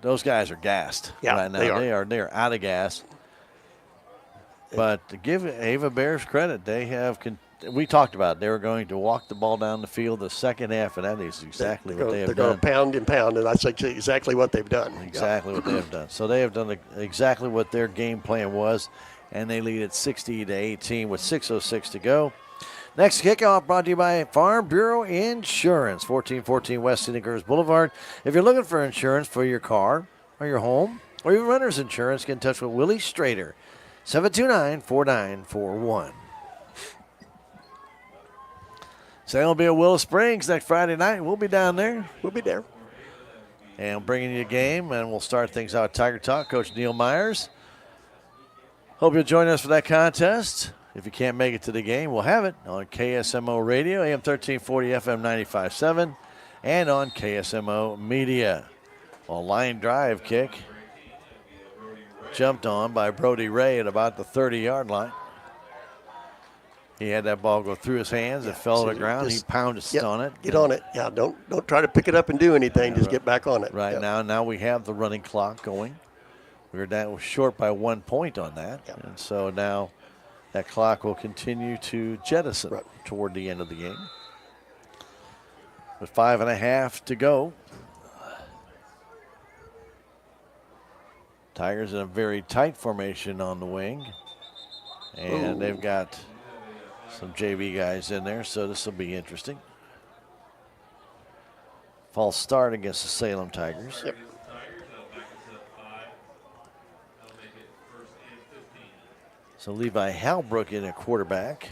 those guys are gassed right now. They are out of gas. But to give Ava Bears credit, they have we talked about it. They were going to walk the ball down the field the second half, and that is exactly what they have done. They're going to pound and pound, and that's exactly what they've done. Exactly what they have done. So they have done exactly what their game plan was, and they lead at 60-18 with 6:06 to go. Next kickoff brought to you by Farm Bureau Insurance, 1414 West Scenic Groves Boulevard. If you're looking for insurance for your car or your home or your renter's insurance, get in touch with Willie Strader, 729-4941. Salem will be at Willow Springs next Friday night. We'll be down there. We'll be there. And bringing you a game, and we'll start things out at Tiger Talk. Coach Neil Myers. Hope you'll join us for that contest. If you can't make it to the game, we'll have it on KSMO Radio, AM 1340, FM 95.7, and on KSMO Media. Well, line drive kick jumped on by Brody Ray at about the 30-yard line. He had that ball go through his hands. It fell to the ground. He pounded on it. Get on it. Yeah, don't try to pick it up and do anything. Just get back on it. Right now we have the running clock going. We were down short by 1 point on that. And so now that clock will continue to jettison toward the end of the game. With 5.5 to go. Tigers in a very tight formation on the wing. And they've got some JV guys in there, so this will be interesting. False start against the Salem Tigers. Yep. So Levi Halbrook in at quarterback.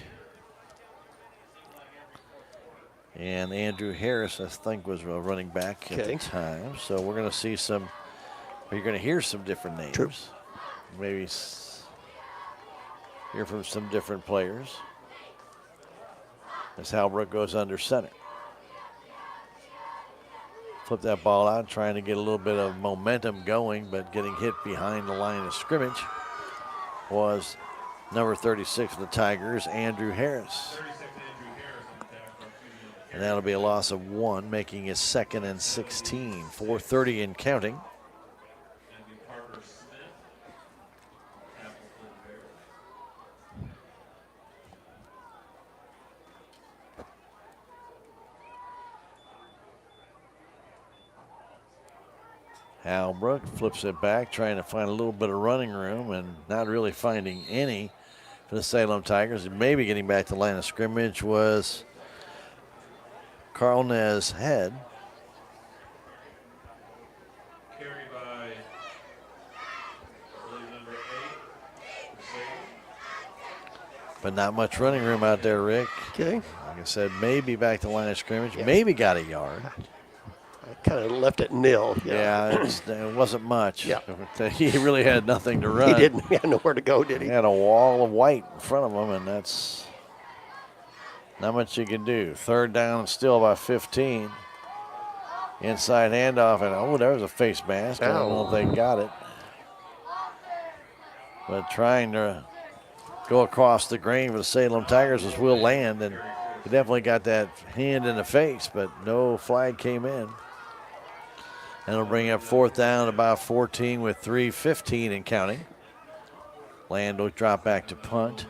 And Andrew Harris, I think, was a running back at the time. So we're going to see some, you're going to hear some different names. True. Maybe hear from some different players. As Halbrook goes under center. Flip that ball out, trying to get a little bit of momentum going, but getting hit behind the line of scrimmage was number 36 for the Tigers, Andrew Harris. And that'll be a loss of 1, making it 2nd and 16. 4:30 and counting. Halbrook flips it back, trying to find a little bit of running room and not really finding any for the Salem Tigers. Maybe getting back to the line of scrimmage was Carl Nez Head. Carried by number 8. But not much running room out there, Rick. Okay. Like I said, maybe back to the line of scrimmage, maybe got a yard. Kind of left it nil. Yeah, it wasn't much. Yeah. He really had nothing to run. He didn't. He had nowhere to go, did he? He had a wall of white in front of him, and that's not much you can do. 3rd down, still by 15. Inside handoff, and there was a face mask. I don't know if they got it. But trying to go across the grain for the Salem Tigers was Will Land, and he definitely got that hand in the face, but no flag came in. And it'll bring up 4th down, about 14 with 3:15 and counting. Land will drop back to punt.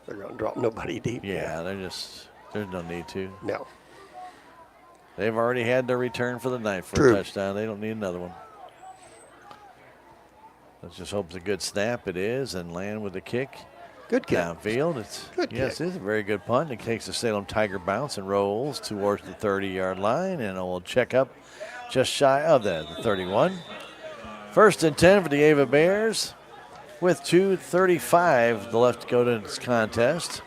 They're going to drop nobody deep. Yeah, there's no need to. No. They've already had their return for the night for a touchdown. They don't need another one. Let's just hope it's a good snap. It is, and land with the kick. Good kick. Downfield. It's good. Yes, kick. it is a very good punt. It takes the Salem Tiger bounce and rolls towards the 30-yard line, and it will check up just shy of that, the 31. 1st and 10 for the Ava Bears with 2:35 left to go to this contest.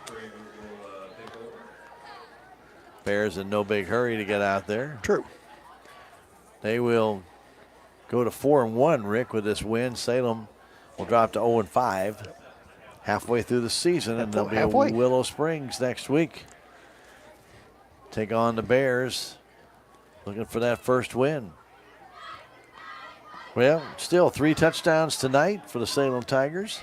Bears in no big hurry to get out there. True. They will go to 4-1, Rick, with this win. Salem will drop to 0-5 halfway through the season, and they'll be at Willow Springs next week. Take on the Bears, looking for that first win. Well, still 3 touchdowns tonight for the Salem Tigers.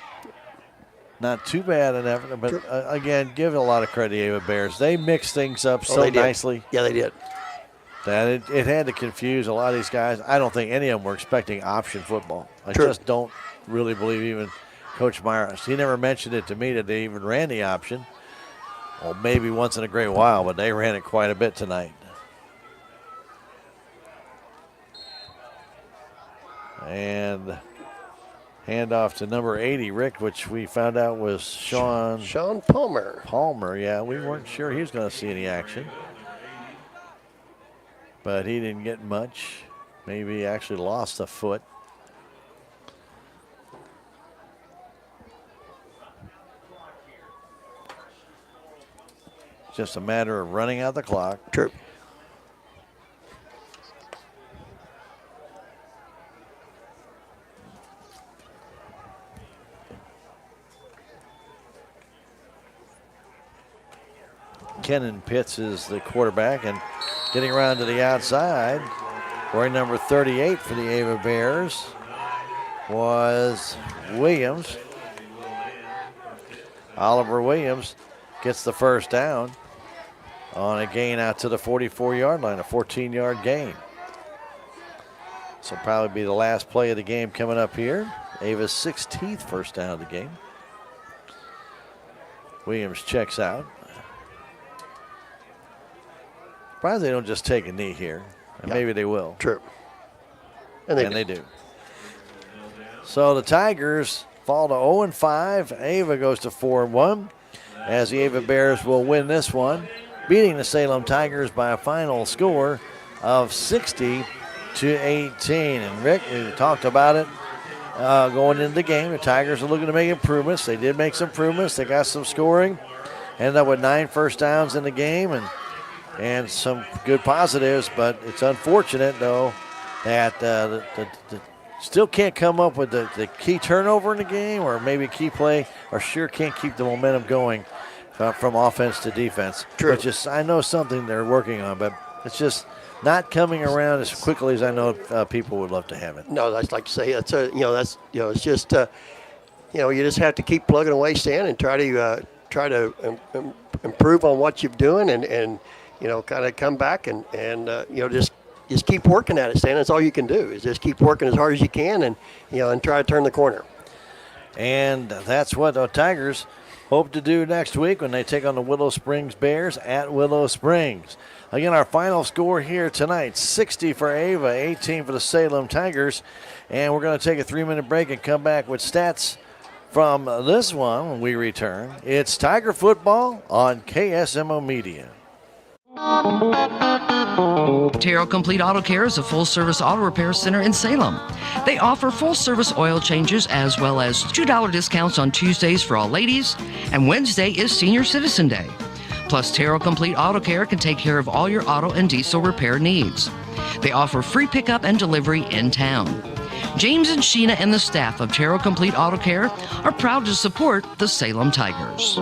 Not too bad an effort, but again, give a lot of credit to the Ava Bears. They mixed things up so nicely. Yeah, they did. That it had to confuse a lot of these guys. I don't think any of them were expecting option football. I just don't really believe even Coach Myers. He never mentioned it to me that they even ran the option. Well, maybe once in a great while, but they ran it quite a bit tonight. And handoff to number 80, Rick, which we found out was Sean Palmer. Palmer, yeah. We weren't sure he was going to see any action. But he didn't get much. Maybe he actually lost a foot. Just a matter of running out the clock. True. Kenan Pitts is the quarterback, and getting around to the outside, wearing number 38 for the Ava Bears was Williams. Oliver Williams gets the first down on a gain out to the 44-yard line, a 14-yard gain. So probably be the last play of the game coming up here. Ava's 16th first down of the game. Williams checks out. Surprised they don't just take a knee here. And maybe they will. True. And they do. So the Tigers fall to 0-5. Ava goes to 4-1. As the Ava Bears will win this one, beating the Salem Tigers by a final score of 60-18. And Rick, we talked about it going into the game. The Tigers are looking to make improvements. They did make some improvements. They got some scoring. Ended up with 9 first downs in the game and some good positives, but it's unfortunate, though, that still can't come up with the key turnover in the game or maybe key play, or sure can't keep the momentum going from offense to defense. True. Which is, I know, something they're working on, but it's just not coming around as quickly as I know people would love to have it. No, that's like to say it's it's just you just have to keep plugging away, Stan, and try to improve on what you're doing and kind of come back and just keep working at it, Stan. That's all you can do is just keep working as hard as you can and try to turn the corner. And that's what the Tigers hope to do next week when they take on the Willow Springs Bears at Willow Springs. Again, our final score here tonight, 60 for Ava, 18 for the Salem Tigers. And we're going to take a 3-minute break and come back with stats from this one when we return. It's Tiger Football on KSMO Media. Terrell Complete Auto Care is a full-service auto repair center in Salem. They offer full-service oil changes as well as $2 discounts on Tuesdays for all ladies, and Wednesday is Senior Citizen Day. Plus, Terrell Complete Auto Care can take care of all your auto and diesel repair needs. They offer free pickup and delivery in town. James and Sheena and the staff of Terrell Complete Auto Care are proud to support the Salem Tigers.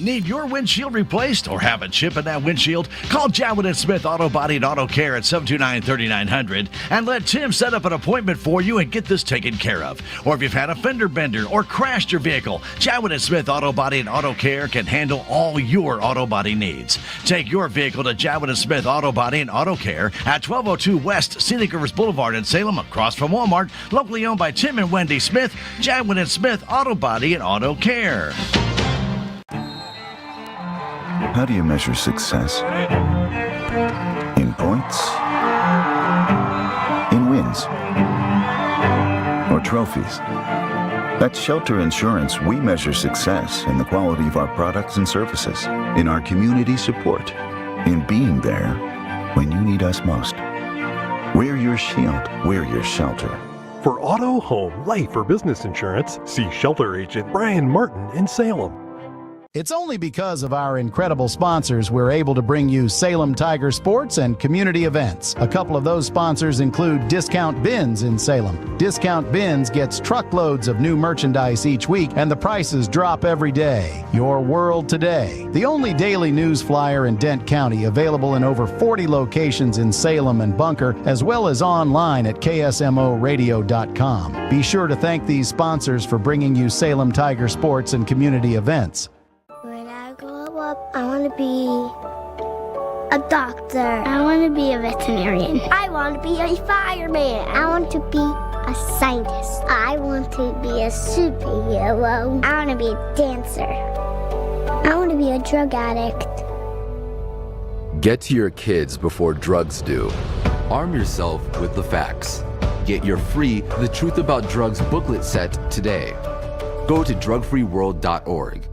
Need your windshield replaced or have a chip in that windshield? Call Jowett & Smith Auto Body and Auto Care at 729-3900 and let Tim set up an appointment for you and get this taken care of. Or if you've had a fender bender or crashed your vehicle, Jowett & Smith Auto Body and Auto Care can handle all your auto body needs. Take your vehicle to Jowett & Smith Auto Body and Auto Care at 1202 West Scenic Rivers Boulevard in Salem, across from Walmart, locally owned by Tim and Wendy Smith, Jowett & Smith Auto Body and Auto Care. How do you measure success? In points? trophies. At Shelter Insurance, we measure success in the quality of our products and services, in our community support, in being there when you need us most. We're your shield. We're your shelter. For auto, home, life, or business insurance, see Shelter Agent Brian Martin in Salem. It's only because of our incredible sponsors we're able to bring you Salem Tiger Sports and community events. A couple of those sponsors include Discount Bins in Salem. Discount Bins gets truckloads of new merchandise each week, and the prices drop every day. Your World Today, the only daily news flyer in Dent County, available in over 40 locations in Salem and Bunker, as well as online at ksmoradio.com. Be sure to thank these sponsors for bringing you Salem Tiger Sports and community events. When I grow up, I want to be a doctor. I want to be a veterinarian. I want to be a fireman. I want to be a scientist. I want to be a superhero. I want to be a dancer. I want to be a drug addict. Get to your kids before drugs do. Arm yourself with the facts. Get your free The Truth About Drugs booklet set today. Go to drugfreeworld.org.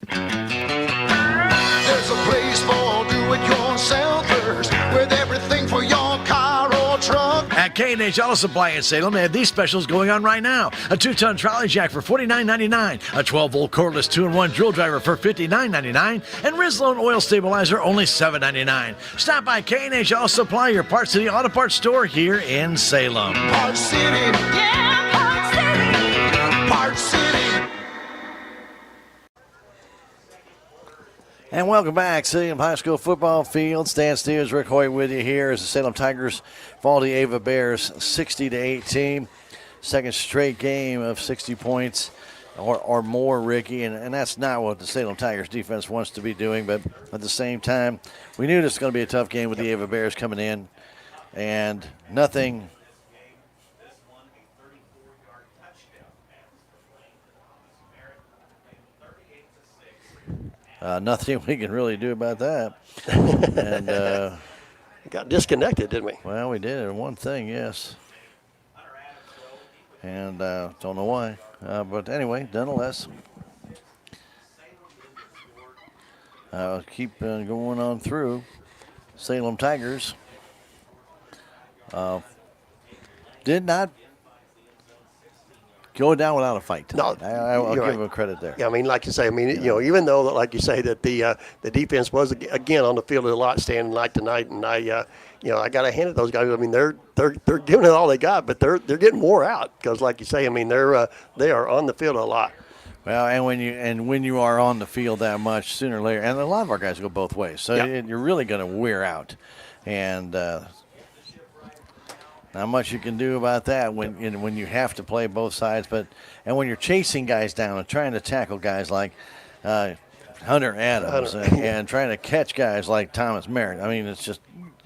There's a place for do-it-yourselfers with everything for your car or truck. At K&H Auto Supply in Salem, they have these specials going on right now. A 2-ton trolley jack for $49.99, a 12-volt cordless 2-in-1 drill driver for $59.99, and Rizlone oil stabilizer only $7.99. Stop by K&H Auto Supply, your Parts City Auto Parts store here in Salem. Parts City. Yeah, Parts City. Parts City. And welcome back, Salem High School football field. Stan Stevens, Rick Hoy with you here as the Salem Tigers fall to the Ava Bears 60-18. Second straight game of 60 points or more, Ricky, and that's not what the Salem Tigers defense wants to be doing. But at the same time, we knew this was going to be a tough game with the Ava Bears coming in, and nothing. Nothing we can really do about that. And got disconnected, didn't we? Well, we did in one thing, yes. And don't know why. But anyway, nonetheless, keep going on through. Salem Tigers did not go down without a fight tonight. No, I'll give them credit there. Yeah, I mean, like you say, even though, like you say, that the defense was again on the field a lot standing night to night, and I got to hand it to those guys. I mean, they're giving it all they got, but they're getting wore out because, like you say, I mean, they are on the field a lot. Well, and when you are on the field that much, sooner or later, and a lot of our guys go both ways, so you're really going to wear out, and. Not much you can do about that when you have to play both sides, and when you're chasing guys down and trying to tackle guys like Hunter Adams and trying to catch guys like Thomas Merritt. I mean, it's just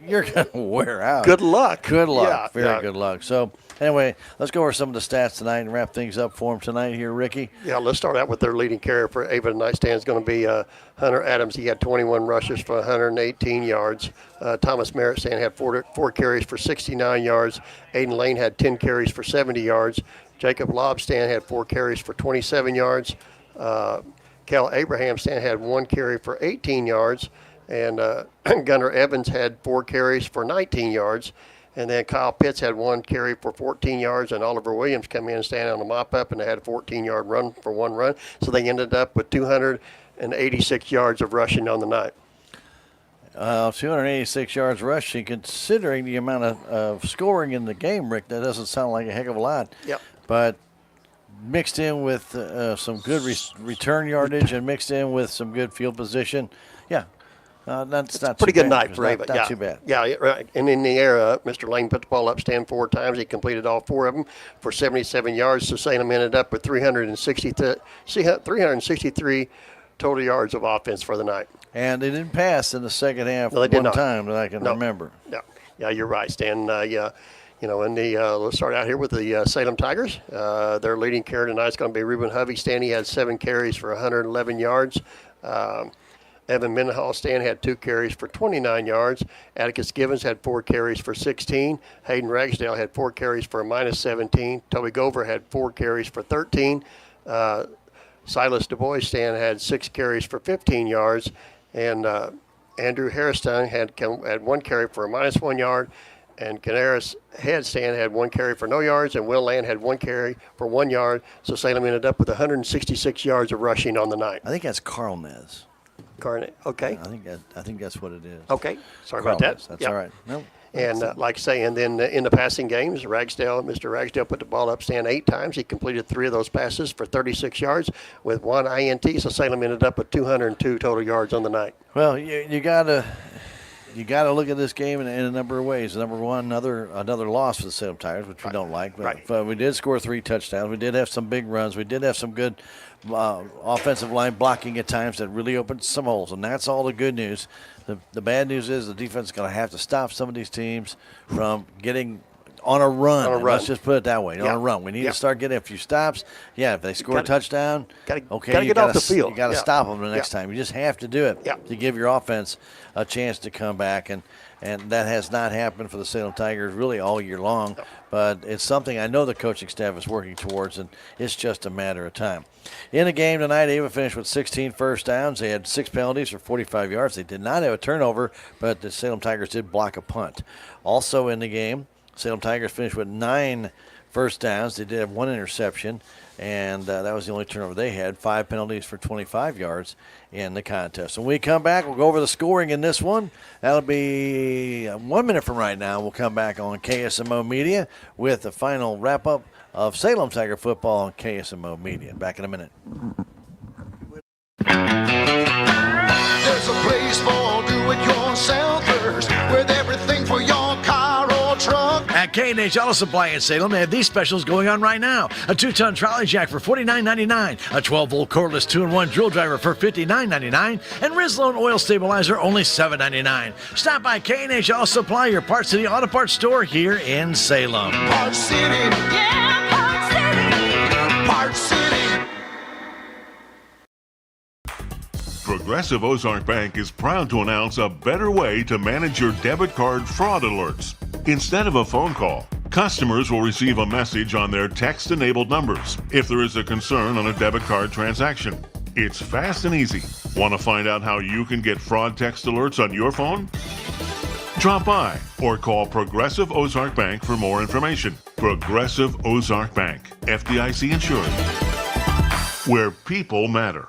you're going to wear out. Good luck. Good luck. Yeah, Very good luck. So anyway, let's go over some of the stats tonight and wrap things up for them tonight here, Ricky. Yeah, let's start out with their leading carrier for Ava tonight. Stan is going to be Hunter Adams. He had 21 rushes for 118 yards. Thomas Merritt, Stan, had four carries for 69 yards. Aiden Lane had 10 carries for 70 yards. Jacob Lobstan had 4 carries for 27 yards. Cal Abraham, Stan, had 1 carry for 18 yards. And Gunnar Evans had 4 carries for 19 yards. And then Kyle Pitts had 1 carry for 14 yards, and Oliver Williams come in and stand on the mop-up, and they had a 14-yard run for 1 run. So they ended up with 286 yards of rushing on the night. 286 yards rushing, considering the amount of scoring in the game, Rick, that doesn't sound like a heck of a lot. Yep. But mixed in with some good return yardage and mixed in with some good field position, that's not pretty too good bad. night for Ava. Not too bad. Yeah, right. And in the air, Mr. Lane put the ball up, stand 4 times. He completed all 4 of them for 77 yards. So Salem ended up with 363 total yards of offense for the night. And they didn't pass in the second half No, they did not. time that I can remember. Yeah, you're right, Stan. Let's start out here with the Salem Tigers. Their leading carrier tonight is going to be Reuben Hovey. Stan, he had 7 carries for 111 yards. Evan Mendenhall-Stan had 2 carries for 29 yards. Atticus Givens had 4 carries for 16. Hayden Ragsdale had 4 carries for a -17. Toby Gover had 4 carries for 13. Silas DuBois-Stan had 6 carries for 15 yards. And Andrew Harristown had 1 carry for a -1 yard. And Canaris Headstand had 1 carry for no yards, and Will Land had 1 carry for 1 yard. So Salem ended up with 166 yards of rushing on the night. I think that's Carl Nez. Okay. I think that's what it is. Okay. Sorry Carl about that. Nez. That's Yep. all right. No. And like I say, and then in the passing games, Mr. Ragsdale put the ball up stand 8 times. He completed 3 of those passes for 36 yards with 1 INT. So Salem ended up with 202 total yards on the night. Well, you gotta look at this game in a number of ways. Number one, another loss for the Salem Tigers, which we don't like. But we did score 3 touchdowns. We did have some big runs. We did have some good offensive line blocking at times that really opened some holes, and that's all the good news. The bad news is the defense is going to have to stop some of these teams from getting on a run. Let's just put it that way, on a run. We need to start getting a few stops. If they score a touchdown, gotta get off the field. You got to stop them the next time. You just have to do it to give your offense a chance to come back, and that has not happened for the Salem Tigers really all year long. But it's something I know the coaching staff is working towards, and it's just a matter of time. In the game tonight, Ava finished with 16 first downs. They had 6 penalties for 45 yards. They did not have a turnover, but the Salem Tigers did block a punt. Also in the game, Salem Tigers finished with 9 first downs. They did have 1 interception, and that was the only turnover they had. 5 penalties for 25 yards in the contest. When we come back, we'll go over the scoring in this one. That'll be 1 minute from right now. We'll come back on KSMO Media with the final wrap-up of Salem Tiger football on KSMO Media. Back in a minute. There's a place for do-it-yourselfers with everything for your car or truck. At K&H Auto Supply in Salem, they have these specials going on right now. A 2-ton trolley jack for $49.99, a 12-volt cordless 2-in-1 drill driver for $59.99, and Rizlone oil stabilizer only $7.99. Stop by K&H Auto Supply, your Parts City Auto Parts store here in Salem. Parts City. Yeah, Parts City. Parts City. Progressive Ozark Bank is proud to announce a better way to manage your debit card fraud alerts. Instead of a phone call, customers will receive a message on their text-enabled numbers if there is a concern on a debit card transaction. It's fast and easy. Want to find out how you can get fraud text alerts on your phone? Drop by or call Progressive Ozark Bank for more information. Progressive Ozark Bank, FDIC insured, where people matter.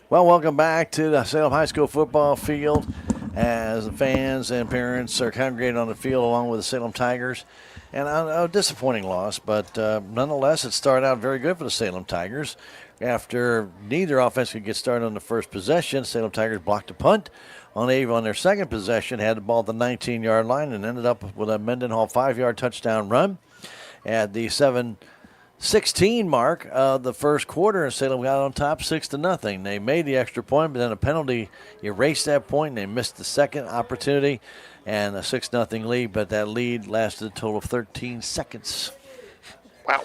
Well, welcome back to the Salem High School football field as the fans and parents are congregating on the field along with the Salem Tigers. And a disappointing loss, but nonetheless, it started out very good for the Salem Tigers. After neither offense could get started on the first possession, Salem Tigers blocked a punt on Ava on their second possession, had the ball at the 19-yard line, and ended up with a Mendenhall 5-yard touchdown run. At the 7:16 mark of the first quarter, and Salem got on top 6-0. They made the extra point, but then a penalty erased that point, and they missed the second opportunity and a 6-0 lead, but that lead lasted a total of 13 seconds. Wow.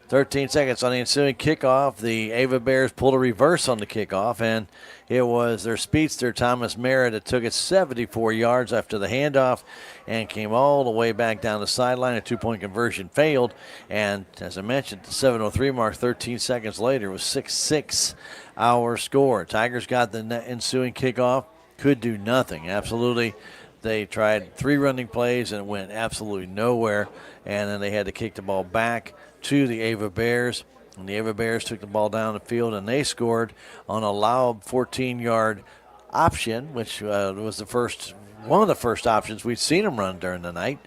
13 seconds on the ensuing kickoff. The Ava Bears pulled a reverse on the kickoff, and it was their speedster, Thomas Merritt, that took it 74 yards after the handoff and came all the way back down the sideline. A 2-point conversion failed, and as I mentioned, the 7:03 mark, 13 seconds later, was 6-6 our score. Tigers got the ensuing kickoff, could do nothing, absolutely. They tried 3 running plays, and it went absolutely nowhere, and then they had to kick the ball back to the Ava Bears. And the Ava Bears took the ball down the field, and they scored on a loud 14-yard option, which was one of the first options we'd seen them run during the night.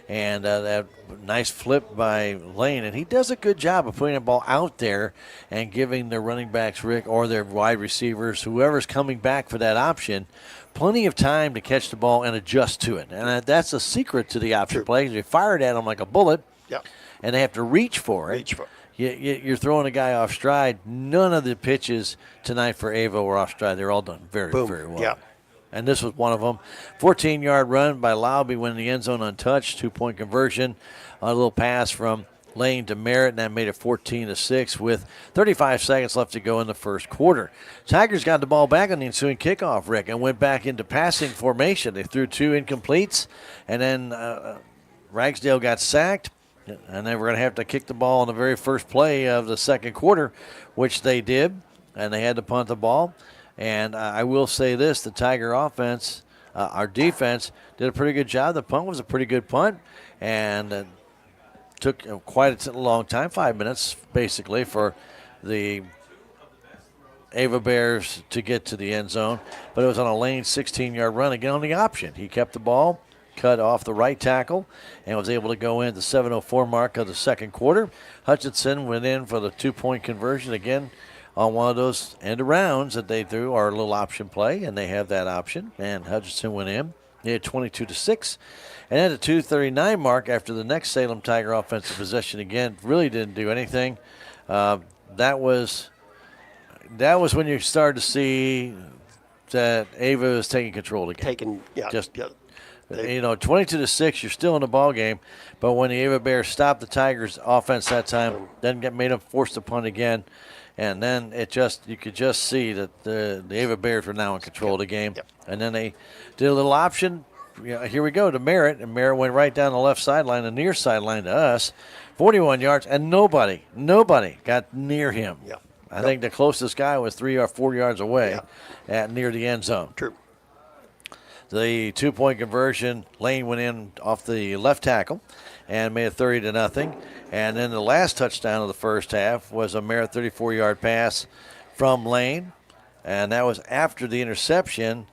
And that nice flip by Lane. And he does a good job of putting the ball out there and giving their running backs, Rick, or their wide receivers, whoever's coming back for that option, plenty of time to catch the ball and adjust to it. And that's a secret to the option play. You fire it at them like a bullet, and they have to reach for it. You're throwing a guy off stride. None of the pitches tonight for Ava were off stride. They're all done very, very well. Yeah. And this was one of them. 14-yard run by Lauby went in the end zone untouched. 2-point conversion. A little pass from Lane to Merritt, and that made it 14-6 with 35 seconds left to go in the first quarter. Tigers got the ball back on the ensuing kickoff, Rick, and went back into passing formation. They threw 2 incompletes, and then Ragsdale got sacked, and they were going to have to kick the ball on the very first play of the second quarter, which they did, and they had to punt the ball. And I will say this, the Tiger offense, our defense, did a pretty good job. The punt was a pretty good punt, and took quite a long time, 5 minutes basically, for the Ava Bears to get to the end zone. But it was on a Lane 16-yard run again on the option. He kept the ball, cut off the right tackle, and was able to go in at the 7:04 mark of the second quarter. Hutchinson went in for the 2-point conversion again on one of those end arounds that they threw, our little option play, and they have that option. And Hutchinson went in. They had 22-6. And at the 2:39 mark, after the next Salem Tiger offensive possession again, really didn't do anything. That was when you started to see that Ava was taking control again. 22-6, you're still in the ball game. But when the Ava Bears stopped the Tigers' offense that time, then made them force the punt again. And then you could just see that the Ava Bears were now in control of the game. And then they did a little option. Here we go to Merritt, and Merritt went right down the left sideline, the near sideline to us, 41 yards, and nobody got near him. I think the closest guy was 3 or 4 yards away at near the end zone. True. The 2-point conversion, Lane went in off the left tackle and made it 30-0. And then the last touchdown of the first half was a Merritt 34-yard pass from Lane, and that was after the interception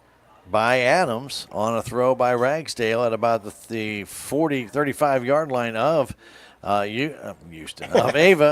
by Adams on a throw by Ragsdale at about the 35-yard line of Ava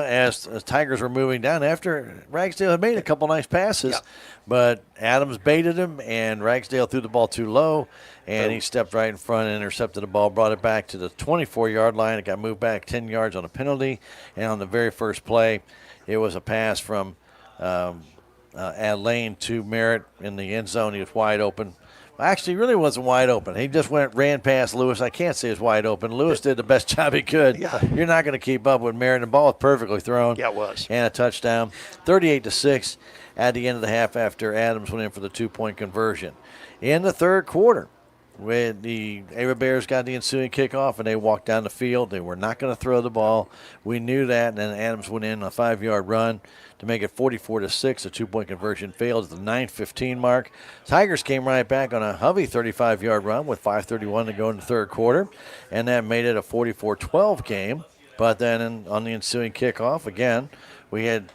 as Tigers were moving down after Ragsdale had made a couple nice passes. But Adams baited him, and Ragsdale threw the ball too low, and he stepped right in front and intercepted the ball, brought it back to the 24-yard line. It got moved back 10 yards on a penalty, and on the very first play, it was a pass from Lane to Merritt in the end zone. He was wide open. Actually, he really wasn't wide open. He just ran past Lewis. I can't say he was wide open. Lewis did the best job he could. You're not going to keep up with Merritt. The ball was perfectly thrown. It was. And a touchdown. 38-6 at the end of the half after Adams went in for the 2-point conversion. In the third quarter, when the Ava Bears got the ensuing kickoff and they walked down the field, they were not going to throw the ball. We knew that, and then Adams went in a 5-yard run to make it 44-6. A 2-point conversion failed at the 9:15 mark. Tigers came right back on a Hovey 35-yard run with 5:31 to go in the third quarter, and that made it a 44-12 game. But then on the ensuing kickoff, again, we had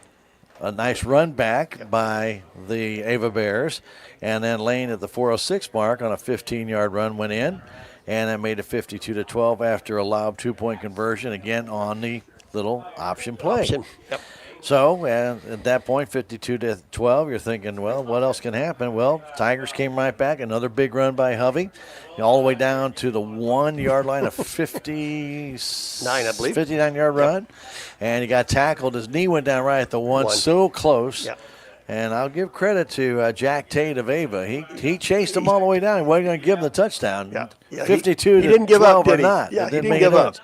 a nice run back by the Ava Bears, and then Lane at the 4:06 mark on a 15-yard run went in, and that made it 52-12 after a loud 2-point conversion, again on the little option play. So at that point, 52-12, you're thinking, well, what else can happen? Well, Tigers came right back. Another big run by Hovey, all the way down to the 1-yard line of 59-yard run. And he got tackled. His knee went down right at the one. So close. And I'll give credit to Jack Tate of Ava. He chased him all the way down. He wasn't going to give him the touchdown. 52 he didn't give up, did he? Not. Yeah, it he didn't give up.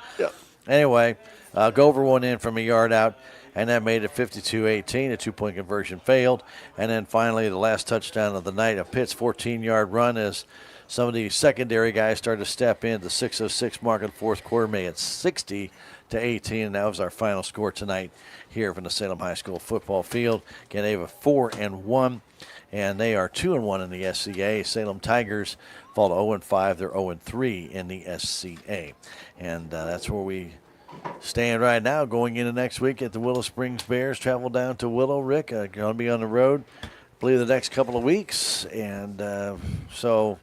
Anyway, Gover went in from a yard out, and that made it 52-18. A 2-point conversion failed. And then finally, the last touchdown of the night, a Pitt's 14-yard run as some of the secondary guys started to step in. The 6:06 mark in the fourth quarter made it 60-18, and that was our final score tonight here from the Salem High School football field. Again, they have 4-1, and they are 2-1 in the SCA. Salem Tigers fall to 0-5. They're 0-3 in the SCA. And that's where we stand right now going into next week at the Willow Springs Bears. Travel down to Willow, Rick. Going to be on the road, I believe, the next couple of weeks. And so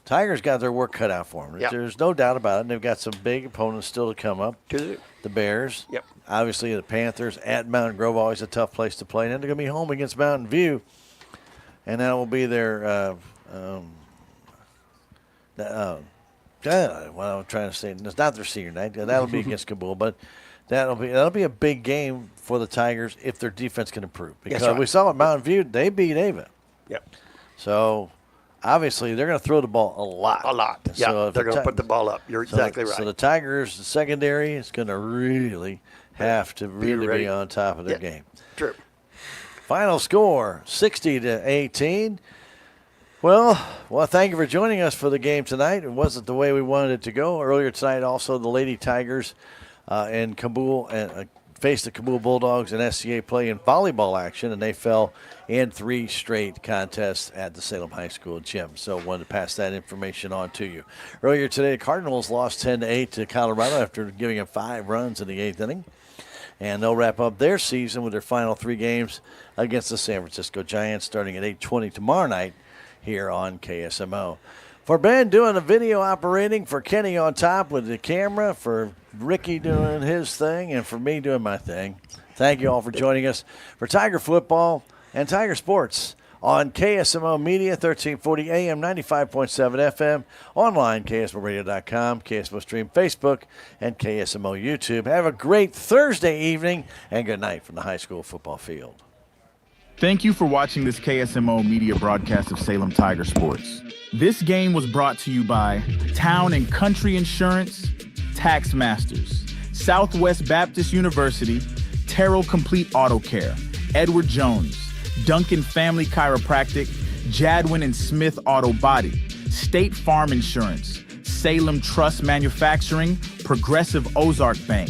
Tigers got their work cut out for them. There's no doubt about it. And they've got some big opponents still to come up. The Bears. Obviously, the Panthers at Mountain Grove, always a tough place to play. And then they're going to be home against Mountain View. And that will be their what I'm trying to say, it's not their senior night. That'll be against Kabul, but that'll be a big game for the Tigers if their defense can improve. Because we saw at Mountain View, they beat Ava. So obviously they're going to throw the ball a lot. A lot. Yeah, So they're going to put the ball up. You're exactly right. So the Tigers, the secondary, is going to really have to be on top of their game. True. Final score, 60-18. Well, thank you for joining us for the game tonight. It wasn't the way we wanted it to go. Earlier tonight, also, the Lady Tigers in Kabul faced the Kabul Bulldogs in SCA play in volleyball action, and they fell in 3 straight contests at the Salem High School gym. So wanted to pass that information on to you. Earlier today, the Cardinals lost 10-8 to Colorado after giving them 5 runs in the 8th inning. And they'll wrap up their season with their final 3 games against the San Francisco Giants starting at 8:20 tomorrow night here on KSMO. For Ben doing the video operating, for Kenny on top with the camera, for Ricky doing his thing, and for me doing my thing, thank you all for joining us for Tiger Football and Tiger Sports on KSMO Media, 1340 AM, 95.7 FM, online, KSMORadio.com, KSMO Stream, Facebook, and KSMO YouTube. Have a great Thursday evening, and good night from the high school football field. Thank you for watching this KSMO Media broadcast of Salem Tiger Sports. This game was brought to you by Town and Country Insurance, Tax Masters, Southwest Baptist University, Terrell Complete Auto Care, Edward Jones, Duncan Family Chiropractic, Jadwin and Smith Auto Body, State Farm Insurance, Salem Trust Manufacturing, Progressive Ozark Bank,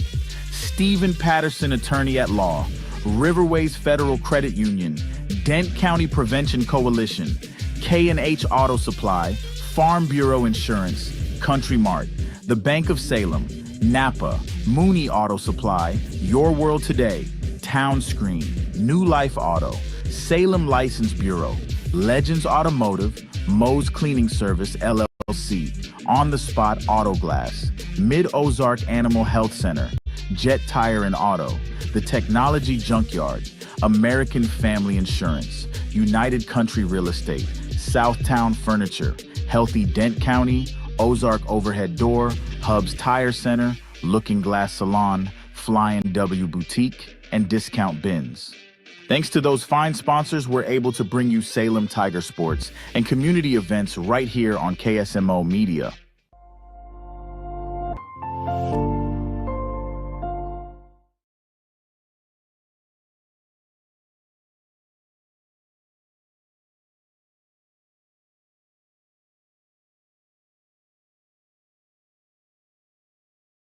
Stephen Patterson Attorney at Law, Riverways Federal Credit Union, Dent County Prevention Coalition, K&H Auto Supply, Farm Bureau Insurance, Country Mart, the Bank of Salem, Napa, Mooney Auto Supply, Your World Today, Town Screen, New Life Auto, Salem License Bureau, Legends Automotive, Moe's Cleaning Service, LLC, On the Spot Auto Glass, Mid-Ozark Animal Health Center, Jet Tire and Auto, The Technology Junkyard, American Family Insurance, United Country Real Estate, Southtown Furniture, Healthy Dent County, Ozark Overhead Door, Hubs Tire Center, Looking Glass Salon, Flying W Boutique, and Discount Bins. Thanks to those fine sponsors, we're able to bring you Salem Tiger Sports and community events right here on KSMO Media.